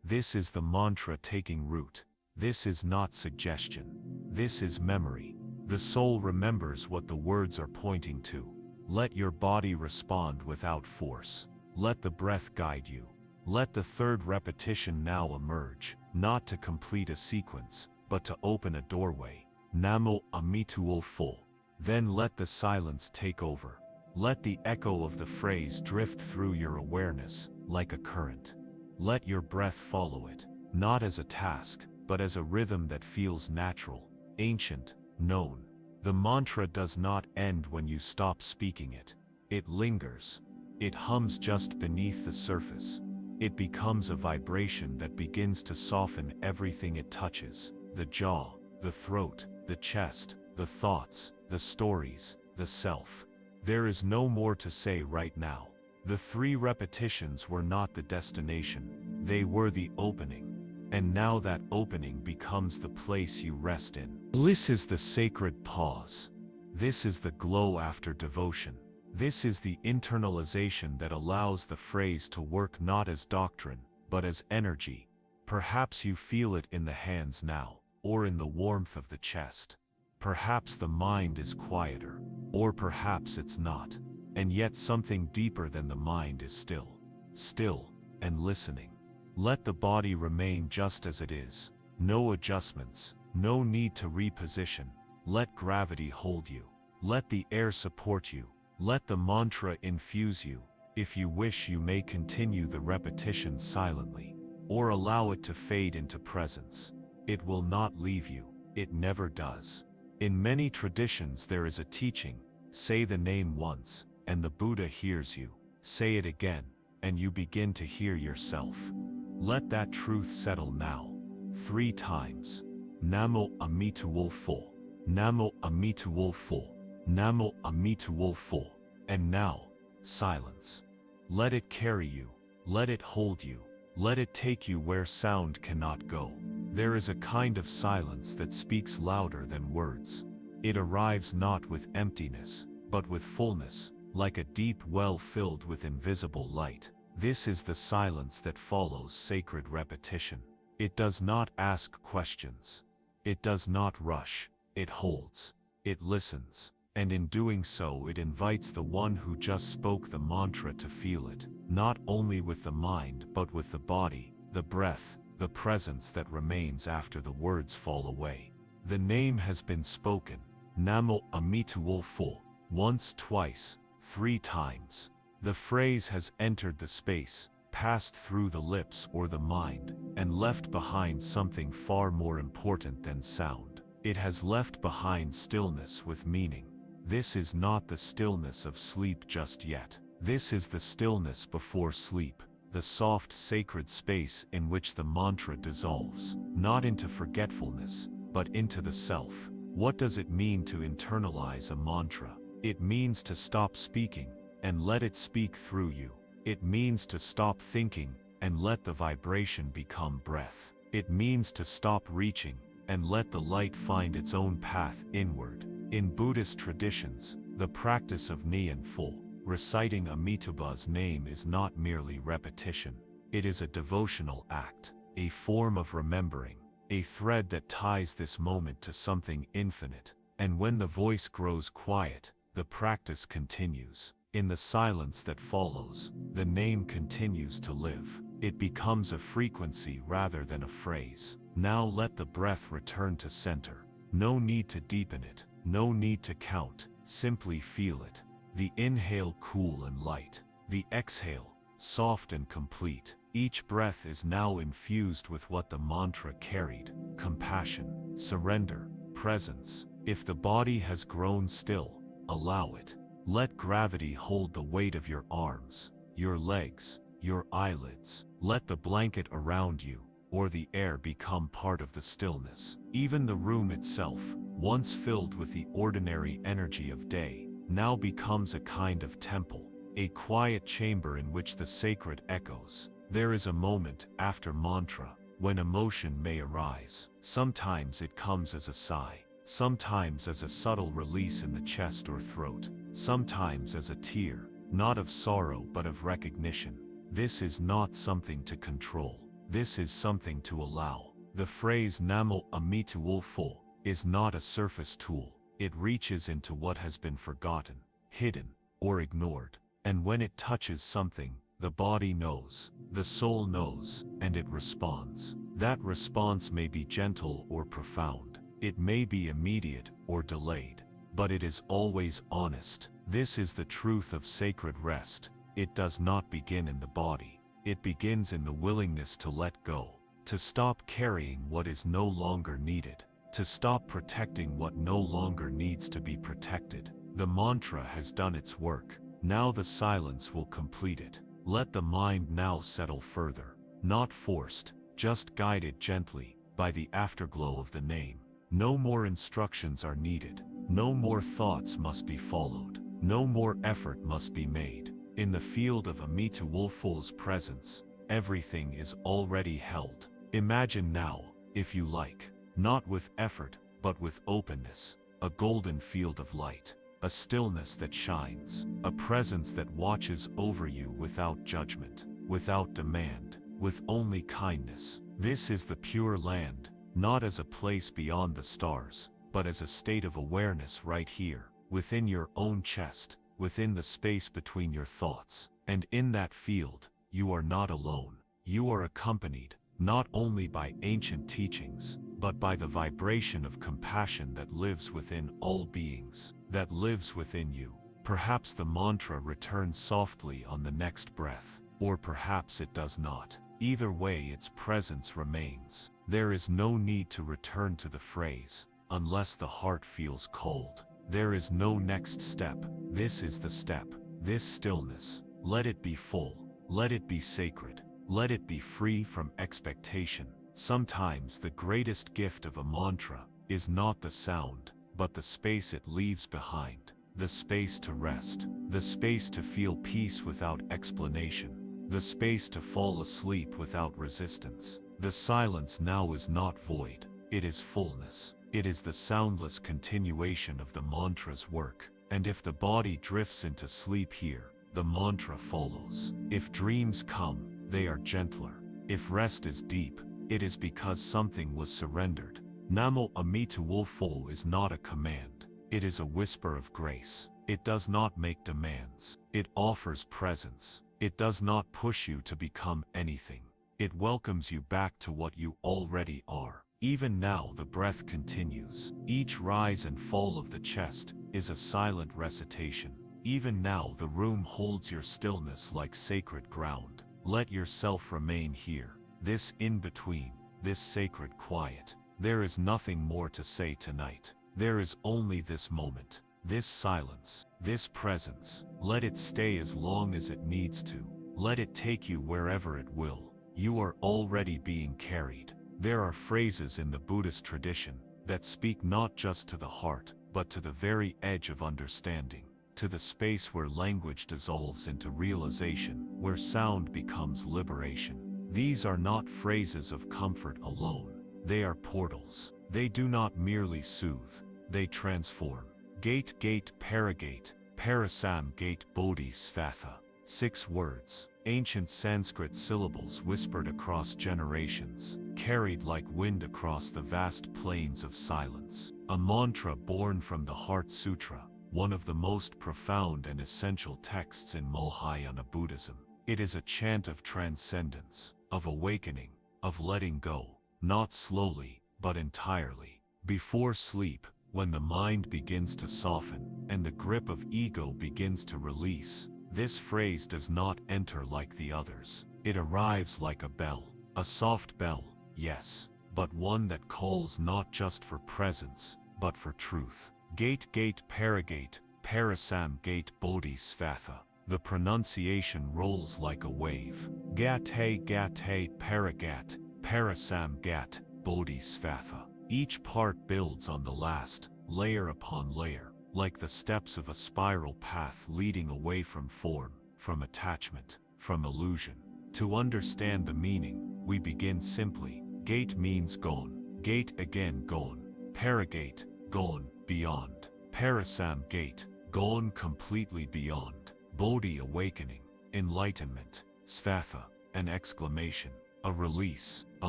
This is the mantra taking root. This is not suggestion. This is memory. The soul remembers what the words are pointing to. Let your body respond without force. Let the breath guide you. Let the third repetition now emerge, not to complete a sequence, but to open a doorway. Namo Amitual Full. Then let the silence take over. Let the echo of the phrase drift through your awareness, like a current. Let your breath follow it, not as a task, but as a rhythm that feels natural, ancient, known. The mantra does not end when you stop speaking it. It lingers. It hums just beneath the surface. It becomes a vibration that begins to soften everything it touches: the jaw, the throat, the chest, the thoughts, the stories, the self. There is no more to say right now. The 3 repetitions were not the destination. They were the opening. And now that opening becomes the place you rest in. This is the sacred pause. This is the glow after devotion. This is the internalization that allows the phrase to work not as doctrine, but as energy. Perhaps you feel it in the hands now, or in the warmth of the chest. Perhaps the mind is quieter, or perhaps it's not. And yet something deeper than the mind is still and listening. Let the body remain just as it is. No adjustments, no need to reposition. Let gravity hold you. Let the air support you. Let the mantra infuse you. If you wish, you may continue the repetition silently, or allow it to fade into presence. It will not leave you. It never does. In many traditions there is a teaching: say the name once, and the Buddha hears you. Say it again, and you begin to hear yourself. Let that truth settle now. 3 times. Namo Amitual Full. Namo Amitual Full. Namo Amitual Full. And now, silence. Let it carry you. Let it hold you. Let it take you where sound cannot go. There is a kind of silence that speaks louder than words. It arrives not with emptiness, but with fullness, like a deep well filled with invisible light. This is the silence that follows sacred repetition. It does not ask questions. It does not rush. It holds. It listens. And in doing so, it invites the one who just spoke the mantra to feel it, not only with the mind but with the body, the breath, the presence that remains after the words fall away. The name has been spoken. Namo Amitual Full. Once, twice, 3 times. The phrase has entered the space, passed through the lips or the mind, and left behind something far more important than sound. It has left behind stillness with meaning. This is not the stillness of sleep just yet. This is the stillness before sleep, the soft sacred space in which the mantra dissolves, not into forgetfulness, but into the self. What does it mean to internalize a mantra? It means to stop speaking and let it speak through you. It means to stop thinking and let the vibration become breath. It means to stop reaching and let the light find its own path inward. In Buddhist traditions, the practice of Nian Full, reciting Amitabha's name, is not merely repetition. It is a devotional act, a form of remembering, a thread that ties this moment to something infinite. And when the voice grows quiet, the practice continues. In the silence that follows, the name continues to live. It becomes a frequency rather than a phrase. Now let the breath return to center. No need to deepen it, no need to count, simply feel it. The inhale cool and light, the exhale soft and complete. Each breath is now infused with what the mantra carried: compassion, surrender, presence. If the body has grown still, allow it. Let gravity hold the weight of your arms, your legs, your eyelids. Let the blanket around you, or the air, become part of the stillness. Even the room itself, once filled with the ordinary energy of day, now becomes a kind of temple, a quiet chamber in which the sacred echoes. There is a moment after mantra when emotion may arise. Sometimes it comes as a sigh. sometimes as a subtle release in the chest or throat, sometimes as a tear, not of sorrow but of recognition. This is not something to control. This is something to allow. The phrase Namo Amida Wolfo is not a surface tool. It reaches into what has been forgotten, hidden, or ignored. And when it touches something, the body knows, the soul knows, and it responds. That response may be gentle or profound. It may be immediate or delayed, but it is always honest. This is the truth of sacred rest. It does not begin in the body. It begins in the willingness to let go, to stop carrying what is no longer needed, to stop protecting what no longer needs to be protected. The mantra has done its work. Now the silence will complete it. Let the mind now settle further, not forced, just guided gently by the afterglow of the name. No more instructions are needed. No more thoughts must be followed. No more effort must be made. In the field of Amida Wolfo's presence, everything is already held. Imagine now, if you like, not with effort, but with openness, a golden field of light, a stillness that shines, a presence that watches over you without judgment, without demand, with only kindness. This is the pure land, not as a place beyond the stars, but as a state of awareness right here, within your own chest, within the space between your thoughts. And in that field, you are not alone. You are accompanied, not only by ancient teachings, but by the vibration of compassion that lives within all beings, that lives within you. Perhaps the mantra returns softly on the next breath, or perhaps it does not. Either way, its presence remains. There is no need to return to the phrase, unless the heart feels cold. There is no next step. This is the step. This stillness. Let it be full. Let it be sacred. Let it be free from expectation. Sometimes the greatest gift of a mantra is not the sound, but the space it leaves behind. The space to rest. The space to feel peace without explanation. The space to fall asleep without resistance. The silence now is not void. It is fullness. It is the soundless continuation of the mantra's work. And if the body drifts into sleep here, the mantra follows. If dreams come, they are gentler. If rest is deep, it is because something was surrendered. Namo Amida Wolfo is not a command. It is a whisper of grace. It does not make demands. It offers presence. It does not push you to become anything. It welcomes you back to what you already are. Even now the breath continues. Each rise and fall of the chest is a silent recitation. Even now the room holds your stillness like sacred ground. Let yourself remain here, this in-between, this sacred quiet. There is nothing more to say tonight. There is only this moment, this silence, this presence. Let it stay as long as it needs to. Let it take you wherever it will. You are already being carried. There are phrases in the Buddhist tradition that speak not just to the heart, but to the very edge of understanding, to the space where language dissolves into realization, where sound becomes liberation. These are not phrases of comfort alone. They are portals. They do not merely soothe, they transform. Gate, gate, paragate, parasam, gate, bodhisattva. 6 words, ancient Sanskrit syllables whispered across generations, carried like wind across the vast plains of silence. A mantra born from the Heart Sutra, one of the most profound and essential texts in Mahayana Buddhism. It is a chant of transcendence, of awakening, of letting go, not slowly, but entirely. Before sleep, when the mind begins to soften, and the grip of ego begins to release, this phrase does not enter like the others. It arrives like a bell, a soft bell, yes, but one that calls not just for presence, but for truth. Gate, gate, paragate, parasam, gate, bodhisattva. The pronunciation rolls like a wave. Gate, gate, paragat, parasam, gat, bodhisattva. Each part builds on the last, layer upon layer, like the steps of a spiral path leading away from form, from attachment, from illusion. To understand the meaning, we begin simply. Gate means gone. Gate again gone. Paragate, gone, beyond. Parasam gate, gone completely beyond. Bodhi awakening, enlightenment. Svatha, an exclamation, a release, a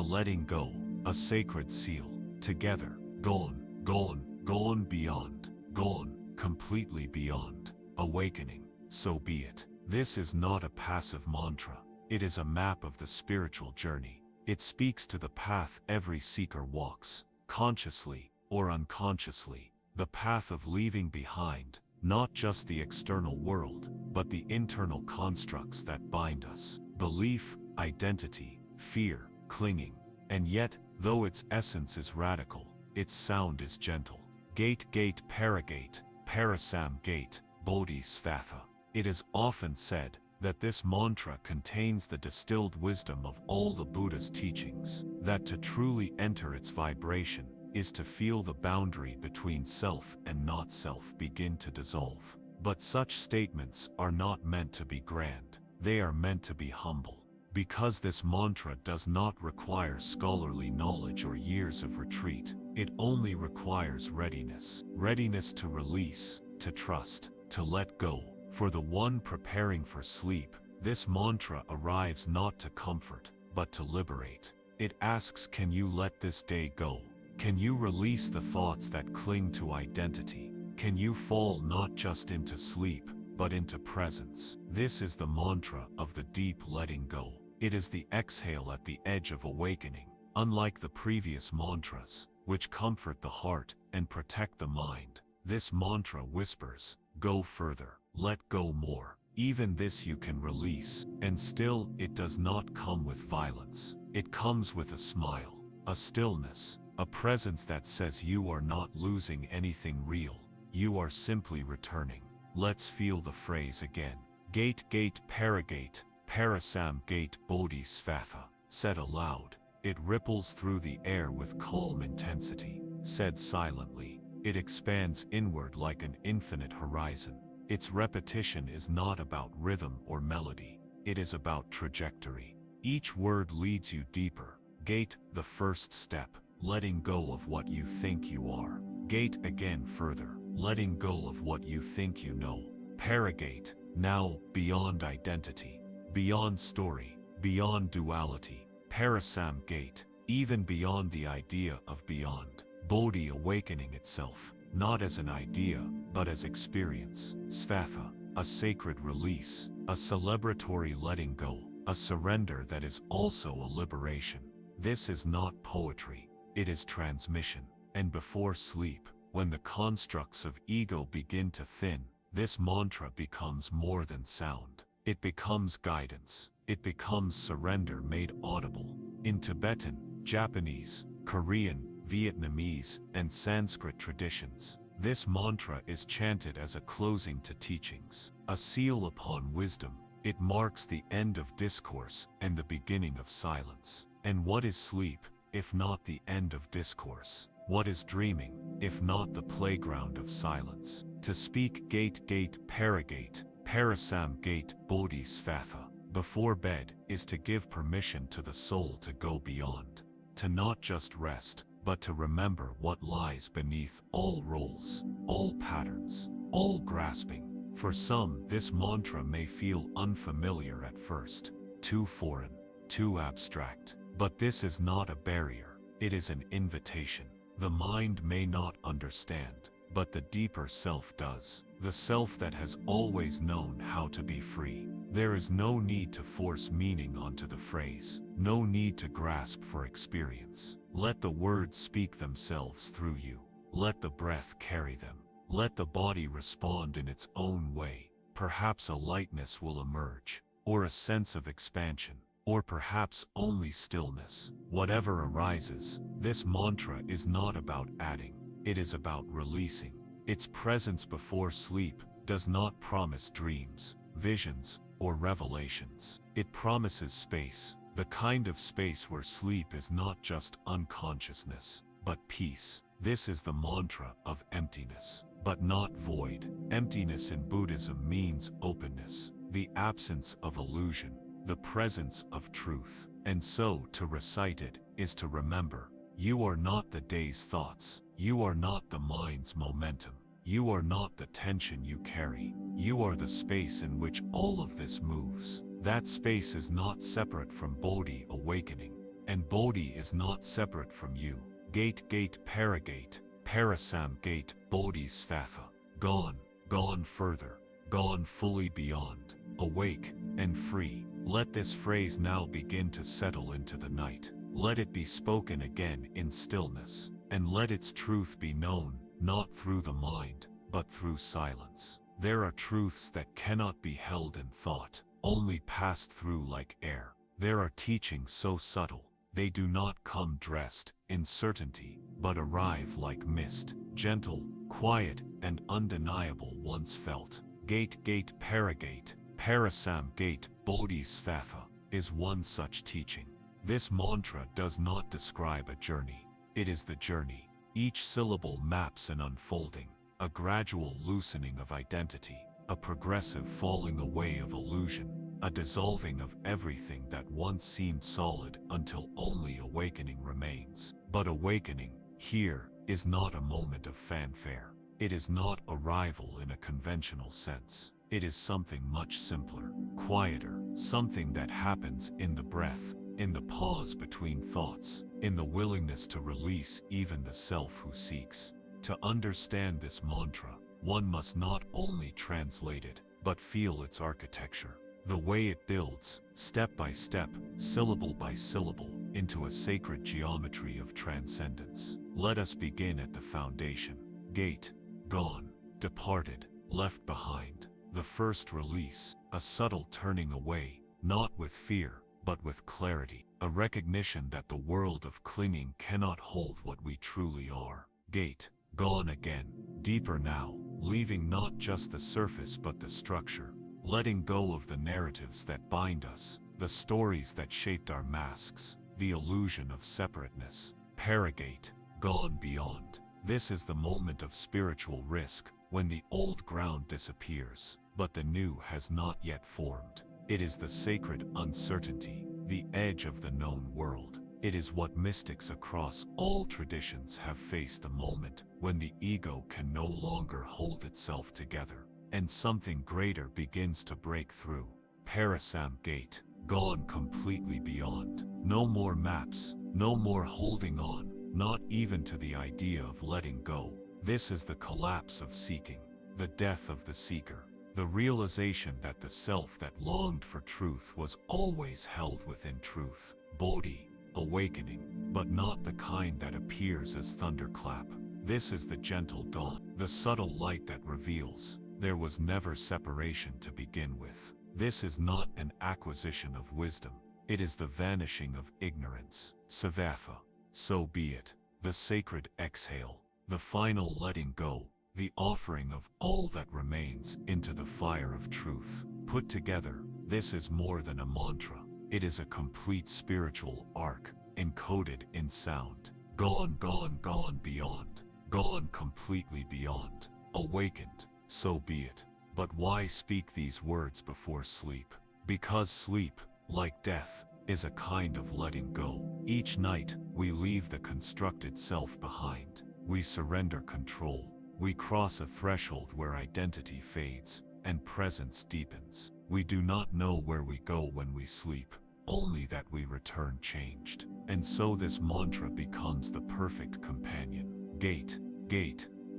letting go, a sacred seal. Together, gone, gone, gone beyond, gone, completely beyond. Awakening, so be it. This is not a passive mantra. It is a map of the spiritual journey. It speaks to the path every seeker walks, consciously or unconsciously, the path of leaving behind, not just the external world, but the internal constructs that bind us, belief, identity, fear, clinging. And yet, though its essence is radical, its sound is gentle. Gate, gate, paragate, parasam gate, bodhisattva. It is often said that this mantra contains the distilled wisdom of all the Buddhist teachings, that to truly enter its vibration is to feel the boundary between self and not self begin to dissolve. But such statements are not meant to be grand, they are meant to be humble. Because this mantra does not require scholarly knowledge or years of retreat, it only requires readiness. Readiness to release, to trust, to let go. For the one preparing for sleep, this mantra arrives not to comfort, but to liberate. It asks, can you let this day go? Can you release the thoughts that cling to identity? Can you fall not just into sleep, but into presence? This is the mantra of the deep letting go. It is the exhale at the edge of awakening. Unlike the previous mantras, which comfort the heart and protect the mind, this mantra whispers, go further, let go more. Even this you can release, and still it does not come with violence. It comes with a smile, a stillness, a presence that says you are not losing anything real, you are simply returning. Let's feel the phrase again. Gate, gate, paragate, parasam gate, bodhisattva. Said aloud, it ripples through the air with calm intensity. Said silently, it expands inward like an infinite horizon. Its repetition is not about rhythm or melody, it is about trajectory. Each word leads you deeper. Gate, the first step, letting go of what you think you are. Gate again further, letting go of what you think you know. Paragate, now beyond identity, beyond story, beyond duality. Parasam gate, even beyond the idea of beyond. Bodhi awakening itself, not as an idea, but as experience. Svatha, a sacred release, a celebratory letting go, a surrender that is also a liberation. This is not poetry, it is transmission. And before sleep, when the constructs of ego begin to thin, this mantra becomes more than sound. It becomes guidance. It becomes surrender made audible. In Tibetan, Japanese, Korean, Vietnamese, and Sanskrit traditions, this mantra is chanted as a closing to teachings, a seal upon wisdom. It marks the end of discourse and the beginning of silence. And what is sleep, if not the end of discourse? What is dreaming, if not the playground of silence? To speak gate, gate, paragate, parasam gate, bodhisattva, before bed, is to give permission to the soul to go beyond. To not just rest, but to remember what lies beneath all roles, all patterns, all grasping. For some, this mantra may feel unfamiliar at first, too foreign, too abstract. But this is not a barrier, it is an invitation. The mind may not understand, but the deeper self does, the self that has always known how to be free. There is no need to force meaning onto the phrase, no need to grasp for experience. Let the words speak themselves through you. Let the breath carry them. Let the body respond in its own way. Perhaps a lightness will emerge, or a sense of expansion, or perhaps only stillness. Whatever arises, this mantra is not about adding, it is about releasing. Its presence before sleep does not promise dreams, visions, or revelations. It promises space, the kind of space where sleep is not just unconsciousness, but peace. This is the mantra of emptiness, but not void. Emptiness in Buddhism means openness, the absence of illusion, the presence of truth. And so, to recite it is to remember, You are not the day's thoughts. You are not the mind's momentum. You are not the tension you carry. You are the space in which all of this moves. That space is not separate from Bodhi awakening, and Bodhi is not separate from you. Gate, paragate, parasam gate, Bodhisattva. Gone, gone further, gone fully beyond, awake and free. Let this phrase now begin to settle into the night. Let it be spoken again in stillness, and let its truth be known, not through the mind, but through silence. There are truths that cannot be held in thought, only passed through like air. There are teachings so subtle, they do not come dressed in certainty, but arrive like mist, gentle, quiet, and undeniable once felt. Gate, paragate, parasam gate, Bodhisattva, is one such teaching. This mantra does not describe a journey, it is the journey. Each syllable maps an unfolding, a gradual loosening of identity, a progressive falling away of illusion, a dissolving of everything that once seemed solid until only awakening remains. But awakening, here, is not a moment of fanfare. It is not arrival in a conventional sense. It is something much simpler, quieter, something that happens in the breath, in the pause between thoughts, in the willingness to release even the self who seeks. To understand this mantra, one must not only translate it, but feel its architecture, the way it builds, step by step, syllable by syllable, into a sacred geometry of transcendence. Let us begin at the foundation. Gate, gone, departed, left behind. The first release, a subtle turning away, not with fear, but with clarity, a recognition that the world of clinging cannot hold what we truly are. Gate, gone again, deeper now, leaving not just the surface but the structure, letting go of the narratives that bind us, the stories that shaped our masks, the illusion of separateness. Paragate, gone beyond. This is the moment of spiritual risk, when the old ground disappears, but the new has not yet formed. It is the sacred uncertainty, the edge of the known world. It is what mystics across all traditions have faced, the moment when the ego can no longer hold itself together, and something greater begins to break through. Parasam gate, gone completely beyond. No more maps, no more holding on, not even to the idea of letting go. This is the collapse of seeking, the death of the seeker. The realization that the self that longed for truth was always held within truth. Bodhi, awakening, but not the kind that appears as thunderclap. This is the gentle dawn, the subtle light that reveals there was never separation to begin with. This is not an acquisition of wisdom, it is the vanishing of ignorance. Savatha, so be it, the sacred exhale, the final letting go, the offering of all that remains into the fire of truth. Put together, this is more than a mantra. It is a complete spiritual arc, encoded in sound. Gone, gone, gone beyond. Gone completely beyond. Awakened, so be it. But why speak these words before sleep? Because sleep, like death, is a kind of letting go. Each night, we leave the constructed self behind. We surrender control. We cross a threshold where identity fades and presence deepens. We do not know where we go when we sleep, only that we return changed. And so this mantra becomes the perfect companion. Gate,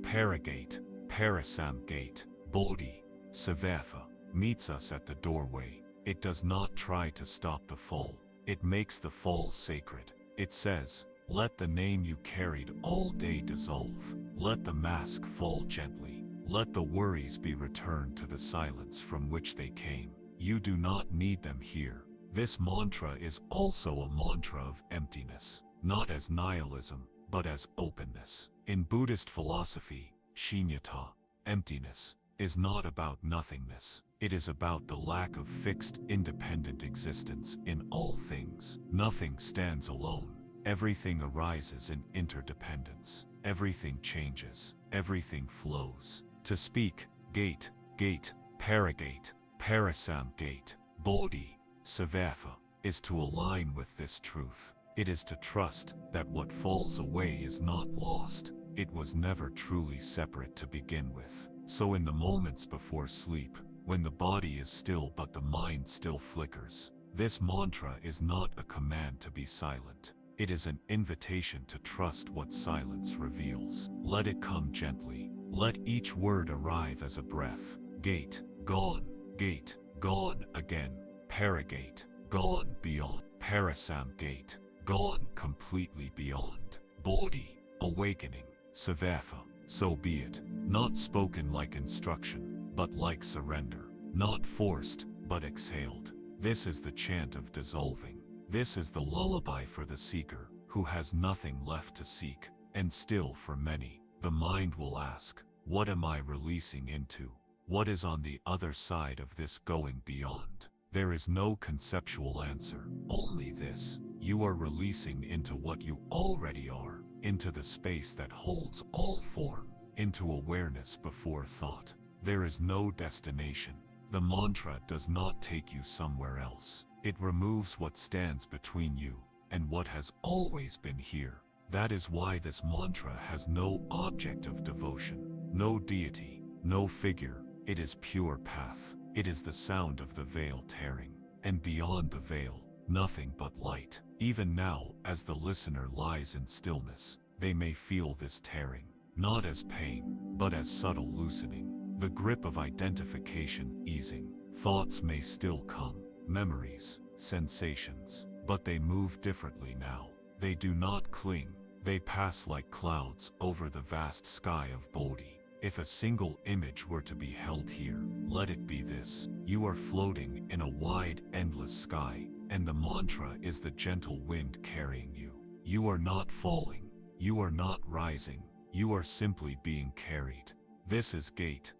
paragate, parasam gate, Bodhi, Savatha, meets us at the doorway. It does not try to stop the fall. It makes the fall sacred. It says, let the name you carried all day dissolve. Let the mask fall gently. Let the worries be returned to the silence from which they came. You do not need them here. This mantra is also a mantra of emptiness, not as nihilism, but as openness. In Buddhist philosophy, shunyata, emptiness, is not about nothingness. It is about the lack of fixed, independent existence in all things. Nothing stands alone. Everything arises in interdependence. Everything changes. Everything flows. To speak, gate, paragate, parasam gate, Bodhi, Savatha, is to align with this truth. It is to trust that what falls away is not lost. It was never truly separate to begin with. So in the moments before sleep, when the body is still but the mind still flickers, this mantra is not a command to be silent. It is an invitation to trust what silence reveals. Let it come gently. Let each word arrive as a breath. Gate, gone, gone again. Paragate, gone beyond. Parasam gate, gone completely beyond. Bodhi, awakening. Savatha, so be it. Not spoken like instruction, but like surrender. Not forced, but exhaled. This is the chant of dissolving. This is the lullaby for the seeker, who has nothing left to seek. And still for many, the mind will ask, what am I releasing into? What is on the other side of this going beyond? There is no conceptual answer, only this. You are releasing into what you already are, into the space that holds all form, into awareness before thought. There is no destination. The mantra does not take you somewhere else. It removes what stands between you and what has always been here. That is why this mantra has no object of devotion, no deity, no figure. It is pure path. It is the sound of the veil tearing, and beyond the veil, nothing but light. Even now, as the listener lies in stillness, they may feel this tearing, not as pain, but as subtle loosening, the grip of identification easing. Thoughts may still come, memories, sensations, but they move differently now. They do not cling. They pass like clouds over the vast sky of Bodhi. If a single image were to be held here, let it be this. You are floating in a wide, endless sky, and the mantra is the gentle wind carrying you. You are not falling. You are not rising. You are simply being carried. This is gate,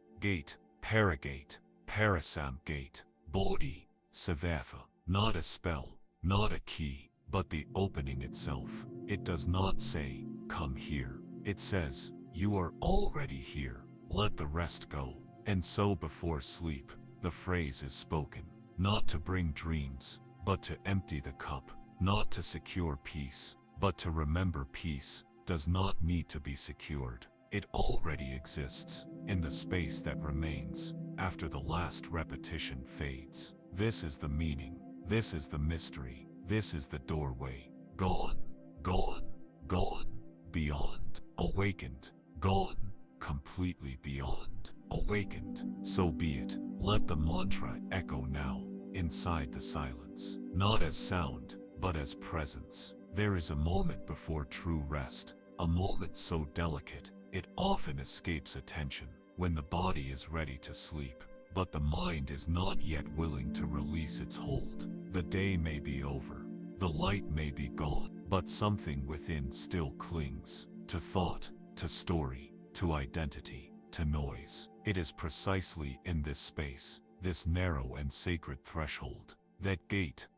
paragate, parasam gate, Bodhi, Savatha. Not a spell, not a key, but the opening itself. It does not say, come here. It says, you are already here. Let the rest go. And so before sleep, the phrase is spoken, not to bring dreams, but to empty the cup, not to secure peace, but to remember peace does not need to be secured. It already exists in the space that remains after the last repetition fades. This is the meaning. This is the mystery. This is the doorway. Gone, gone, gone, beyond, awakened, gone, completely beyond, awakened. So be it. Let the mantra echo now, inside the silence, not as sound, but as presence. There is a moment before true rest, a moment so delicate, it often escapes attention, when the body is ready to sleep, but the mind is not yet willing to release its hold. The day may be over, the light may be gone, but something within still clings, to thought, to story, to identity, to noise. It is precisely in this space, this narrow and sacred threshold, that gate,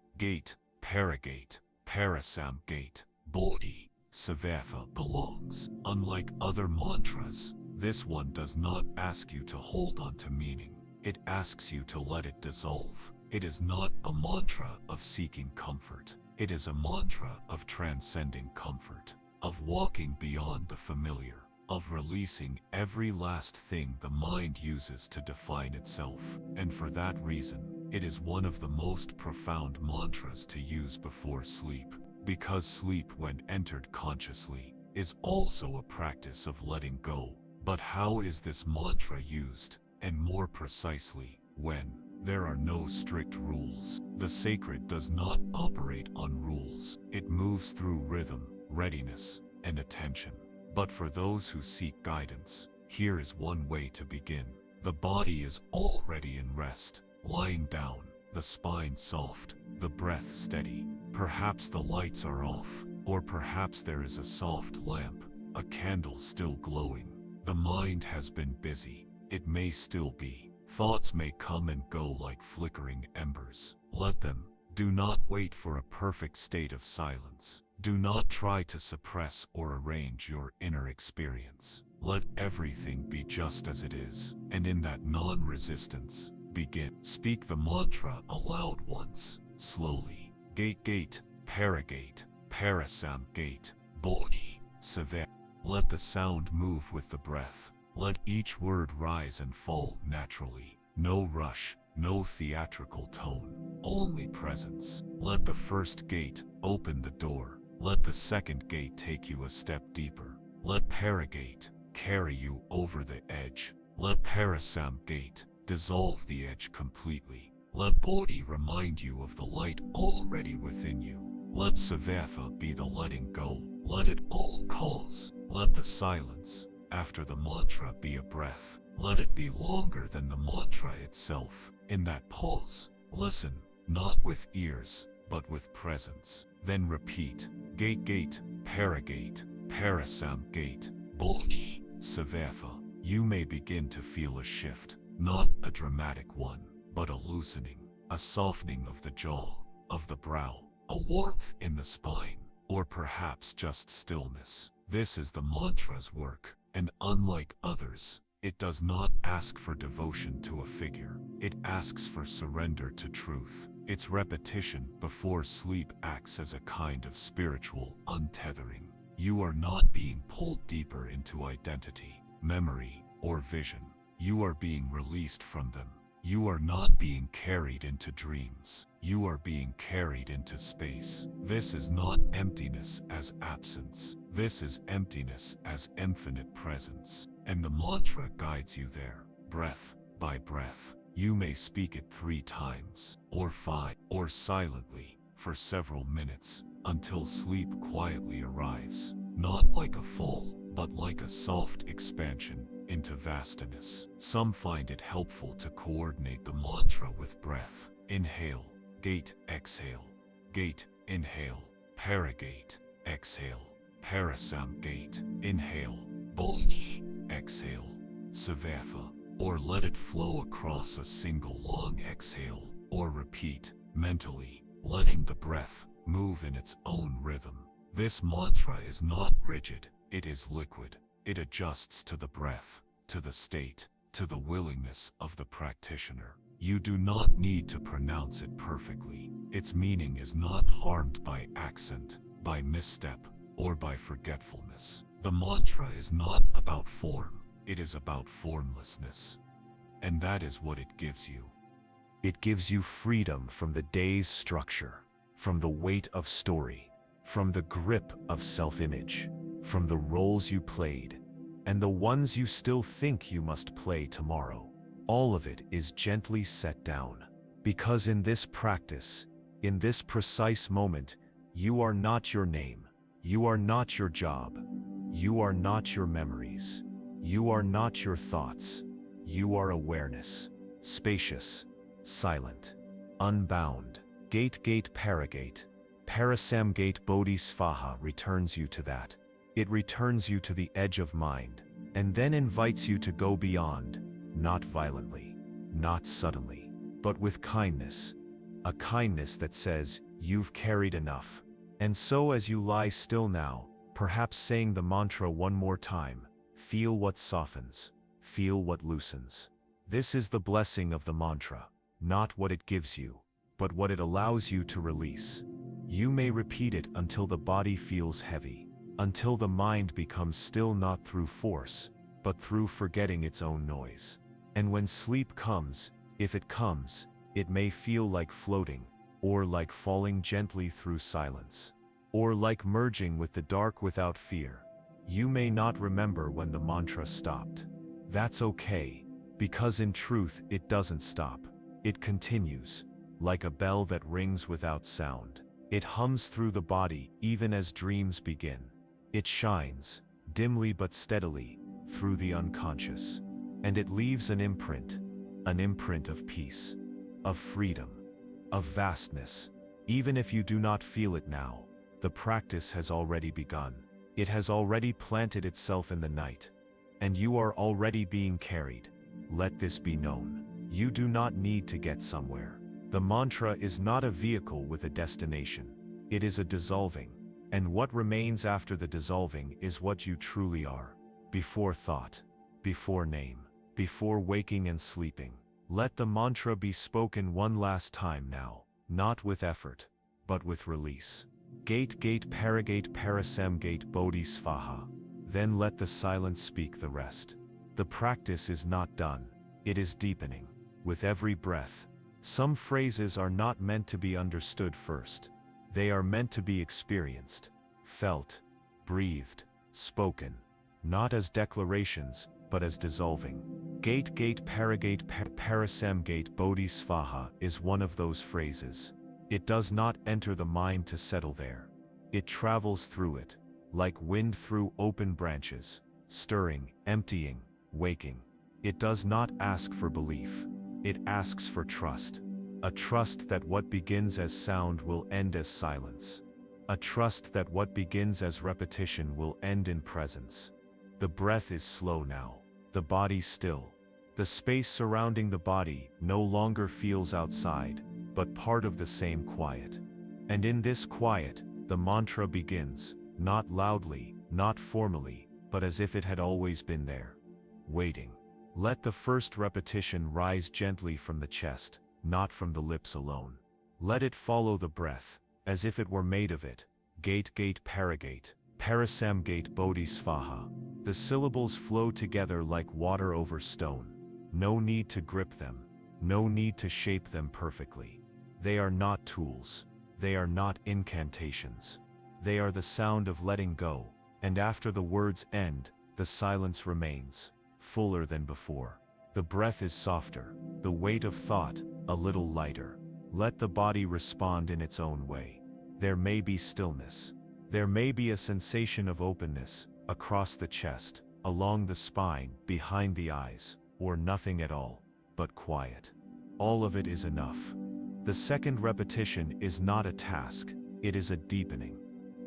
paragate, parasam gate, Bodhi, Savatha belongs. Unlike other mantras, this one does not ask you to hold on to meaning. It asks you to let it dissolve. It is not a mantra of seeking comfort. It is a mantra of transcending comfort, of walking beyond the familiar, of releasing every last thing the mind uses to define itself. And for that reason, it is one of the most profound mantras to use before sleep, because sleep, when entered consciously, is also a practice of letting go. But how is this mantra used? And more precisely, when there are no strict rules. The sacred does not operate on rules. It moves through rhythm, readiness, and attention. But for those who seek guidance, here is one way to begin. The body is already in rest, lying down, the spine soft, the breath steady. Perhaps the lights are off, or perhaps there is a soft lamp, a candle still glowing. The mind has been busy. It may still be. Thoughts may come and go like flickering embers. Let them. Do not wait for a perfect state of silence. Do not try to suppress or arrange your inner experience. Let everything be just as it is, and in that non-resistance, begin. Speak the mantra aloud once, slowly. Gate, paragate, Parasam gate, bodhi, seva. Let the sound move with the breath. Let each word rise and fall naturally. No rush, no theatrical tone, only presence. Let the first gate open the door. Let the second gate take you a step deeper. Let paragate carry you over the edge. Let parasam gate dissolve the edge completely. Let bodhi remind you of the light already within you. Let savatha be the letting go. Let it all cause. Let the silence after the mantra be a breath. Let it be longer than the mantra itself. In that pause, listen, not with ears, but with presence. Then repeat, gate gate, paragate, parasam gate, bodhi, savatha. You may begin to feel a shift, not a dramatic one, but a loosening, a softening of the jaw, of the brow, a warmth in the spine, or perhaps just stillness. This is the mantra's work, and unlike others, it does not ask for devotion to a figure. It asks for surrender to truth. Its repetition before sleep acts as a kind of spiritual untethering. You are not being pulled deeper into identity, memory, or vision. You are being released from them. You are not being carried into dreams. You are being carried into space. This is not emptiness as absence. This is emptiness as infinite presence. And the mantra guides you there, breath by breath. You may speak it 3 times, or 5, or silently, for several minutes, until sleep quietly arrives. Not like a fall, but like a soft expansion into vastness. Some find it helpful to coordinate the mantra with breath. Inhale, gate, exhale, gate, inhale, paragate, exhale, parasam gate, inhale, bodhi, exhale, savatha, or let it flow across a single long exhale, or repeat, mentally, letting the breath move in its own rhythm. This mantra is not rigid, it is liquid. It adjusts to the breath, to the state, to the willingness of the practitioner. You do not need to pronounce it perfectly. Its meaning is not harmed by accent, by misstep, or by forgetfulness. The mantra is not about form, it is about formlessness. And that is what it gives you. It gives you freedom from the day's structure, from the weight of story, from the grip of self-image, from the roles you played, and the ones you still think you must play tomorrow. All of it is gently set down. Because in this practice, in this precise moment, you are not your name. You are not your job. You are not your memories. You are not your thoughts. You are awareness, spacious, silent, unbound. Gate gate paragate, parasam gate bodhisvaha returns you to that. It returns you to the edge of mind, and then invites you to go beyond, not violently, not suddenly, but with kindness. A kindness that says, you've carried enough. And so as you lie still now, perhaps saying the mantra one more time, feel what softens, feel what loosens. This is the blessing of the mantra, not what it gives you, but what it allows you to release. You may repeat it until the body feels heavy, until the mind becomes still, not through force, but through forgetting its own noise. And when sleep comes, if it comes, it may feel like floating, or like falling gently through silence, or like merging with the dark without fear. You may not remember when the mantra stopped. That's okay, because in truth it doesn't stop. It continues, like a bell that rings without sound. It hums through the body even as dreams begin. It shines, dimly but steadily, through the unconscious. And it leaves an imprint of peace, of freedom, of vastness. Even if you do not feel it now, the practice has already begun. It has already planted itself in the night, and you are already being carried. Let this be known. You do not need to get somewhere. The mantra is not a vehicle with a destination. It is a dissolving, and what remains after the dissolving is what you truly are. Before thought, before name, before waking and sleeping. Let the mantra be spoken one last time now, not with effort, but with release. Gate gate paragate parasam gate bodhisvaha. Then let the silence speak the rest. The practice is not done. It is deepening. With every breath, some phrases are not meant to be understood first. They are meant to be experienced, felt, breathed, spoken, not as declarations, but as dissolving. Gate gate paragate parasam gate bodhisvaha is one of those phrases. It does not enter the mind to settle there. It travels through it, like wind through open branches, stirring, emptying, waking. It does not ask for belief. It asks for trust. A trust that what begins as sound will end as silence. A trust that what begins as repetition will end in presence. The breath is slow now. The body still. The space surrounding the body no longer feels outside, but part of the same quiet. And in this quiet, the mantra begins, not loudly, not formally, but as if it had always been there, waiting. Let the first repetition rise gently from the chest, not from the lips alone. Let it follow the breath, as if it were made of it. Gate gate paragate, parasam gate bodhisvaha. The syllables flow together like water over stone. No need to grip them, no need to shape them perfectly. They are not tools. They are not incantations. They are the sound of letting go, and after the words end, the silence remains, fuller than before. The breath is softer, the weight of thought a little lighter. Let the body respond in its own way. There may be stillness. There may be a sensation of openness, across the chest, along the spine, behind the eyes, or nothing at all, but quiet. All of it is enough. The second repetition is not a task, it is a deepening,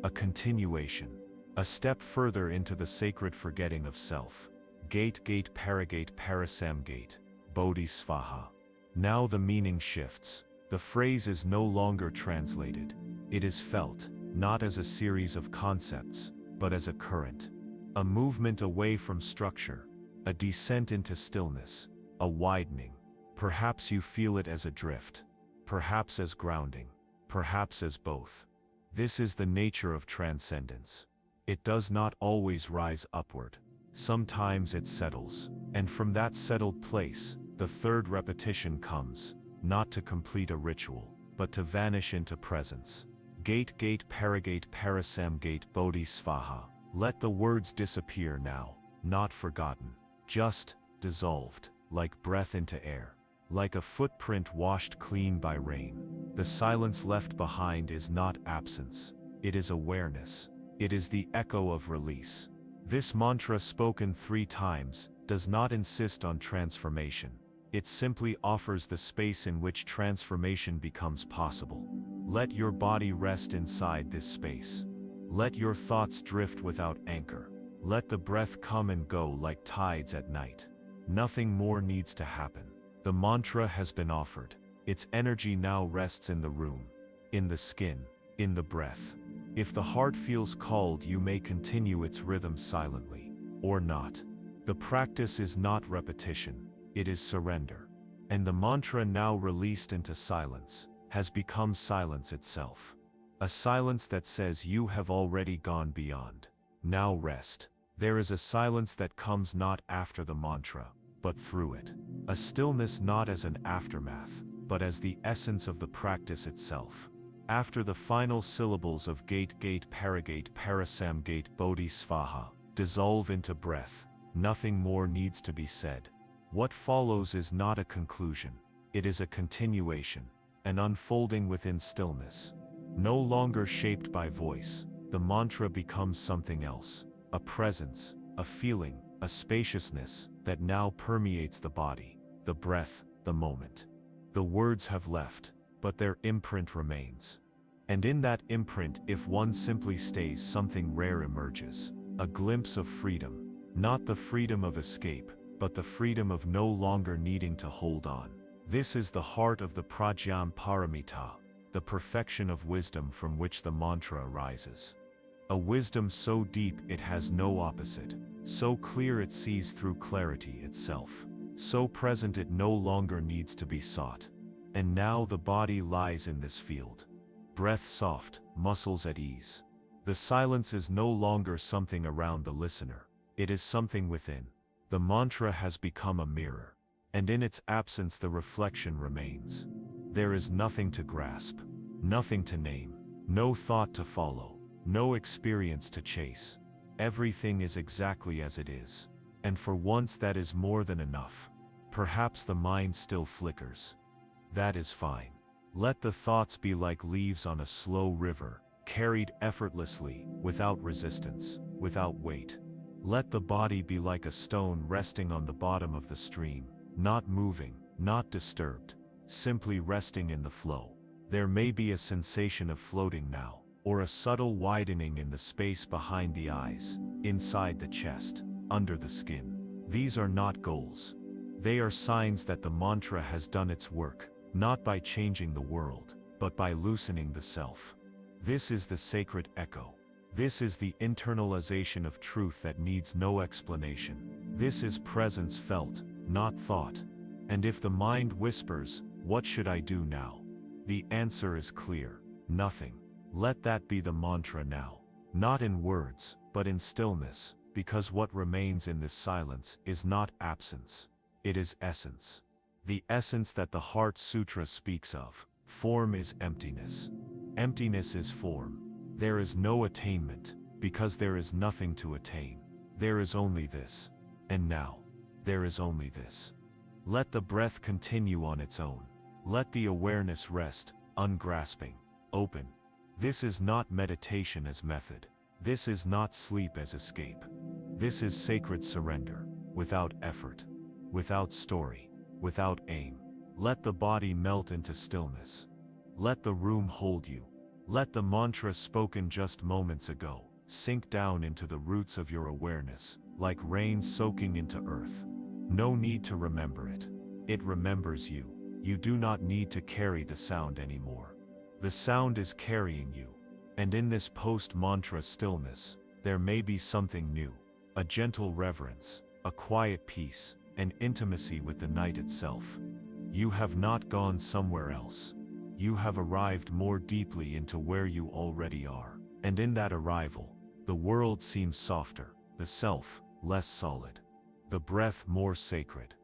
a continuation, a step further into the sacred forgetting of self. Gate gate paragate parasam gate, bodhisvaha. Now the meaning shifts. The phrase is no longer translated. It is felt, not as a series of concepts, but as a current. A movement away from structure, a descent into stillness, a widening. Perhaps you feel it as a drift. Perhaps as grounding, perhaps as both. This is the nature of transcendence. It does not always rise upward. Sometimes it settles, and from that settled place, the third repetition comes, not to complete a ritual, but to vanish into presence. Gate gate paragate parasam gate bodhisvaha. Let the words disappear now, not forgotten, just dissolved, like breath into air. Like a footprint washed clean by rain. The silence left behind is not absence. It is awareness. It is the echo of release. This mantra spoken 3 times does not insist on transformation. It simply offers the space in which transformation becomes possible. Let your body rest inside this space. Let your thoughts drift without anchor. Let the breath come and go like tides at night. Nothing more needs to happen. The mantra has been offered. Its energy now rests in the room, in the skin, in the breath. If the heart feels called, you may continue its rhythm silently, or not. The practice is not repetition, it is surrender. And the mantra now released into silence, has become silence itself. A silence that says you have already gone beyond. Now rest. There is a silence that comes not after the mantra, but through it. A stillness not as an aftermath, but as the essence of the practice itself. After the final syllables of gate gate paragate parasam gate bodhisvaha dissolve into breath, nothing more needs to be said. What follows is not a conclusion, it is a continuation, an unfolding within stillness. No longer shaped by voice, the mantra becomes something else, a presence, a feeling, a spaciousness that now permeates the body, the breath, the moment. The words have left, but their imprint remains. And in that imprint, if one simply stays, something rare emerges, a glimpse of freedom, not the freedom of escape, but the freedom of no longer needing to hold on. This is the heart of the Prajnana Paramita, the perfection of wisdom from which the mantra arises. A wisdom so deep it has no opposite, so clear it sees through clarity itself, so present it no longer needs to be sought. And now the body lies in this field. Breath soft, muscles at ease. The silence is no longer something around the listener. It is something within. The mantra has become a mirror, and in its absence the reflection remains. There is nothing to grasp, nothing to name, no thought to follow, no experience to chase. Everything is exactly as it is, and for once that is more than enough. Perhaps the mind still flickers. That is fine. Let the thoughts be like leaves on a slow river, carried effortlessly, without resistance, without weight. Let the body be like a stone resting on the bottom of the stream, not moving, not disturbed, simply resting in the flow. There may be a sensation of floating now, or a subtle widening in the space behind the eyes, inside the chest, under the skin. These are not goals. They are signs that the mantra has done its work, not by changing the world, but by loosening the self. This is the sacred echo. This is the internalization of truth that needs no explanation. This is presence felt, not thought. And if the mind whispers, "What should I do now?" the answer is clear: nothing. Let that be the mantra now. Not in words, but in stillness, because what remains in this silence is not absence. It is essence. The essence that the Heart Sutra speaks of. Form is emptiness. Emptiness is form. There is no attainment, because there is nothing to attain. There is only this. And now, there is only this. Let the breath continue on its own. Let the awareness rest, ungrasping, open. This is not meditation as method. This is not sleep as escape. This is sacred surrender, without effort, without story, without aim. Let the body melt into stillness. Let the room hold you. Let the mantra spoken just moments ago sink down into the roots of your awareness, like rain soaking into earth. No need to remember it. It remembers you. You do not need to carry the sound anymore. The sound is carrying you. And in this post-mantra stillness, there may be something new. A gentle reverence, a quiet peace, an intimacy with the night itself. You have not gone somewhere else. You have arrived more deeply into where you already are. And in that arrival, the world seems softer, the self less solid, the breath more sacred.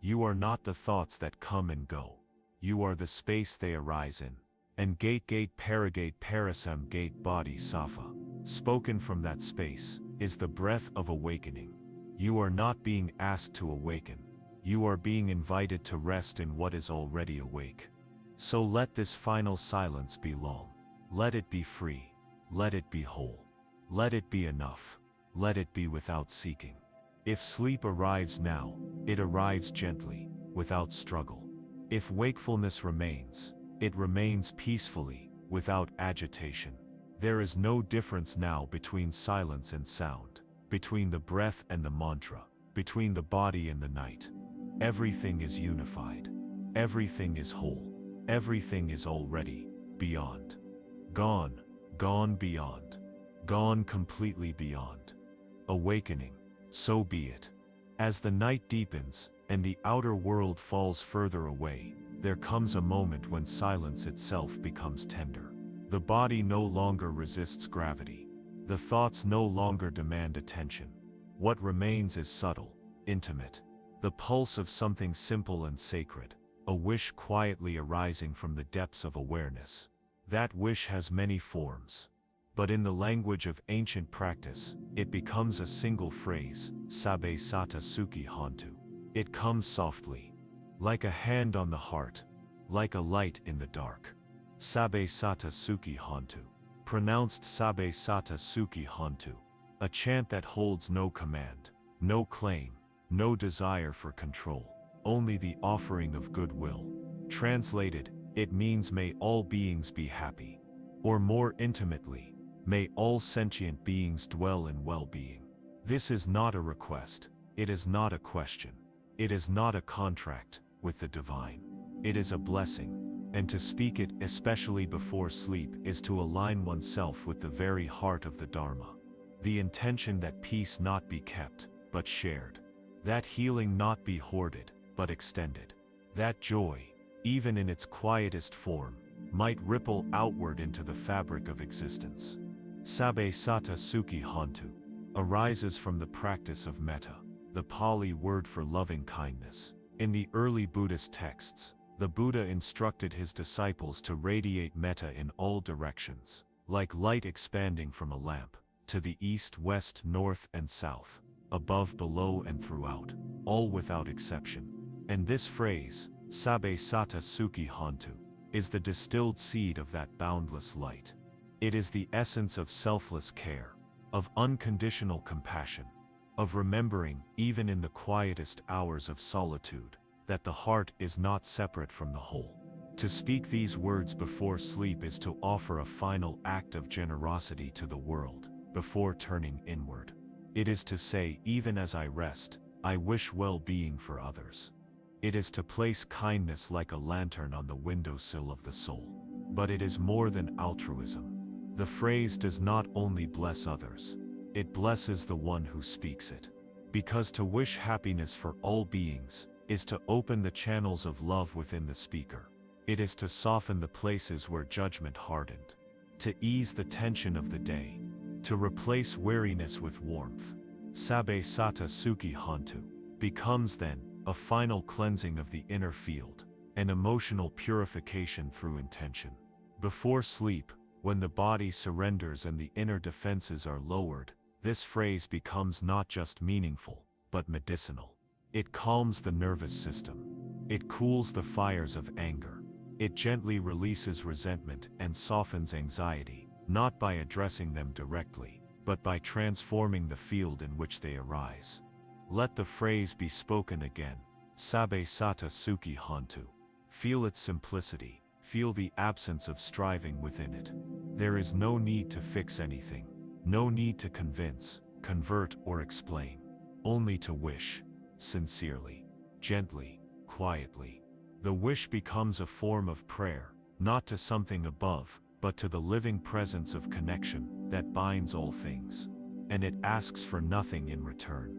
You are not the thoughts that come and go. You are the space they arise in. And gate paragate parasam gate body safa, spoken from that space, is the breath of awakening. You are not being asked to awaken. You are being invited to rest in what is already awake. So let this final silence be long. Let it be free. Let it be whole. Let it be enough. Let it be without seeking. If sleep arrives now, it arrives gently, without struggle. If wakefulness remains, it remains peacefully, without agitation. There is no difference now between silence and sound, between the breath and the mantra, between the body and the night. Everything is unified. Everything is whole. Everything is already beyond. Gone, gone beyond. Gone completely beyond. Awakening, so be it. As the night deepens, and the outer world falls further away, there comes a moment when silence itself becomes tender. The body no longer resists gravity. The thoughts no longer demand attention. What remains is subtle, intimate. The pulse of something simple and sacred. A wish quietly arising from the depths of awareness. That wish has many forms. But in the language of ancient practice, it becomes a single phrase, Sabbe Sata Sukhi Hantu. It comes softly, like a hand on the heart, like a light in the dark. Sabbe Sata Sukhi Hantu. Pronounced Sabbe Sata Sukhi Hantu. A chant that holds no command, no claim, no desire for control, only the offering of goodwill. Translated, it means may all beings be happy. Or more intimately, may all sentient beings dwell in well-being. This is not a request. It is not a question. It is not a contract with the divine. It is a blessing. And to speak it, especially before sleep, is to align oneself with the very heart of the Dharma. The intention that peace not be kept, but shared. That healing not be hoarded, but extended. That joy, even in its quietest form, might ripple outward into the fabric of existence. Sabbe Sata Sukhi Hantu arises from the practice of metta, the Pali word for loving kindness. In the early Buddhist texts, the Buddha instructed his disciples to radiate metta in all directions, like light expanding from a lamp, to the east, west, north, and south, above, below, and throughout, all without exception. And this phrase, Sabbe Sata Sukhi Hantu, is the distilled seed of that boundless light. It is the essence of selfless care, of unconditional compassion, of remembering, even in the quietest hours of solitude, that the heart is not separate from the whole. To speak these words before sleep is to offer a final act of generosity to the world, before turning inward. It is to say, even as I rest, I wish well-being for others. It is to place kindness like a lantern on the windowsill of the soul. But it is more than altruism. The phrase does not only bless others, it blesses the one who speaks it. Because to wish happiness for all beings is to open the channels of love within the speaker. It is to soften the places where judgment hardened, to ease the tension of the day, to replace weariness with warmth. Sabbe Sata Sukhi Hantu becomes then a final cleansing of the inner field, an emotional purification through intention. Before sleep, when the body surrenders and the inner defenses are lowered, this phrase becomes not just meaningful, but medicinal. It calms the nervous system. It cools the fires of anger. It gently releases resentment and softens anxiety, not by addressing them directly, but by transforming the field in which they arise. Let the phrase be spoken again, Sabbe Sata Sukhi Hantu. Feel its simplicity, feel the absence of striving within it. There is no need to fix anything, no need to convince, convert, or explain. Only to wish, sincerely, gently, quietly. The wish becomes a form of prayer, not to something above, but to the living presence of connection that binds all things. And it asks for nothing in return.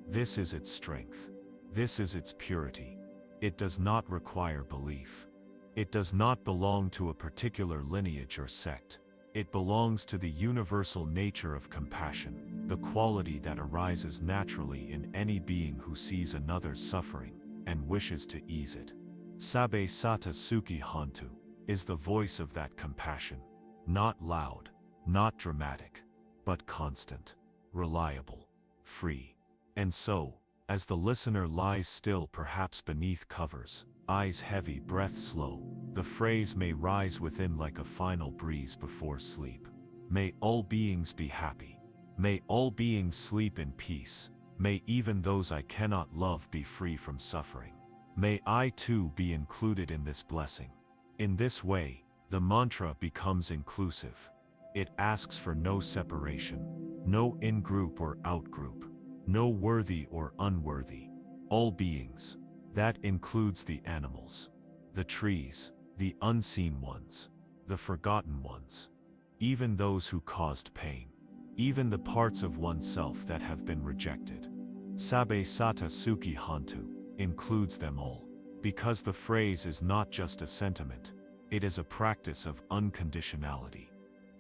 This is its strength. This is its purity. It does not require belief. It does not belong to a particular lineage or sect. It belongs to the universal nature of compassion, the quality that arises naturally in any being who sees another's suffering and wishes to ease it. Sabbe Sata Sukhi Hantu is the voice of that compassion, not loud, not dramatic, but constant, reliable, free. And so, as the listener lies still, perhaps beneath covers, eyes heavy, breath slow, the phrase may rise within like a final breeze before sleep. May all beings be happy. May all beings sleep in peace. May even those I cannot love be free from suffering. May I too be included in this blessing. In this way, the mantra becomes inclusive. It asks for no separation, no in-group or out-group, no worthy or unworthy. All beings. That includes the animals, the trees, the unseen ones, the forgotten ones, even those who caused pain, even the parts of oneself that have been rejected. Sabbe Sata Sukhi Hantu includes them all, because the phrase is not just a sentiment, it is a practice of unconditionality.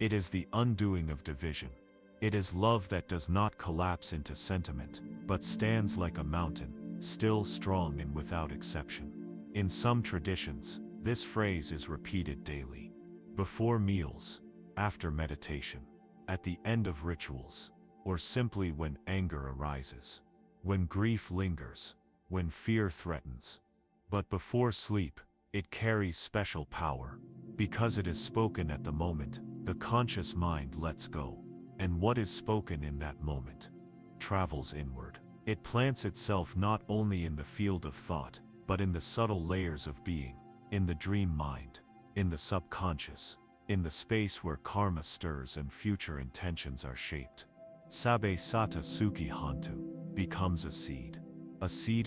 It is the undoing of division. It is love that does not collapse into sentiment, but stands like a mountain, still, strong, and without exception. In some traditions, this phrase is repeated daily. Before meals, after meditation, at the end of rituals, or simply when anger arises, when grief lingers, when fear threatens. But before sleep, it carries special power. Because it is spoken at the moment, the conscious mind lets go. And what is spoken in that moment travels inward. It plants itself not only in the field of thought, but in the subtle layers of being, in the dream mind, in the subconscious, in the space where karma stirs and future intentions are shaped. Sabbe Sata Sukhi Hantu becomes a seed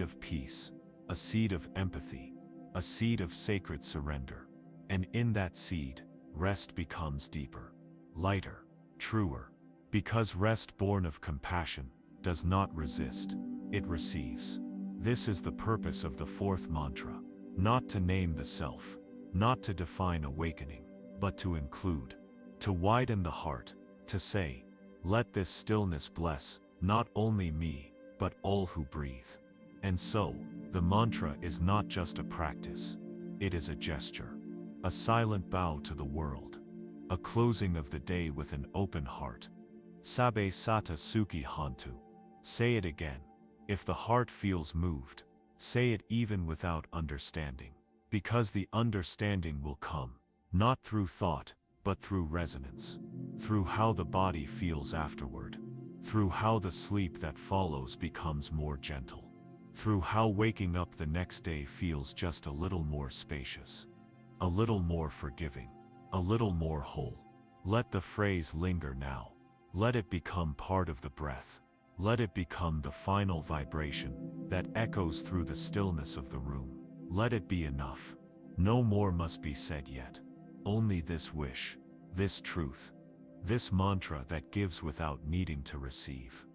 of peace, a seed of empathy, a seed of sacred surrender. And in that seed, rest becomes deeper, lighter, truer, because rest born of compassion does not resist, it receives. This is the purpose of the fourth mantra, not to name the self, not to define awakening, but to include, to widen the heart, to say, let this stillness bless, not only me, but all who breathe. And so, the mantra is not just a practice, it is a gesture, a silent bow to the world, a closing of the day with an open heart. Sabe sata suki hantu. Say it again. If the heart feels moved, say it even without understanding, because the understanding will come, not through thought, but through resonance, through how the body feels afterward, through how the sleep that follows becomes more gentle, through how waking up the next day feels just a little more spacious, a little more forgiving, a little more whole. Let the phrase linger now. Let it become part of the breath. Let it become the final vibration that echoes through the stillness of the room. Let it be enough. No more must be said yet. Only this wish, this truth, this mantra that gives without needing to receive.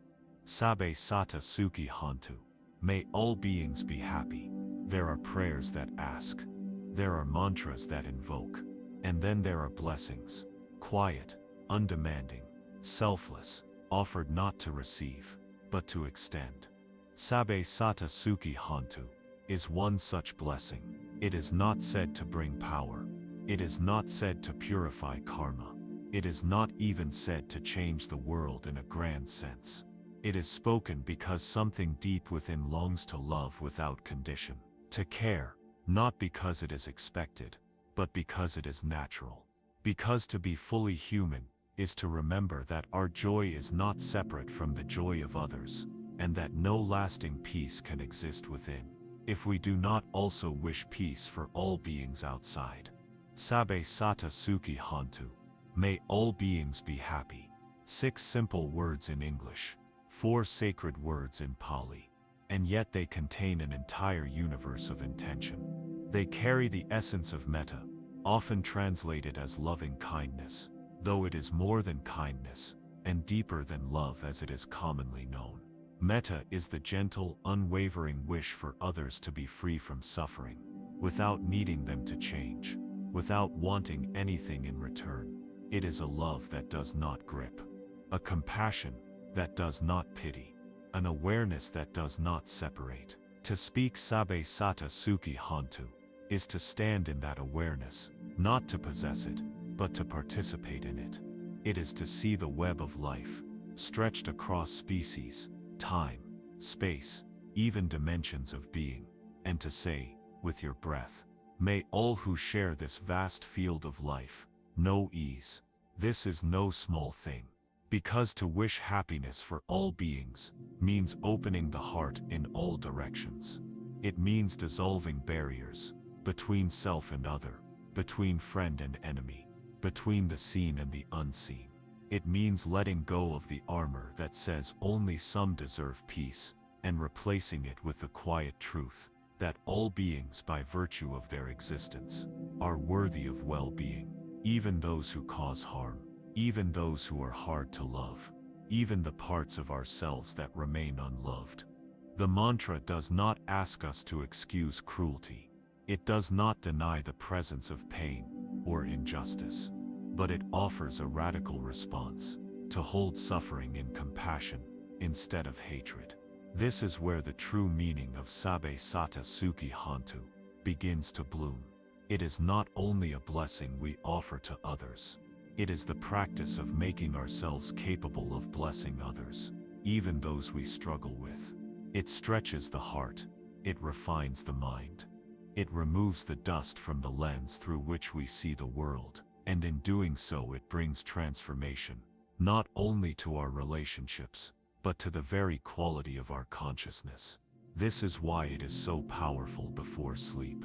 Sabe sata suki hantu. May all beings be happy. There are prayers that ask. There are mantras that invoke. And then there are blessings, quiet, undemanding, selfless, offered not to receive, but to extend. Sabe sata suki hantu is one such blessing. It is not said to bring power. It is not said to purify karma. It is not even said to change the world in a grand sense. It is spoken because something deep within longs to love without condition, to care, not because it is expected, but because it is natural. Because to be fully human is to remember that our joy is not separate from the joy of others, and that no lasting peace can exist within, if we do not also wish peace for all beings outside. Sabe sata suki hantu. May all beings be happy. 6 simple words in English, 4 sacred words in Pali, and yet they contain an entire universe of intention. They carry the essence of metta, often translated as loving kindness, though it is more than kindness, and deeper than love as it is commonly known. Metta is the gentle, unwavering wish for others to be free from suffering, without needing them to change, without wanting anything in return. It is a love that does not grip, a compassion that does not pity, an awareness that does not separate. To speak Sabe sata suki hantu is to stand in that awareness, not to possess it, but to participate in it. It is to see the web of life, stretched across species, time, space, even dimensions of being, and to say, with your breath, may all who share this vast field of life know ease. This is no small thing, because to wish happiness for all beings means opening the heart in all directions. It means dissolving barriers between self and other, between friend and enemy, between the seen and the unseen. It means letting go of the armor that says only some deserve peace, and replacing it with the quiet truth that all beings by virtue of their existence are worthy of well-being, even those who cause harm, even those who are hard to love, even the parts of ourselves that remain unloved. The mantra does not ask us to excuse cruelty. It does not deny the presence of pain or injustice, but it offers a radical response, to hold suffering in compassion instead of hatred. This is where the true meaning of Sabe sata suki hantu begins to bloom. It is not only a blessing we offer to others, it is the practice of making ourselves capable of blessing others, even those we struggle with. It stretches the heart, it refines the mind. It removes the dust from the lens through which we see the world, and in doing so it brings transformation, not only to our relationships, but to the very quality of our consciousness. This is why it is so powerful before sleep.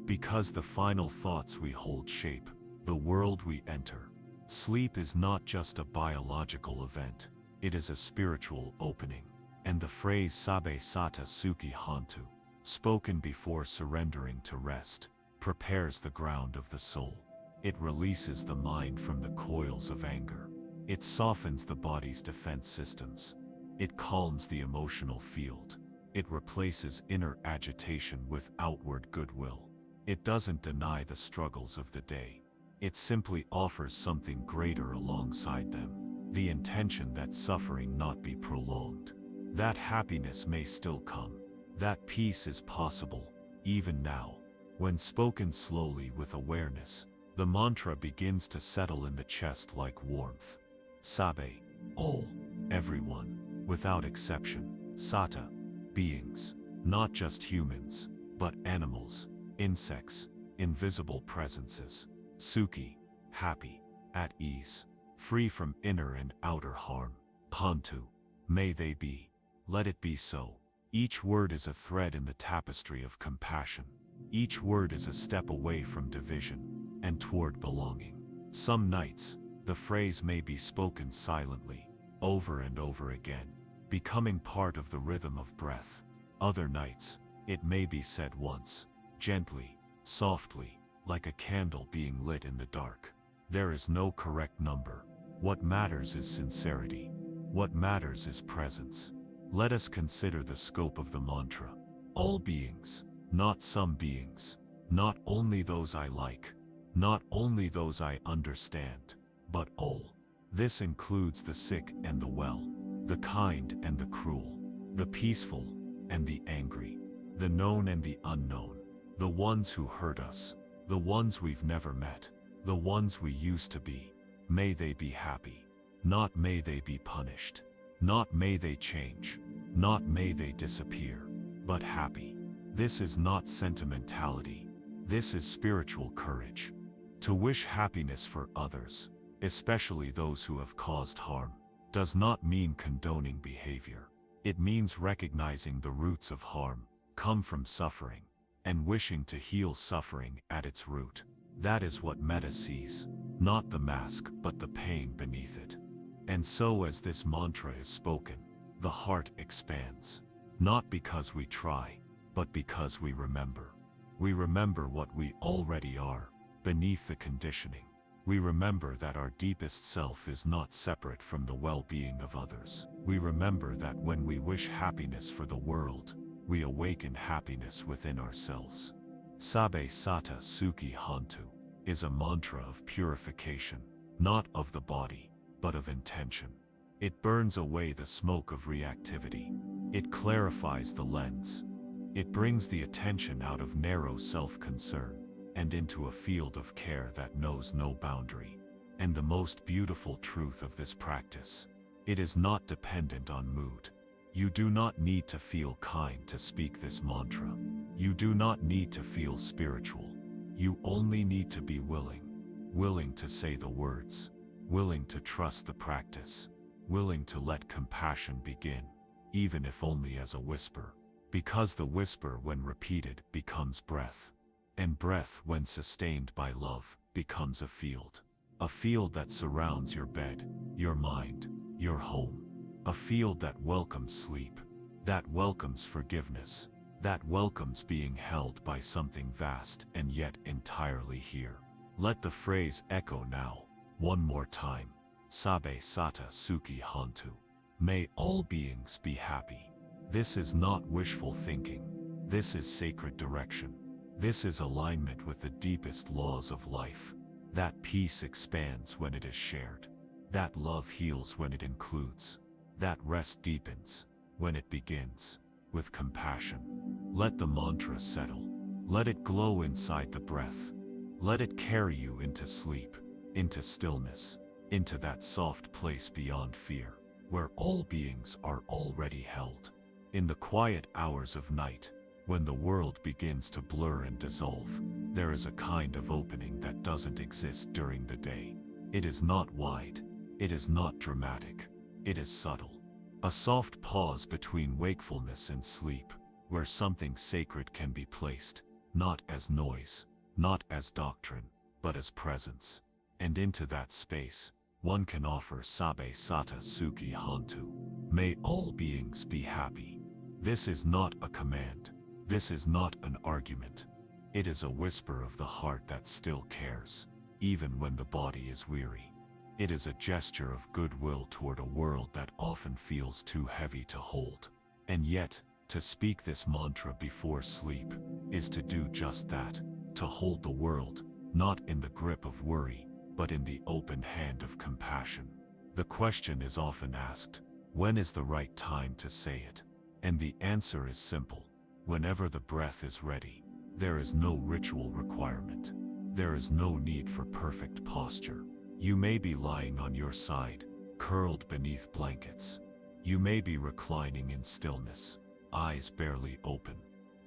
Because the final thoughts we hold shape the world we enter. Sleep is not just a biological event, it is a spiritual opening. And the phrase Sabe sata suki hantu, spoken before surrendering to rest, prepares the ground of the soul. It releases the mind from the coils of anger. It softens the body's defense systems. It calms the emotional field. It replaces inner agitation with outward goodwill. It doesn't deny the struggles of the day. It simply offers something greater alongside them. The intention that suffering not be prolonged. That happiness may still come. That peace is possible, even now. When spoken slowly with awareness, the mantra begins to settle in the chest like warmth. Sabe, all, everyone, without exception. Sata, beings, not just humans, but animals, insects, invisible presences. Suki, happy, at ease, free from inner and outer harm. Hantu, may they be. Let it be so. Each word is a thread in the tapestry of compassion. Each word is a step away from division and toward belonging. Some nights, the phrase may be spoken silently, over and over again, becoming part of the rhythm of breath. Other nights, it may be said once, gently, softly, like a candle being lit in the dark. There is no correct number. What matters is sincerity. What matters is presence. Let us consider the scope of the mantra. All beings, not some beings, not only those I like, not only those I understand, but all. This includes the sick and the well, the kind and the cruel, the peaceful and the angry, the known and the unknown, the ones who hurt us, the ones we've never met, the ones we used to be. May they be happy, not may they be punished, not may they change, not may they disappear, but happy. This is not sentimentality. This is spiritual courage. To wish happiness for others, especially those who have caused harm, does not mean condoning behavior. It means recognizing the roots of harm come from suffering, and wishing to heal suffering at its root. That is what metta sees, not the mask but the pain beneath it. And so as this mantra is spoken, the heart expands, not because we try, but because we remember. We remember what we already are, beneath the conditioning. We remember that our deepest self is not separate from the well-being of others. We remember that when we wish happiness for the world, we awaken happiness within ourselves. Sabe Sata Suki Hantu is a mantra of purification, not of the body, but of intention. It burns away the smoke of reactivity. It clarifies the lens. It brings the attention out of narrow self-concern and into a field of care that knows no boundary. And the most beautiful truth of this practice, it is not dependent on mood. You do not need to feel kind to speak this mantra. You do not need to feel spiritual. You only need to be willing to say the words, willing to trust the practice, willing to let compassion begin, even if only as a whisper. Because the whisper, when repeated, becomes breath. And breath, when sustained by love, becomes a field. A field that surrounds your bed, your mind, your home. A field that welcomes sleep, that welcomes forgiveness, that welcomes being held by something vast and yet entirely here. Let the phrase echo now, one more time. Sabe Sata Suki Hantu. May all beings be happy. This is not wishful thinking. This is sacred direction. This is alignment with the deepest laws of life. That peace expands when it is shared. That love heals when it includes. That rest deepens when it begins with compassion. Let the mantra settle. Let it glow inside the breath. Let it carry you into sleep, into stillness, into that soft place beyond fear, where all beings are already held. In the quiet hours of night, when the world begins to blur and dissolve, there is a kind of opening that doesn't exist during the day. It is not wide. It is not dramatic. It is subtle. A soft pause between wakefulness and sleep, where something sacred can be placed, not as noise, not as doctrine, but as presence. And into that space, one can offer Sabe Sata Suki Hantu. May all beings be happy. This is not a command. This is not an argument. It is a whisper of the heart that still cares, even when the body is weary. It is a gesture of goodwill toward a world that often feels too heavy to hold. And yet, to speak this mantra before sleep is to do just that, to hold the world, not in the grip of worry, but in the open hand of compassion. The question is often asked, when is the right time to say it? And the answer is simple. Whenever the breath is ready. There is no ritual requirement. There is no need for perfect posture. You may be lying on your side, curled beneath blankets. You may be reclining in stillness, eyes barely open.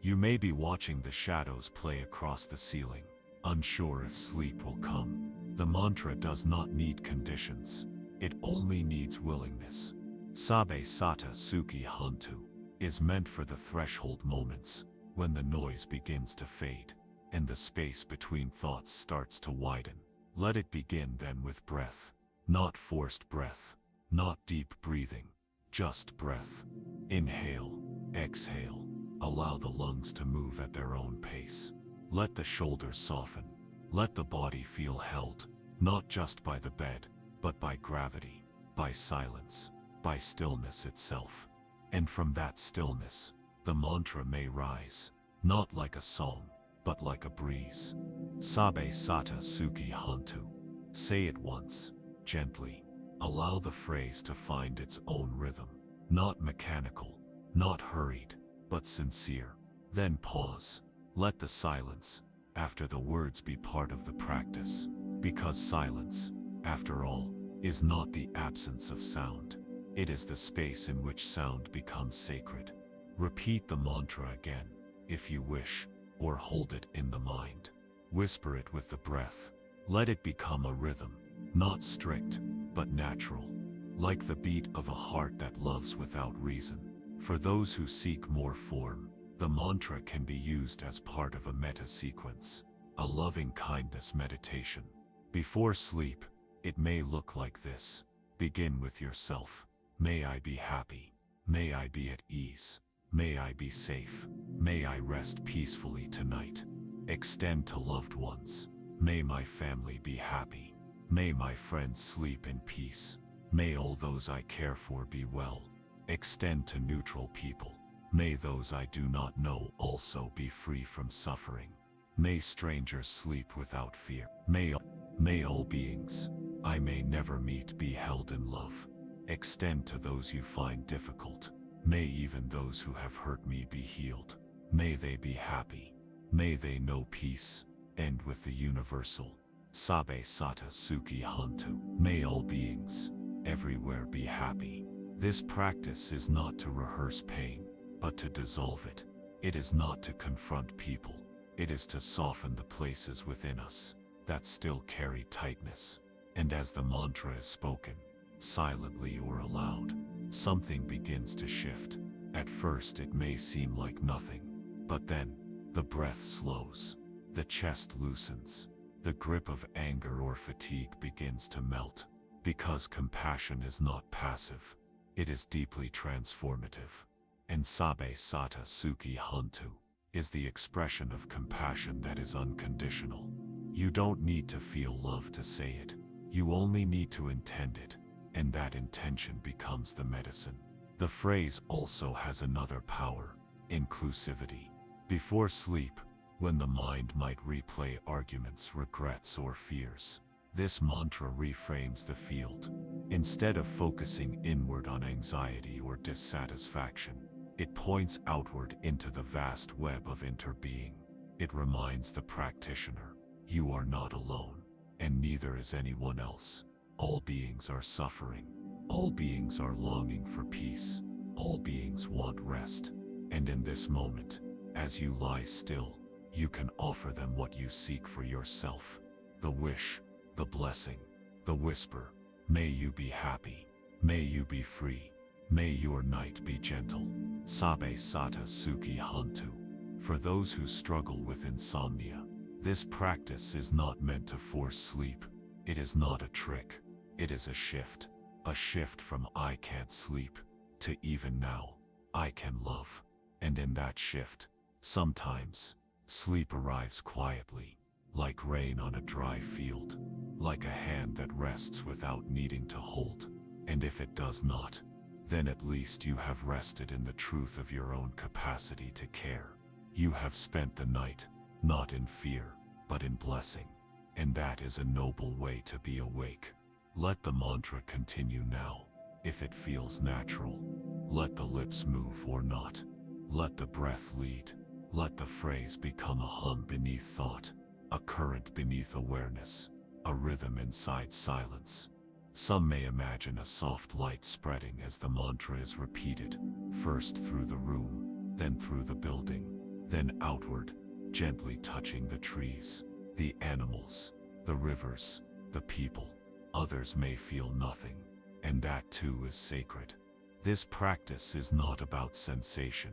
You may be watching the shadows play across the ceiling, unsure if sleep will come. The mantra does not need conditions. It only needs willingness. Sabe sata suki hantu is meant for the threshold moments, when the noise begins to fade, and the space between thoughts starts to widen. Let it begin then with breath. Not forced breath, not deep breathing, just breath. Inhale, exhale. Allow the lungs to move at their own pace. Let the shoulders soften. Let the body feel held, not just by the bed, but by gravity, by silence, by stillness itself. And from that stillness, the mantra may rise, not like a song, but like a breeze. Sabe sata suki hantu. Say it once, gently. Allow the phrase to find its own rhythm, not mechanical, not hurried, but sincere. Then pause. Let the silence, after the words, be part of the practice, because silence, after all, is not the absence of sound. It is the space in which sound becomes sacred. Repeat the mantra again, if you wish, or hold it in the mind. Whisper it with the breath. Let it become a rhythm, not strict, but natural, like the beat of a heart that loves without reason. For those who seek more form, the mantra can be used as part of a metta sequence, a loving kindness meditation. Before sleep, it may look like this. Begin with yourself. May I be happy. May I be at ease. May I be safe. May I rest peacefully tonight. Extend to loved ones. May my family be happy. May my friends sleep in peace. May all those I care for be well. Extend to neutral people. May those I do not know also be free from suffering. May strangers sleep without fear. May all beings I may never meet be held in love. Extend to those you find difficult. May even those who have hurt me be healed. May they be happy. May they know peace. End with the universal. Sabe sata suki hantu. May all beings everywhere be happy. This practice is not to rehearse pain, but to dissolve it. It is not to confront people. It is to soften the places within us that still carry tightness. And as the mantra is spoken, silently or aloud, something begins to shift. At first it may seem like nothing, but then the breath slows, the chest loosens, the grip of anger or fatigue begins to melt, because compassion is not passive, it is deeply transformative. And Sabe sata suki hantu is the expression of compassion that is unconditional. You don't need to feel love to say it. You only need to intend it, and that intention becomes the medicine. The phrase also has another power, inclusivity. Before sleep, when the mind might replay arguments, regrets, or fears, this mantra reframes the field. Instead of focusing inward on anxiety or dissatisfaction, it points outward into the vast web of interbeing. It reminds the practitioner, you are not alone, and neither is anyone else. All beings are suffering. All beings are longing for peace. All beings want rest. And in this moment, as you lie still, you can offer them what you seek for yourself. The wish, the blessing, the whisper. May you be happy. May you be free. May your night be gentle. Sabe sata suki hantu. For those who struggle with insomnia, this practice is not meant to force sleep. It is not a trick. It is a shift from I can't sleep to even now, I can love. And in that shift, sometimes, sleep arrives quietly, like rain on a dry field, like a hand that rests without needing to hold. And if it does not, then at least you have rested in the truth of your own capacity to care. You have spent the night, not in fear, but in blessing. And that is a noble way to be awake. Let the mantra continue now, if it feels natural. Let the lips move or not. Let the breath lead. Let the phrase become a hum beneath thought, a current beneath awareness, a rhythm inside silence. Some may imagine a soft light spreading as the mantra is repeated, first through the room, then through the building, then outward, gently touching the trees, the animals, the rivers, the people. Others may feel nothing, and that too is sacred. This practice is not about sensation.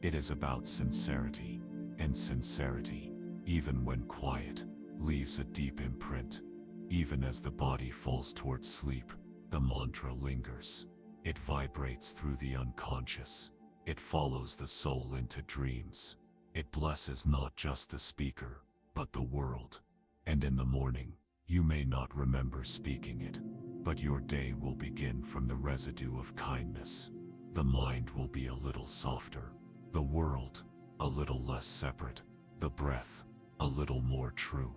It is about sincerity, and sincerity, even when quiet, leaves a deep imprint. Even as the body falls towards sleep, the mantra lingers. It vibrates through the unconscious. It follows the soul into dreams. It blesses not just the speaker, but the world. And in the morning, you may not remember speaking it, but your day will begin from the residue of kindness. The mind will be a little softer. The world, a little less separate. The breath, a little more true.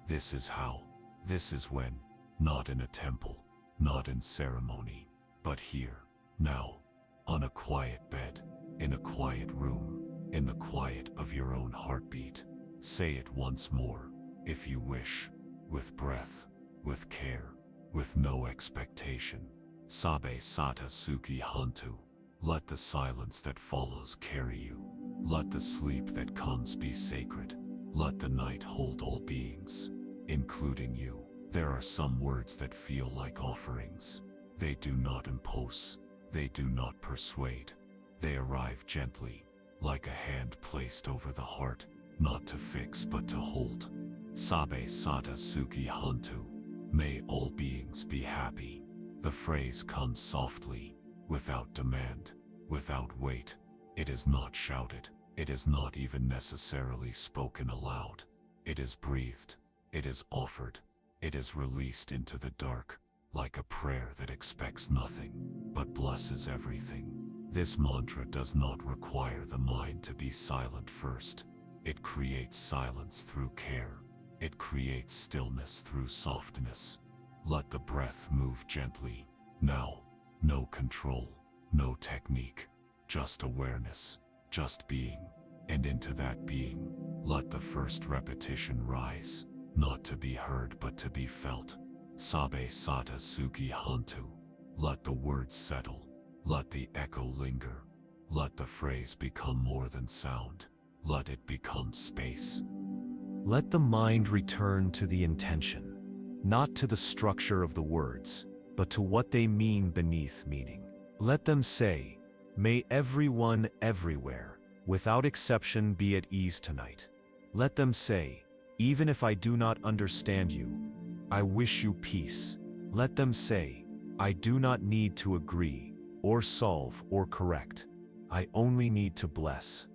This is how. This is when. Not in a temple, not in ceremony, but here, now, on a quiet bed, in a quiet room, in the quiet of your own heartbeat. Say it once more, if you wish, with breath, with care, with no expectation. Sabe sata suki hantu. Let the silence that follows carry you. Let the sleep that comes be sacred. Let the night hold all beings, including you. There are some words that feel like offerings. They do not impose. They do not persuade. They arrive gently, like a hand placed over the heart, not to fix but to hold. Sabe sata suki hantu. May all beings be happy. The phrase comes softly, without demand, without weight. It is not shouted. It is not even necessarily spoken aloud. It is breathed. It is offered. It is released into the dark, like a prayer that expects nothing, but blesses everything. This mantra does not require the mind to be silent first. It creates silence through care. It creates stillness through softness. Let the breath move gently. Now, no control, no technique, just awareness, just being. And into that being, let the first repetition rise, not to be heard but to be felt. Sabe sata suki hantu. Let the words settle. Let the echo linger. Let the phrase become more than sound. Let it become space. Let the mind return to the intention, not to the structure of the words, but to what they mean beneath meaning. Let them say, "May everyone everywhere, without exception, be at ease tonight." Let them say, "Even if I do not understand you, I wish you peace." Let them say, "I do not need to agree, or solve, or correct. I only need to bless."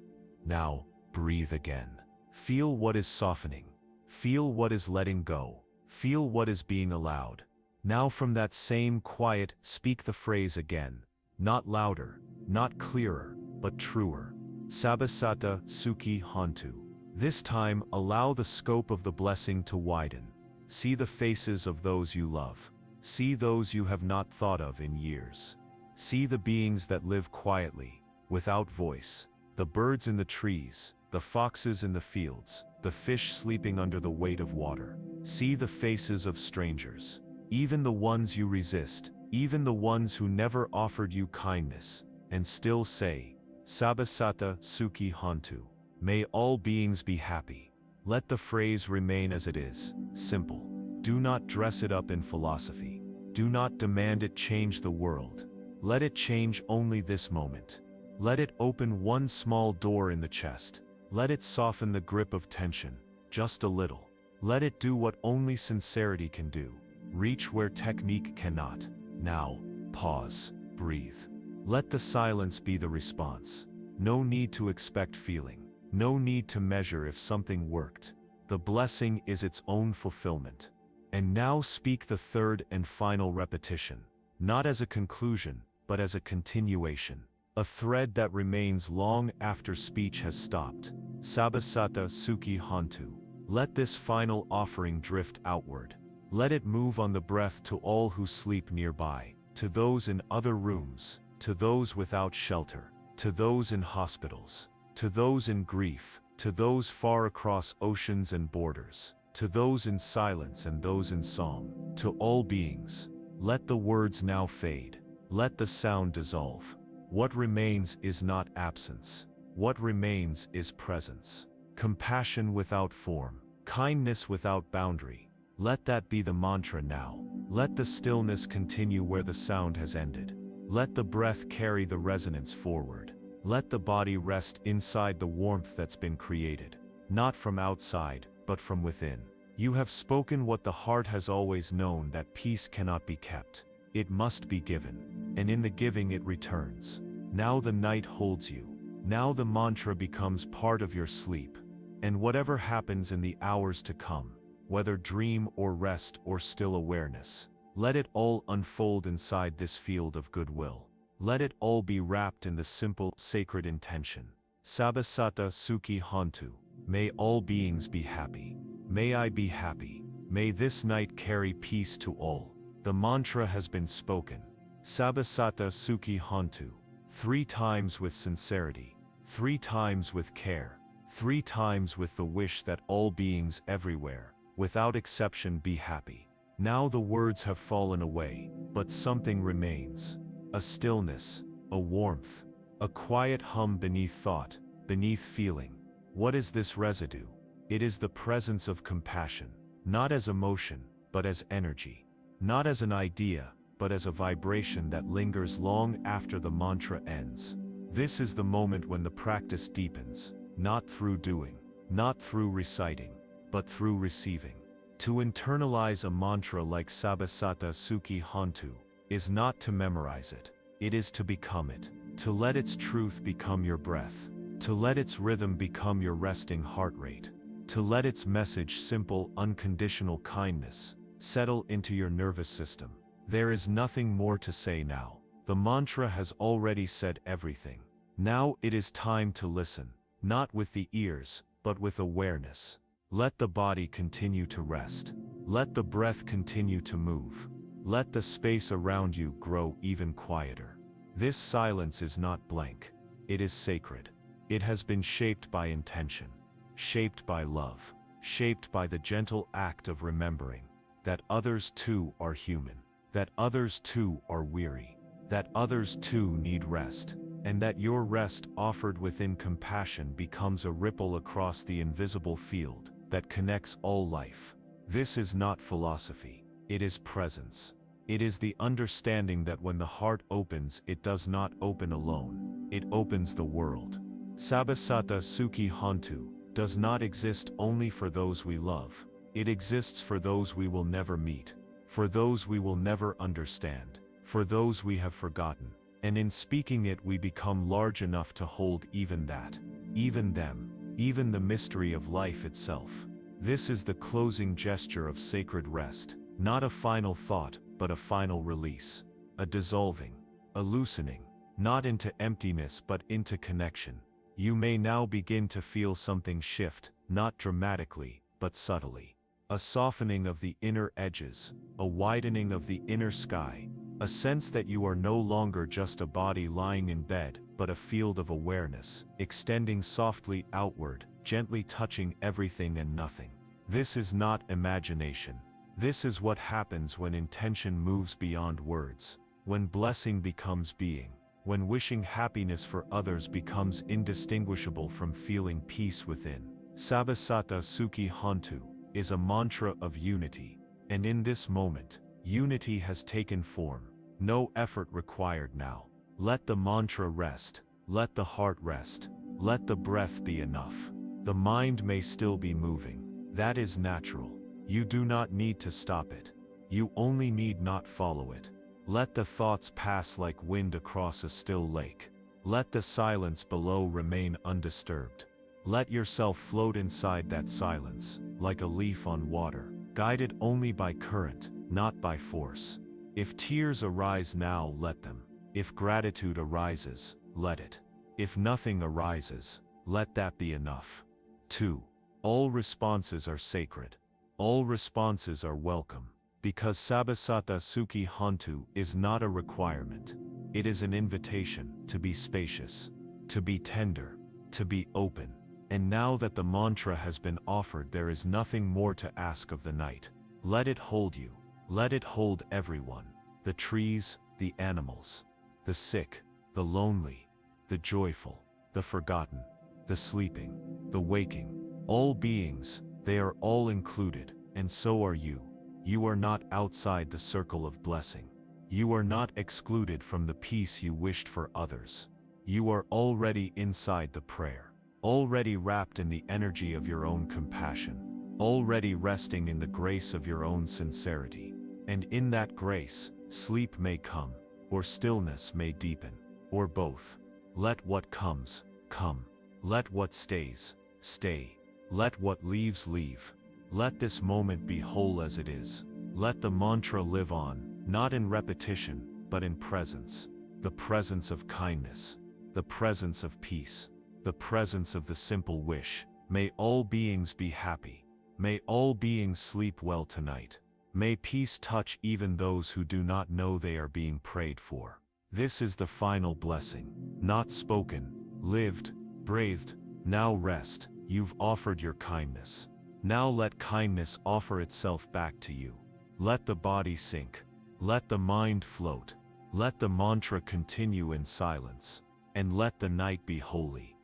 Now, breathe again. Feel what is softening. Feel what is letting go. Feel what is being allowed. Now from that same quiet, speak the phrase again. Not louder, not clearer, but truer. Sabasata suki hantu. This time, allow the scope of the blessing to widen. See the faces of those you love. See those you have not thought of in years. See the beings that live quietly, without voice. The birds in the trees, the foxes in the fields, the fish sleeping under the weight of water. See the faces of strangers, even the ones you resist, even the ones who never offered you kindness, and still say, Sabasata suki hantu. May all beings be happy. Let the phrase remain as it is, simple. Do not dress it up in philosophy. Do not demand it change the world. Let it change only this moment. Let it open one small door in the chest. Let it soften the grip of tension, just a little. Let it do what only sincerity can do. Reach where technique cannot. Now, pause, breathe. Let the silence be the response. No need to expect feeling. No need to measure if something worked. The blessing is its own fulfillment. And now speak the third and final repetition, not as a conclusion, but as a continuation. A thread that remains long after speech has stopped. Sabasata suki hantu. Let this final offering drift outward. Let it move on the breath to all who sleep nearby, to those in other rooms, to those without shelter, to those in hospitals, to those in grief, to those far across oceans and borders, to those in silence and those in song, to all beings. Let the words now fade. Let the sound dissolve. What remains is not absence. What remains is presence. Compassion without form, kindness without boundary. Let that be the mantra now. Let the stillness continue where the sound has ended. Let the breath carry the resonance forward. Let the body rest inside the warmth that's been created, not from outside, but from within. You have spoken what the heart has always known, that peace cannot be kept. It must be given, and in the giving it returns. Now the night holds you. Now the mantra becomes part of your sleep. And whatever happens in the hours to come, whether dream or rest or still awareness, let it all unfold inside this field of goodwill. Let it all be wrapped in the simple, sacred intention. Sabasata Sukhi Hantu. May all beings be happy. May I be happy. May this night carry peace to all. The mantra has been spoken. Sabasata Sukhi Hantu. 3 times with sincerity. 3 times with care. 3 times with the wish that all beings everywhere, without exception, be happy. Now the words have fallen away, but something remains. A stillness, a warmth, a quiet hum beneath thought, beneath feeling. What is this residue? It is the presence of compassion, not as emotion, but as energy. Not as an idea, but as a vibration that lingers long after the mantra ends. This is the moment when the practice deepens, not through doing, not through reciting, but through receiving. To internalize a mantra like Sabasata Sukhi Hantu is not to memorize it. It is to become it. To let its truth become your breath. To let its rhythm become your resting heart rate. To let its message, simple, unconditional kindness, settle into your nervous system. There is nothing more to say now. The mantra has already said everything. Now it is time to listen, not with the ears, but with awareness. Let the body continue to rest. Let the breath continue to move. Let the space around you grow even quieter. This silence is not blank. It is sacred. It has been shaped by intention, shaped by love, shaped by the gentle act of remembering that others too are human, that others too are weary, that others too need rest, and that your rest offered within compassion becomes a ripple across the invisible field that connects all life. This is not philosophy. It is presence. It is the understanding that when the heart opens, it does not open alone. It opens the world. Sabasata Sukhi Hantu does not exist only for those we love. It exists for those we will never meet, for those we will never understand, for those we have forgotten. And in speaking it, we become large enough to hold even that, even them, even the mystery of life itself. This is the closing gesture of sacred rest, not a final thought, but a final release, a dissolving, a loosening, not into emptiness but into connection. You may now begin to feel something shift, not dramatically, but subtly. A softening of the inner edges, a widening of the inner sky, a sense that you are no longer just a body lying in bed, but a field of awareness, extending softly outward, gently touching everything and nothing. This is not imagination. This is what happens when intention moves beyond words, when blessing becomes being, when wishing happiness for others becomes indistinguishable from feeling peace within. Sabasata Sukhi Hantu is a mantra of unity, and in this moment, unity has taken form. No effort required now. Let the mantra rest. Let the heart rest. Let the breath be enough. The mind may still be moving. That is natural. You do not need to stop it. You only need not follow it. Let the thoughts pass like wind across a still lake. Let the silence below remain undisturbed. Let yourself float inside that silence, like a leaf on water, guided only by current, not by force. If tears arise now, let them. If gratitude arises, let it. If nothing arises, let that be enough. 2. All responses are sacred. All responses are welcome. Because Sabasata Sukhi Hantu is not a requirement. It is an invitation to be spacious, to be tender, to be open. And now that the mantra has been offered, there is nothing more to ask of the night. Let it hold you. Let it hold everyone. The trees, the animals, the sick, the lonely, the joyful, the forgotten, the sleeping, the waking. All beings, they are all included, and so are you. You are not outside the circle of blessing. You are not excluded from the peace you wished for others. You are already inside the prayer, already wrapped in the energy of your own compassion, already resting in the grace of your own sincerity. And in that grace, sleep may come, or stillness may deepen, or both. Let what comes, come. Let what stays, stay. Let what leaves, leave. Let this moment be whole as it is. Let the mantra live on, not in repetition, but in presence. The presence of kindness, the presence of peace, the presence of the simple wish. May all beings be happy. May all beings sleep well tonight. May peace touch even those who do not know they are being prayed for. This is the final blessing, not spoken, lived, breathed. Now rest. You've offered your kindness. Now let kindness offer itself back to you. Let the body sink. Let the mind float. Let the mantra continue in silence. And let the night be holy.